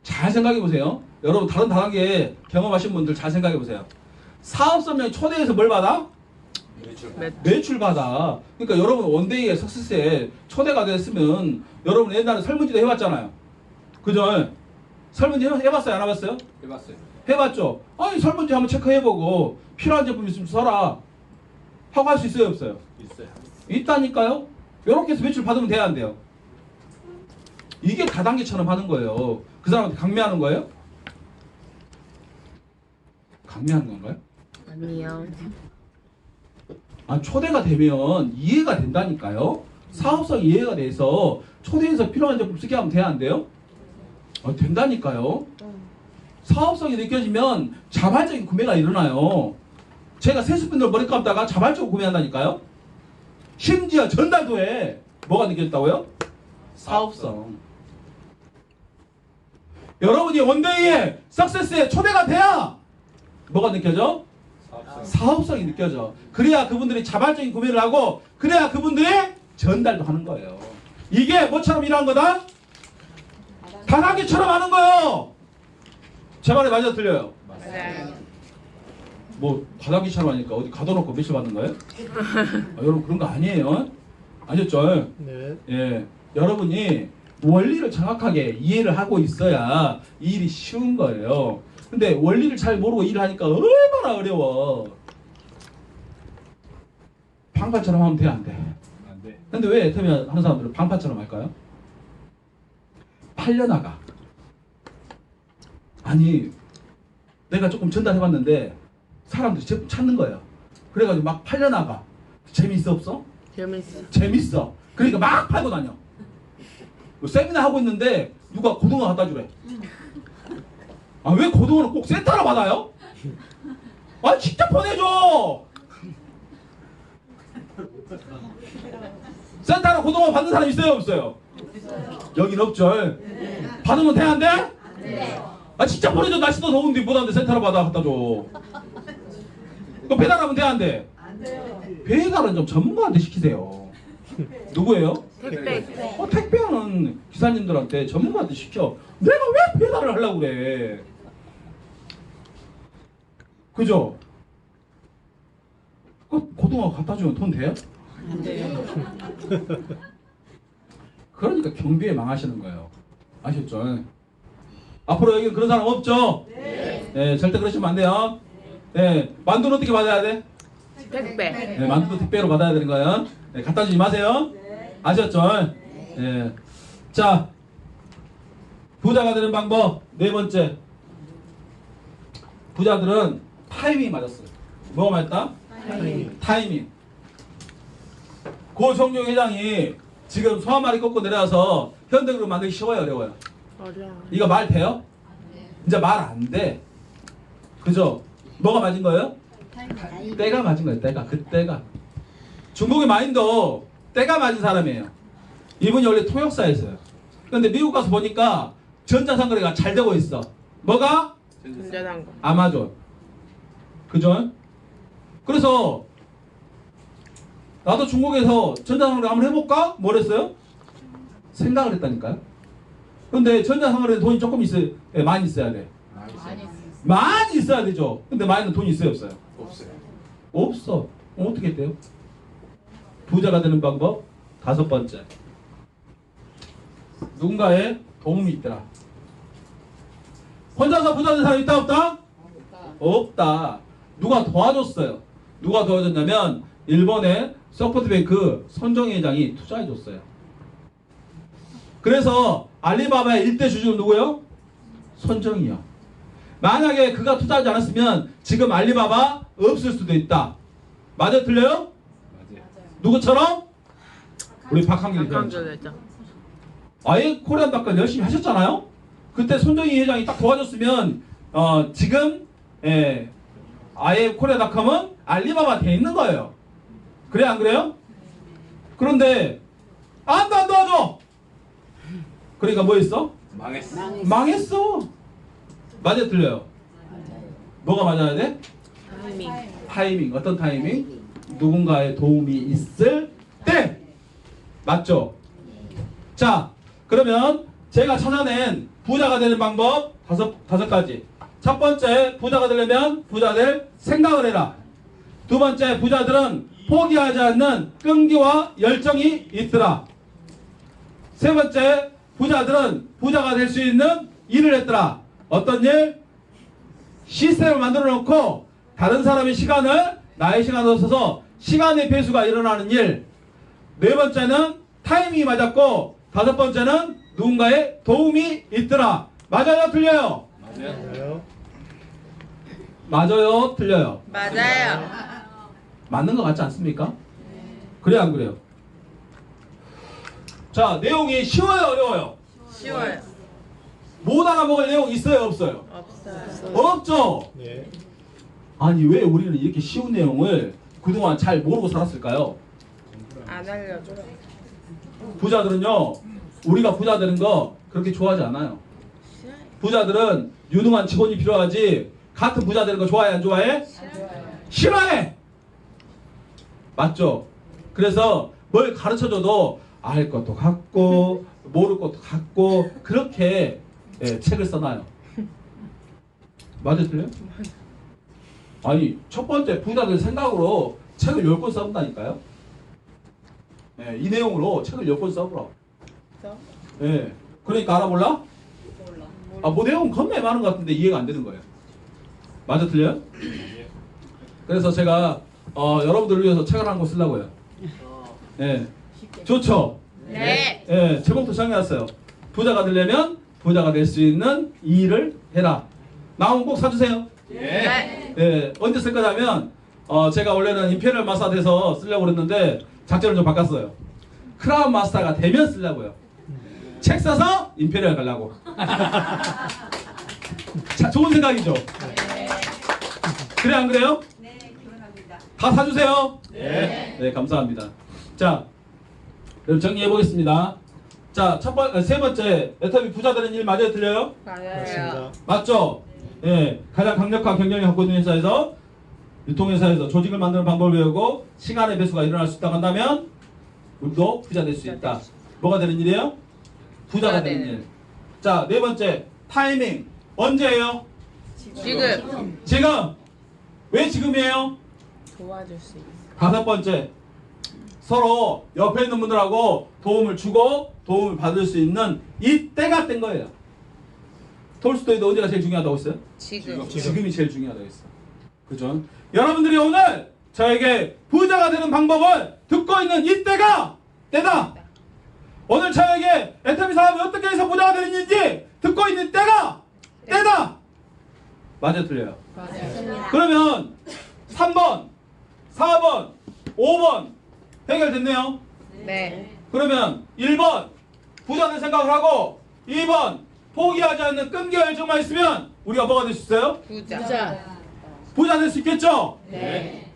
[SPEAKER 1] 잘 생각해 보세요. 여러분 다른 다단계 경험하신 분들 잘 생각해 보세요. 사업 설명에 초대해서 뭘 받아? 매출 받아. 그러니까 여러분 원데이에 석세스에 초대가 됐으면 여러분 옛날에 설문지도 해봤잖아요. 그죠? 설문지 해봤어요? 안 해봤어요?
[SPEAKER 2] 해봤어요.
[SPEAKER 1] 해봤죠? 아니 설문지 한번 체크해보고 필요한 제품 있으면 써라 하고 할 수 있어요? 없어요?
[SPEAKER 2] 있어요.
[SPEAKER 1] 있다니까요? 이렇게 해서 매출 받으면 돼야 안 돼요? 이게 다단계처럼 하는 거예요. 그 사람한테 강매하는 거예요? 강매하는 건가요?
[SPEAKER 5] 아니요.
[SPEAKER 1] 초대가 되면 이해가 된다니까요. 사업성 이해가 돼서 초대해서 필요한 제품 쓰게 하면 돼야 안 돼요? 된다니까요. 사업성이 느껴지면 자발적인 구매가 일어나요. 제가 세수분들 머리 감다가 자발적으로 구매한다니까요. 심지어 전달도 해. 뭐가 느껴졌다고요? 사업성. 여러분이 원데이에 석세스에 초대가 돼야 뭐가 느껴져? 사업성이 느껴져. 그래야 그분들이 자발적인 구매를 하고 그래야 그분들이 전달도 하는 거예요. 이게 뭐처럼 일하는 거다? 다단계처럼 하는 거예요. 제 말에 맞아 틀려요?
[SPEAKER 5] 맞아요.
[SPEAKER 1] 뭐 다단계처럼 하니까 어디 가둬놓고 매출 받는 거예요? 여러분 그런 거 아니에요. 아셨죠?
[SPEAKER 3] 네.
[SPEAKER 1] 예, 여러분이 원리를 정확하게 이해를 하고 있어야 이 일이 쉬운 거예요. 근데 원리를 잘 모르고 일을 하니까 얼마나 어려워. 방파처럼 하면 돼, 안 돼?
[SPEAKER 2] 안 돼.
[SPEAKER 1] 근데 왜 애터미 하는 사람들은 방파처럼 할까요? 팔려나가. 아니, 내가 조금 전달해봤는데 사람들이 자꾸 찾는 거야. 그래가지고 막 팔려나가. 재밌어 없어?
[SPEAKER 5] 재밌어.
[SPEAKER 1] 재밌어. 그러니까 막 팔고 다녀. 세미나 하고 있는데 누가 고등어 갖다 주래. 아, 왜 고등어는 꼭 센터로 받아요? 아, 직접 보내줘. 센터로 고등어 받는 사람 있어요 없어요? 여긴 없죠. 받으면 돼 안 돼? 아, 직접 보내줘. 날씨도 더운데 못하는데 센터로 받아 갖다 줘. 그럼 배달하면 돼 안 돼? 배달은 좀 전문가한테 시키세요. 누구예요?
[SPEAKER 5] 택배.
[SPEAKER 1] 택배는 기사님들한테 전문가한테 시켜. 내가 왜 배달을 하려고 그래? 그죠? 고등어 갖다 주면 돈 돼요?
[SPEAKER 4] 안 돼요.
[SPEAKER 1] 그러니까 경비에 망하시는 거예요. 아셨죠? 앞으로 여기 그런 사람 없죠? 네. 절대 그러시면 안 돼요. 네, 만두는 어떻게 받아야 돼?
[SPEAKER 5] 택배.
[SPEAKER 1] 네, 만두도 택배로 받아야 되는 거예요. 네, 갖다 주지 마세요. 아셨죠? 네. 자, 부자가 되는 방법 네 번째. 부자들은 타이밍이 맞았어요. 뭐가 맞았다? 타이밍. 고성룡 회장이 지금 소 한 마리 꺾고 내려와서 현대그룹 만들기 쉬워요, 어려워요?
[SPEAKER 5] 어려워.
[SPEAKER 1] 이거 말 돼요? 이제 말 안 돼. 그죠? 뭐가 맞은 거예요? 때가 맞은 거예요. 때가. 그때가. 중국의 마인도 때가 맞은 사람이에요. 이분이 원래 통역사였어요. 그런데 미국 가서 보니까 전자상거래가 잘 되고 있어. 뭐가?
[SPEAKER 5] 운전한 거.
[SPEAKER 1] 아마존. 그죠? 그래서 나도 중국에서 전자상거래 한번 해볼까? 뭘 했어요? 생각을 했다니까요. 근데 전자상거래 돈이 조금 있어요. 네, 많이 있어야 돼. 많이 있어야 되죠. 근데 많이는 돈이 있어요 없어요?
[SPEAKER 2] 없어요.
[SPEAKER 1] 없어. 어떻게 했대요? 부자가 되는 방법 다섯 번째. 누군가의 도움이 있더라. 혼자서 부자 된 사람 있다 없다? 없다. 누가 도와줬어요. 누가 도와줬냐면 일본의 소프트뱅크 손정희 회장이 투자해줬어요. 그래서 알리바바의 일대 주주는 누구예요? 손정희야. 만약에 그가 투자하지 않았으면 지금 알리바바 없을 수도 있다. 맞아 틀려요?
[SPEAKER 2] 맞아요.
[SPEAKER 1] 누구처럼? 우리 박한길 회장.
[SPEAKER 5] 강조 회장.
[SPEAKER 1] 아예 코리안 닷컴 열심히 하셨잖아요. 그때 손정희 회장이 딱 도와줬으면 지금 아예 코리아닷컴은 알리바바 돼 있는 거예요. 그래 안 그래요? 그런데 안 도와줘. 그러니까 뭐 했어?
[SPEAKER 2] 망했어.
[SPEAKER 1] 망했어. 맞아 틀려요? 뭐가 맞아야 돼?
[SPEAKER 5] 타이밍.
[SPEAKER 1] 타이밍. 어떤 타이밍? 누군가의 도움이 있을 때. 맞죠? 자, 그러면 제가 찾아낸 부자가 되는 방법 다섯 가지. 첫 번째, 부자가 되려면 부자 될 생각을 해라. 두 번째, 부자들은 포기하지 않는 끈기와 열정이 있더라. 세 번째, 부자들은 부자가 될 수 있는 일을 했더라. 어떤 일? 시스템을 만들어 놓고 다른 사람의 시간을 나의 시간으로 써서 시간의 배수가 일어나는 일. 네 번째는 타이밍이 맞았고 다섯 번째는 누군가의 도움이 있더라. 맞아요? 틀려요?
[SPEAKER 2] 맞아요.
[SPEAKER 1] 맞아요? 틀려요?
[SPEAKER 5] 맞아요.
[SPEAKER 1] 맞는 것 같지 않습니까? 그래 안 그래요? 자, 내용이 쉬워요? 어려워요?
[SPEAKER 5] 쉬워요.
[SPEAKER 1] 못 알아먹을 내용 있어요? 없어요?
[SPEAKER 5] 없어요.
[SPEAKER 1] 없죠?
[SPEAKER 3] 네.
[SPEAKER 1] 아니 왜 우리는 이렇게 쉬운 내용을 그동안 잘 모르고 살았을까요?
[SPEAKER 5] 안 알려줘요.
[SPEAKER 1] 부자들은요, 우리가 부자 되는 거 그렇게 좋아하지 않아요. 부자들은 유능한 직원이 필요하지 같은 부자 되는 거 좋아해 안 좋아해? 싫어해. 맞죠? 그래서 뭘 가르쳐줘도 알 것도 같고 모를 것도 같고 그렇게 책을 써놔요. 맞아 틀려? 아니 첫 번째 부자들 생각으로 책을 10권 써본다니까요. 이 내용으로 책을 10권 써보라. 그러니까 알아볼라? 뭐 내용 겁나 많은 것 같은데 이해가 안 되는 거예요. 맞아 틀려요? 그래서 제가 여러분들을 위해서 책을 한 권 쓰려고요. 예, 좋죠.
[SPEAKER 5] 네.
[SPEAKER 1] 예, 제목도 정해놨어요. 부자가 되려면 부자가 될 수 있는 이 일을 해라. 나오면 꼭 사주세요.
[SPEAKER 5] 네.
[SPEAKER 1] 예, 언제 쓸 거냐면 제가 원래는 임페리얼 마스터 돼서 쓰려고 그랬는데 작전을 좀 바꿨어요. 크라운 마스터가 되면 쓰려고요. 책 써서 임페리얼 가려고. 자, 좋은 생각이죠. 그래 안 그래요?
[SPEAKER 6] 네, 기원합니다.
[SPEAKER 1] 다 사주세요. 네, 감사합니다. 자, 그럼 정리해 보겠습니다. 자, 세 번째, 애터미 부자 되는 일 맞아요, 틀려요?
[SPEAKER 5] 맞아요.
[SPEAKER 3] 맞습니다.
[SPEAKER 1] 맞죠? 예, 가장 강력한 경쟁력을 갖고 있는 회사에서 유통회사에서 조직을 만드는 방법을 배우고 시간의 배수가 일어날 수 있다고 한다면 우리도 부자 될 수 있다. 뭐가 되는 일이에요? 부자가 되는 일. 자, 네 번째, 타이밍. 언제예요?
[SPEAKER 5] 지금
[SPEAKER 1] 지금. 왜 지금이에요?
[SPEAKER 5] 도와줄 수 있어.
[SPEAKER 1] 다섯 번째, 서로 옆에 있는 분들하고 도움을 주고 도움을 받을 수 있는 이 때가 된 거예요. 톨스토이도 어디가 제일 중요하다고 했어요?
[SPEAKER 5] 지금.
[SPEAKER 1] 지금이 제일 중요하다고 했어. 그죠? 여러분들이 오늘 저에게 부자가 되는 방법을 듣고 있는 이때가 때다. 오늘 저에게 애터미 사업이 어떻게 해서 부자가 되는지 듣고 있는 때가 때다. 맞아 틀려요?
[SPEAKER 5] 맞아요.
[SPEAKER 1] 그러면 3번, 4번, 5번 해결됐네요.
[SPEAKER 5] 네.
[SPEAKER 1] 그러면 1번 부자 될 생각을 하고 2번 포기하지 않는 끈기 열정만 있으면 우리가 뭐가 될 수 있어요?
[SPEAKER 5] 부자.
[SPEAKER 1] 부자 될 수 있겠죠?
[SPEAKER 5] 네.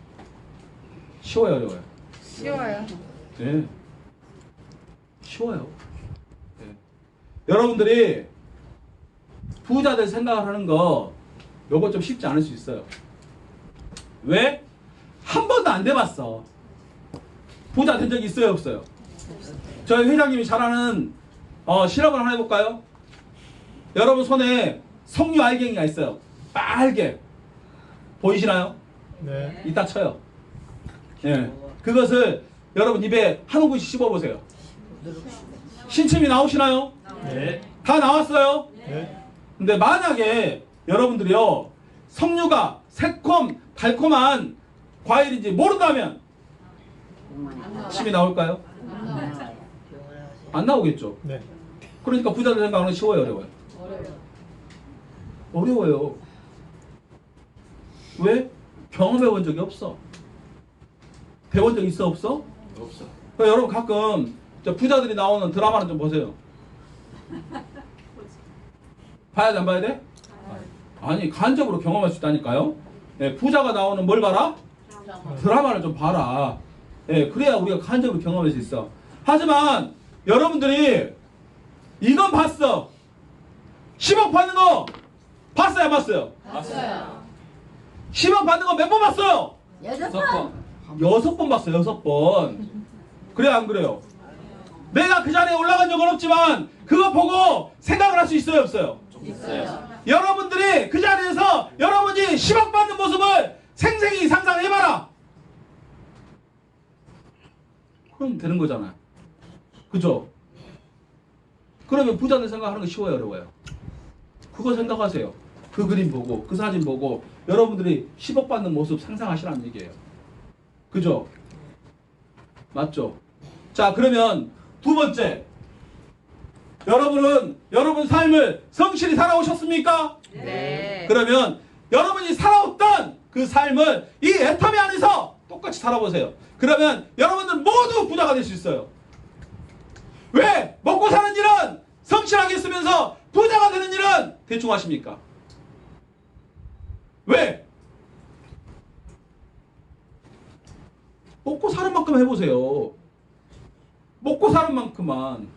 [SPEAKER 1] 쉬워요, 어려워요?
[SPEAKER 5] 쉬워요.
[SPEAKER 1] 네. 쉬워요. 네. 여러분들이 부자 될 생각을 하는 거 요거 좀 쉽지 않을 수 있어요. 왜? 한 번도 안 돼봤어. 부자 된 적이 있어요, 없어요? 저희 회장님이 잘하는 실험을 하나 해볼까요? 여러분 손에 석류 알갱이가 있어요. 빨개. 보이시나요?
[SPEAKER 3] 네.
[SPEAKER 1] 이따 쳐요. 예. 그것을 여러분 입에 한 움큼씩 씹어보세요. 신침이 나오시나요?
[SPEAKER 2] 네.
[SPEAKER 1] 다 나왔어요?
[SPEAKER 3] 네.
[SPEAKER 1] 근데 만약에 여러분들이요 석류가 새콤 달콤한 과일인지 모른다면 침이 나올까요? 안 나오겠죠.
[SPEAKER 3] 네.
[SPEAKER 1] 그러니까 부자들 생각하는 건 쉬워요, 어려워요? 어려워요. 왜? 경험해 본 적이 없어. 배운 적 있어, 없어?
[SPEAKER 2] 없어.
[SPEAKER 1] 그러니까 여러분 가끔 저 부자들이 나오는 드라마는 좀 보세요. 봐야 돼, 안 봐야 돼? 아니, 간접으로 경험할 수 있다니까요. 예, 부자가 나오는 뭘 봐라? 드라마를 좀 봐라. 예, 그래야 우리가 간접으로 경험할 수 있어. 하지만 여러분들이 이건 봤어. 10억 받는 거 봤어요, 안 봤어요?
[SPEAKER 2] 봤어요.
[SPEAKER 1] 10억 받는 거 몇 번 봤어요?
[SPEAKER 4] 6번.
[SPEAKER 1] 6번 봤어요, 6번. 그래요, 안 그래요? 내가 그 자리에 올라간 적은 없지만 그거 보고 생각을 할 수 있어요, 없어요?
[SPEAKER 2] 있어요.
[SPEAKER 1] 여러분들이 그 자리에서 여러분이 10억 받는 모습을 생생히 상상해봐라. 그럼 되는 거잖아요. 그죠? 그러면 부자들 생각하는 거 쉬워요, 어려워요? 그거 생각하세요. 그 그림 보고 그 사진 보고 여러분들이 10억 받는 모습 상상하시라는 얘기예요. 그죠? 맞죠? 자, 그러면 두 번째, 여러분은 여러분 삶을 성실히 살아오셨습니까?
[SPEAKER 5] 네.
[SPEAKER 1] 그러면 여러분이 살아왔던 그 삶을 이 애터미 안에서 똑같이 살아보세요. 그러면 여러분들 모두 부자가 될 수 있어요. 왜? 먹고 사는 일은 성실하게 쓰면서 부자가 되는 일은 대충 하십니까? 왜? 먹고 사는 만큼 해보세요. 먹고 사는 만큼만.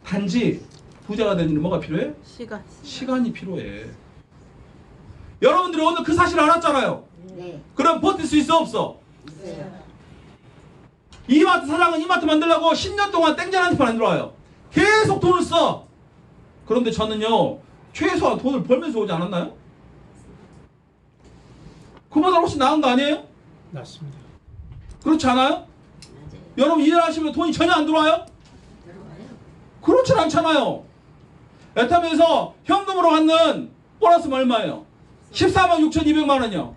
[SPEAKER 1] 단지 부자가 되는 일은 뭐가 필요해?
[SPEAKER 5] 시간.
[SPEAKER 1] 시간이 필요해. 여러분들이 오늘 그 사실을 알았잖아요.
[SPEAKER 4] 네.
[SPEAKER 1] 그럼 버틸 수 있어, 없어?
[SPEAKER 4] 있어요.
[SPEAKER 1] 이마트 사장은 이마트 만들려고 10년 동안 땡전 한 푼 안 들어와요. 계속 돈을 써. 그런데 저는요, 최소한 돈을 벌면서 오지 않았나요? 그보다 훨씬 나은 거 아니에요?
[SPEAKER 3] 맞습니다.
[SPEAKER 1] 그렇지 않아요?
[SPEAKER 4] 맞아요.
[SPEAKER 1] 여러분 일하시면 돈이 전혀 안 들어와요?
[SPEAKER 4] 들어와요.
[SPEAKER 1] 그렇진 않잖아요. 애터미에서 현금으로 받는 보너스는 얼마예요? 14만 6,200만 원이요.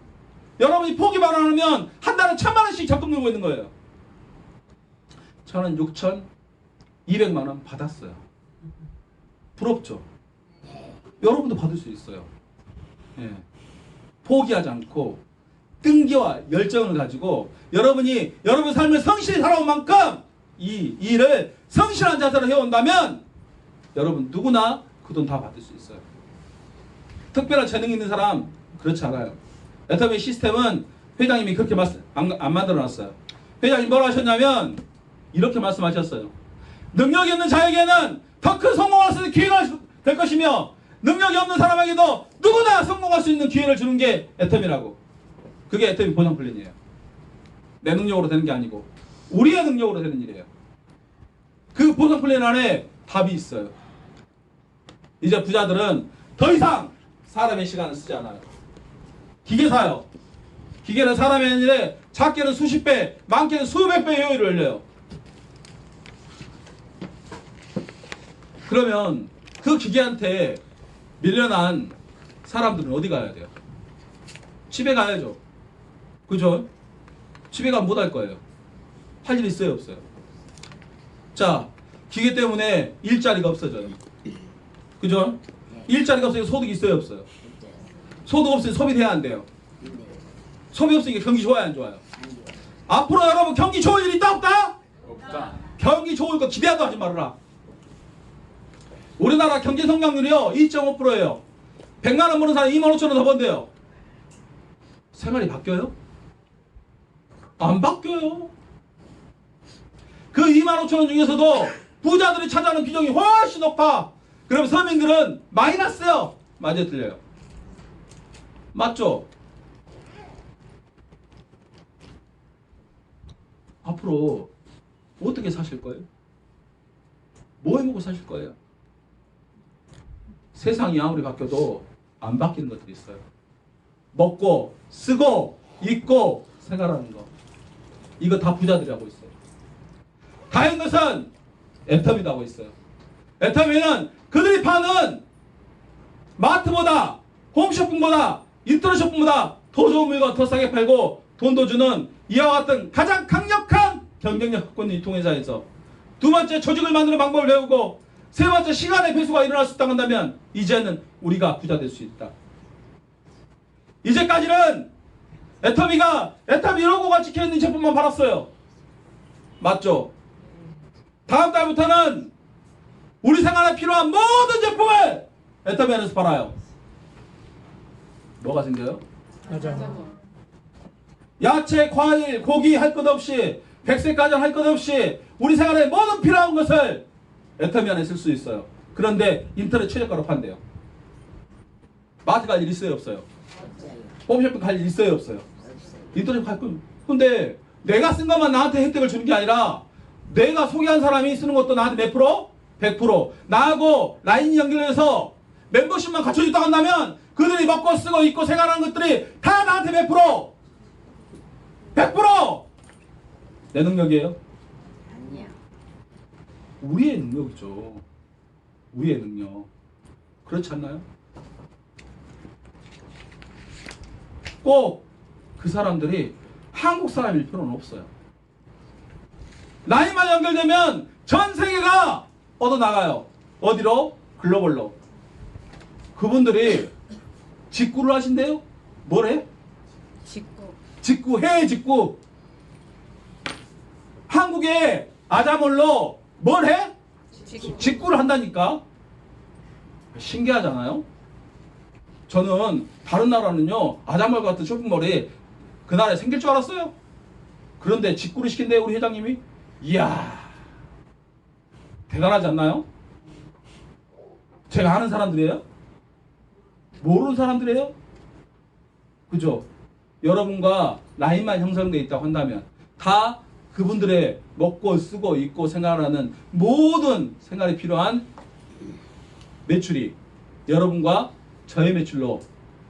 [SPEAKER 1] 여러분이 포기만 안 하면 한 달에 1,000만 원씩 적금 들고 있는 거예요. 저는 6,200만 원 받았어요. 부럽죠? 여러분도 받을 수 있어요. 예. 포기하지 않고 끈기와 열정을 가지고 여러분이 여러분 삶을 성실히 살아온 만큼 이 일을 성실한 자세로 해온다면 여러분 누구나 그 돈 다 받을 수 있어요. 특별한 재능 있는 사람 그렇지 않아요. 애터미 시스템은 회장님이 그렇게 안 만들어놨어요. 회장님 뭐라 하셨냐면 이렇게 말씀하셨어요. 능력이 있는 자에게는 더 큰 성공할 수 있는 기회가 될 것이며 능력이 없는 사람에게도 누구나 성공할 수 있는 기회를 주는 게 애터미라고. 그게 애터미 보상 플랜이에요. 내 능력으로 되는 게 아니고 우리의 능력으로 되는 일이에요. 그 보상 플랜 안에 답이 있어요. 이제 부자들은 더 이상 사람의 시간을 쓰지 않아요. 기계사요. 기계는 사람의 일에 작게는 수십 배, 많게는 수백 배의 효율을 올려요. 그러면 그 기계한테 밀려난 사람들은 어디 가야 돼요? 집에 가야죠. 그죠? 집에 가면 못 할 거예요. 할 일 있어요, 없어요? 자, 기계 때문에 일자리가 없어져요. 그죠? 일자리가 없으니까 소득이 있어요, 없어요? 소득 없으니 소비돼야 안 돼요. 소비 없으니까 경기 좋아요, 안 좋아요? 앞으로 여러분 경기 좋을 일 있다, 없다?
[SPEAKER 2] 없다.
[SPEAKER 1] 경기 좋을 거 기대도 하지 말아라. 우리나라 경제 성장률이요 2.5%예요. 100만 원 버는 사람이 2만 5천 원 더 번대요. 생활이 바뀌어요? 안 바뀌어요. 그 2만 5천 원 중에서도 부자들이 차지하는 비중이 훨씬 높아. 그럼 서민들은 마이너스요. 맞아요, 틀려요? 맞죠? 앞으로 어떻게 사실 거예요? 뭐 해먹고 사실 거예요? 세상이 아무리 바뀌어도 안 바뀌는 것들이 있어요. 먹고 쓰고 입고 생활하는 거. 이거 다 부자들이 하고 있어요. 다른 것은 애터미도 하고 있어요. 애터미는 그들이 파는 마트보다 홈쇼핑보다 인터넷 쇼핑보다 더 좋은 물건 더 싸게 팔고 돈도 주는 이와 같은 가장 강력한 경쟁력 갖고 있는 유통회사에서 두 번째 조직을 만드는 방법을 배우고 세 번째 시간의 배수가 일어날 수 있다고 한다면 이제는 우리가 부자 될 수 있다. 이제까지는 애터미가 애터미 로고가 찍혀있는 제품만 팔았어요. 맞죠? 다음 달부터는 우리 생활에 필요한 모든 제품을 애터미 안에서 팔아요. 뭐가 생겨요?
[SPEAKER 3] 맞아.
[SPEAKER 1] 야채, 과일, 고기 할 것 없이 백색 가전 할 것 없이 우리 생활에 모든 필요한 것을 애터미 안에 쓸 수 있어요. 그런데 인터넷 최저가로 판대요. 마트 갈 일 있어요, 없어요? 홈쇼핑 갈 일 있어요, 없어요? 인터넷 갈 거. 근데 내가 쓴 것만 나한테 혜택을 주는 게 아니라 내가 소개한 사람이 쓰는 것도 나한테 몇 프로? 100%. 나하고 라인이 연결해서 멤버십만 갖춰줬다고 한다면 그들이 먹고 쓰고 입고 생활하는 것들이 다 나한테 몇 프로? 100%! 내 능력이에요?
[SPEAKER 4] 아니야.
[SPEAKER 1] 우리의 능력이죠. 우리의 능력. 그렇지 않나요? 꼭 그 사람들이 한국 사람일 필요는 없어요. 라인만 연결되면 전 세계가 뻗어나가요. 어디로? 글로벌로. 그분들이 직구를 하신대요? 뭐래? 직구, 해외 직구. 한국에 아자몰로 뭘 해? 직구를 한다니까. 신기하잖아요. 저는 다른 나라는요 아자몰 같은 쇼핑몰이 그 나라에 생길 줄 알았어요. 그런데 직구를 시킨대요 우리 회장님이. 이야 대단하지 않나요? 제가 아는 사람들이에요? 모르는 사람들이에요? 그죠? 여러분과 라인만 형성되어 있다고 한다면 다 그분들의 먹고 쓰고 입고 생활하는 모든 생활에 필요한 매출이 여러분과 저의 매출로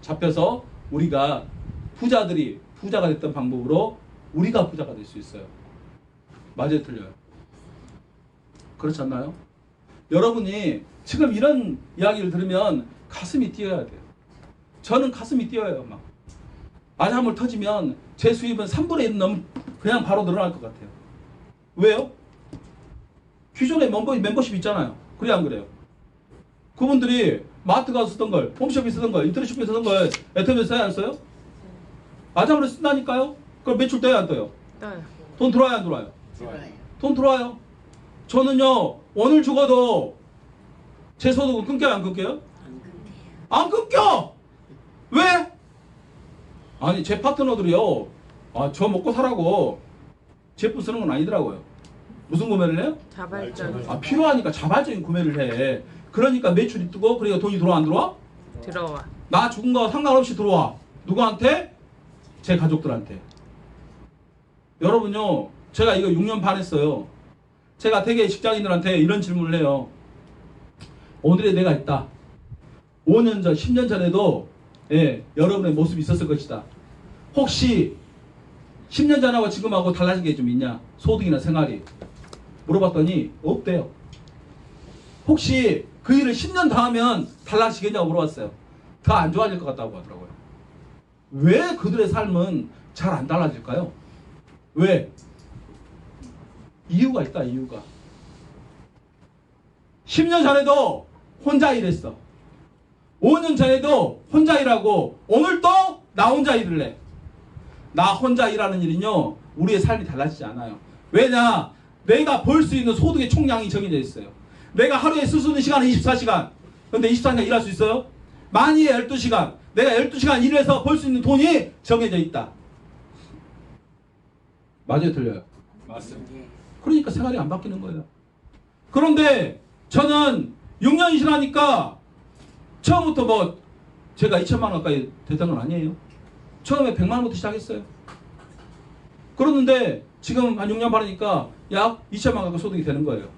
[SPEAKER 1] 잡혀서 우리가 부자들이 부자가 됐던 방법으로 우리가 부자가 될 수 있어요. 맞아요, 틀려요? 그렇지 않나요? 여러분이 지금 이런 이야기를 들으면 가슴이 뛰어야 돼요. 저는 가슴이 뛰어요. 막 마장물 터지면 제 수입은 3분의 1 넘 그냥 바로 늘어날 것 같아요. 왜요? 기존에 멤버십 있잖아요. 그래 안 그래요? 그분들이 마트 가서 쓰던 걸, 홈쇼핑 쓰던 걸, 인터넷 쇼핑 쓰던 걸 애터미에 써야 안 써요? 마장물을 쓴다니까요? 그럼 매출 떠요 안 떠요?
[SPEAKER 5] 떠요.
[SPEAKER 1] 돈 들어와요 안 들어와요?
[SPEAKER 4] 좋아요.
[SPEAKER 1] 돈 들어와요. 저는요 오늘 죽어도 제 소득은 끊겨요 안 끊겨요? 안 끊겨! 왜? 아니 제 파트너들이요 저 먹고 사라고 제품 쓰는 건 아니더라고요. 무슨 구매를 해요?
[SPEAKER 5] 자발적.
[SPEAKER 1] 필요하니까 자발적인 구매를 해. 그러니까 매출이 뜨고 그러니까 돈이 들어와 안 들어와?
[SPEAKER 5] 들어와.
[SPEAKER 1] 나 죽은 거 상관없이 들어와. 누구한테? 제 가족들한테. 여러분요 제가 이거 6년 반 했어요. 제가 되게 직장인들한테 이런 질문을 해요. 오늘의 내가 있다. 5년 전, 10년 전에도 여러분의 모습이 있었을 것이다. 혹시 10년 전하고 지금하고 달라진 게 좀 있냐? 소득이나 생활이. 물어봤더니 없대요. 혹시 그 일을 10년 더 하면 달라지겠냐고 물어봤어요. 더 안 좋아질 것 같다고 하더라고요. 왜 그들의 삶은 잘 안 달라질까요? 왜? 이유가 있다. 이유가 10년 전에도 혼자 일했어. 5년 전에도 혼자 일하고 오늘도 나 혼자 일을 해. 나 혼자 일하는 일은요 우리의 삶이 달라지지 않아요. 왜냐? 내가 벌 수 있는 소득의 총량이 정해져 있어요. 내가 하루에 쓸 수 있는 시간은 24시간. 근데 24시간 일할 수 있어요? 많이 해 12시간. 내가 12시간 일해서 벌 수 있는 돈이 정해져 있다. 맞아요 틀려요?
[SPEAKER 2] 맞습니다.
[SPEAKER 1] 그러니까 생활이 안 바뀌는 거예요. 그런데 저는 6년 일하니까 처음부터 뭐 제가 2천만 원 가까이 됐던 건 아니에요. 처음에 100만 원부터 시작했어요. 그러는데 지금 한 6년 반이니까 약 2천만 원 가까이 소득이 되는 거예요.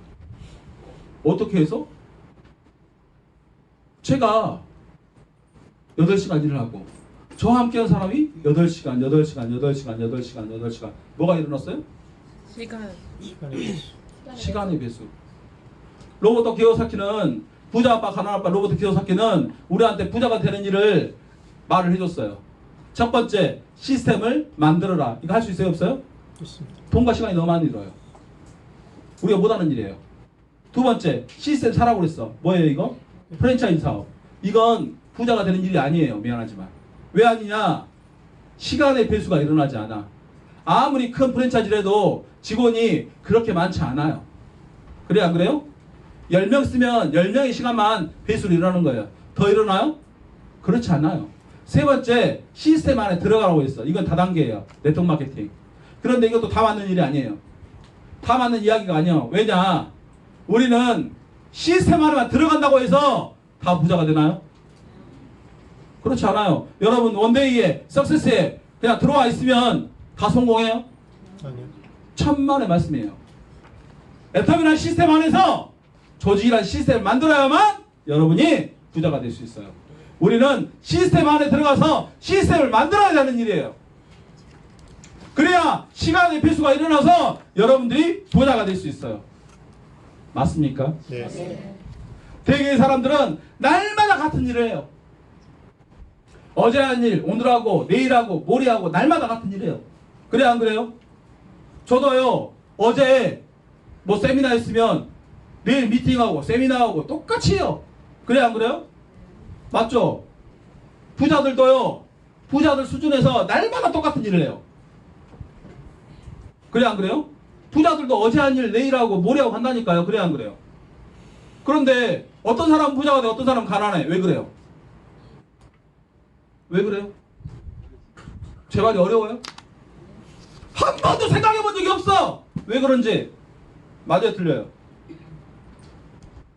[SPEAKER 1] 어떻게 해서? 제가 8시간 일을 하고 저와 함께한 사람이 8시간 뭐가 일어났어요?
[SPEAKER 5] 시간.
[SPEAKER 1] 시간의 배수. 로버트 기요사키는 부자 아빠 가난 아빠 로버트 기요사키는 우리한테 부자가 되는 일을 말을 해줬어요. 첫 번째 시스템을 만들어라. 이거 할 수 있어요 없어요?
[SPEAKER 3] 좋습니다.
[SPEAKER 1] 돈과 시간이 너무 많이 들어요. 우리가 못하는 일이에요. 두 번째 시스템 사라고 그랬어. 뭐예요 이거? 프랜차이즈 사업. 이건 부자가 되는 일이 아니에요. 미안하지만. 왜 아니냐? 시간의 배수가 일어나지 않아. 아무리 큰 프랜차이즈라도 직원이 그렇게 많지 않아요. 그래 안 그래요? 10명 쓰면 10명의 시간만 배수로 일어나는 거예요. 더 일어나요? 그렇지 않아요. 세 번째 시스템 안에 들어가라고 했어. 이건 다단계예요. 네트워크 마케팅. 그런데 이것도 다 맞는 일이 아니에요. 다 맞는 이야기가 아니에요. 왜냐? 우리는 시스템 안에만 들어간다고 해서 다 부자가 되나요? 그렇지 않아요. 여러분 원데이에 석세스에 그냥 들어와 있으면 다 성공해요?
[SPEAKER 3] 아니요.
[SPEAKER 1] 천만의 말씀이에요. 애터미란 시스템 안에서 조직이란 시스템을 만들어야만 여러분이 부자가 될 수 있어요. 우리는 시스템 안에 들어가서 시스템을 만들어야 되는 일이에요. 그래야 시간의 배수가 일어나서 여러분들이 부자가 될 수 있어요. 맞습니까?
[SPEAKER 3] 네.
[SPEAKER 1] 대개의 사람들은 날마다 같은 일을 해요. 어제 한 일, 오늘 하고 내일 하고 모레 하고 날마다 같은 일 해요. 그래 안 그래요? 저도요 어제 뭐 세미나 했으면 내일 미팅하고 세미나하고 똑같이 해요. 그래 안 그래요? 맞죠? 부자들도요 부자들 수준에서 날마다 똑같은 일을 해요. 그래 안 그래요? 부자들도 어제 한 일 내일 하고 모레 하고 한다니까요. 그래 안 그래요? 그런데 어떤 사람은 부자가 돼 어떤 사람은 가난해. 왜 그래요? 왜 그래요? 제 말이 어려워요? 한 번도 생각해 본 적이 없어. 왜 그런지. 맞아요 틀려요?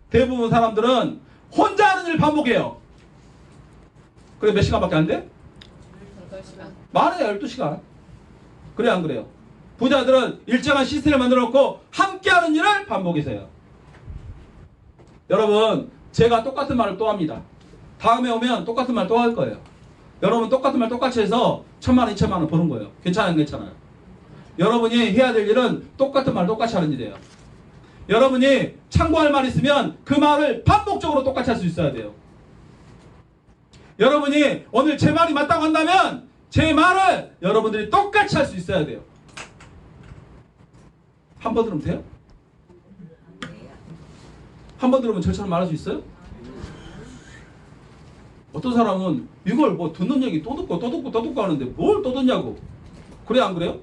[SPEAKER 1] 대부분 사람들은 혼자 하는 일을 반복해요. 그래 몇 시간밖에 안 돼?
[SPEAKER 5] 8시간.
[SPEAKER 1] 말해 12시간. 그래 안 그래요? 부자들은 일정한 시스템을 만들어 놓고 함께 하는 일을 반복해서요. 여러분 제가 똑같은 말을 또 합니다. 다음에 오면 똑같은 말 또 할 거예요. 여러분 똑같은 말 똑같이 해서 1,000만 원 2,000만 원 버는 거예요. 괜찮아요 괜찮아요? 여러분이 해야 될 일은 똑같은 말 똑같이 하는 일이에요. 여러분이 참고할 말 있으면 그 말을 반복적으로 똑같이 할 수 있어야 돼요. 여러분이 오늘 제 말이 맞다고 한다면 제 말을 여러분들이 똑같이 할 수 있어야 돼요. 한 번 들으면 돼요? 한 번 들으면 저처럼 말할 수 있어요? 어떤 사람은 이걸 뭐 듣는 얘기 또 듣고 또 듣고 또 듣고 하는데 뭘 또 듣냐고. 그래 안 그래요?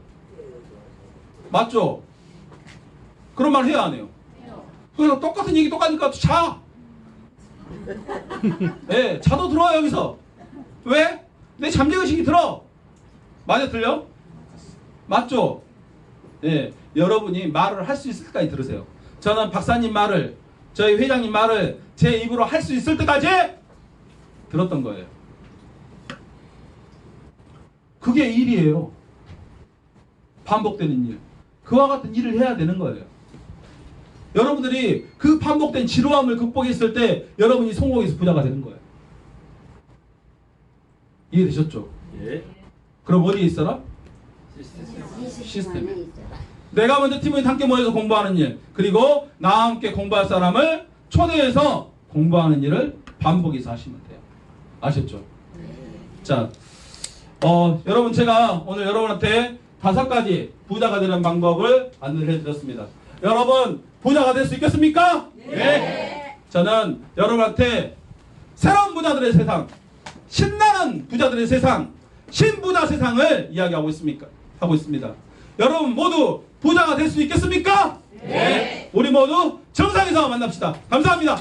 [SPEAKER 1] 맞죠? 그런 말 해야 안 해요? 그래서 똑같은 얘기 똑같으니까 자. 네, 자도 들어요 여기서. 왜? 내 잠재의식이 들어. 맞아 들려? 맞죠? 네, 여러분이 말을 할 수 있을 때까지 들으세요. 저는 박사님 말을, 저희 회장님 말을 제 입으로 할 수 있을 때까지 들었던 거예요. 그게 일이에요. 반복되는 일. 그와 같은 일을 해야 되는 거예요. 여러분들이 그 반복된 지루함을 극복했을 때 여러분이 성공해서 부자가 되는 거예요. 이해되셨죠?
[SPEAKER 2] 예.
[SPEAKER 1] 그럼 어디에 있어라?
[SPEAKER 4] 시스템 안에 있어라.
[SPEAKER 1] 내가 먼저 팀원이 함께 모여서 공부하는 일, 그리고 나와 함께 공부할 사람을 초대해서 공부하는 일을 반복해서 하시면 돼요. 아셨죠? 자, 여러분 제가 오늘 여러분한테 5가지 부자가 되는 방법을 안내를 해드렸습니다. 여러분 부자가 될 수 있겠습니까? 네. 저는 여러분한테 새로운 부자들의 세상, 신나는 부자들의 세상, 신부자 세상을 이야기하고 있습니다. 여러분 모두 부자가 될 수 있겠습니까? 네. 우리 모두 정상에서 만납시다. 감사합니다.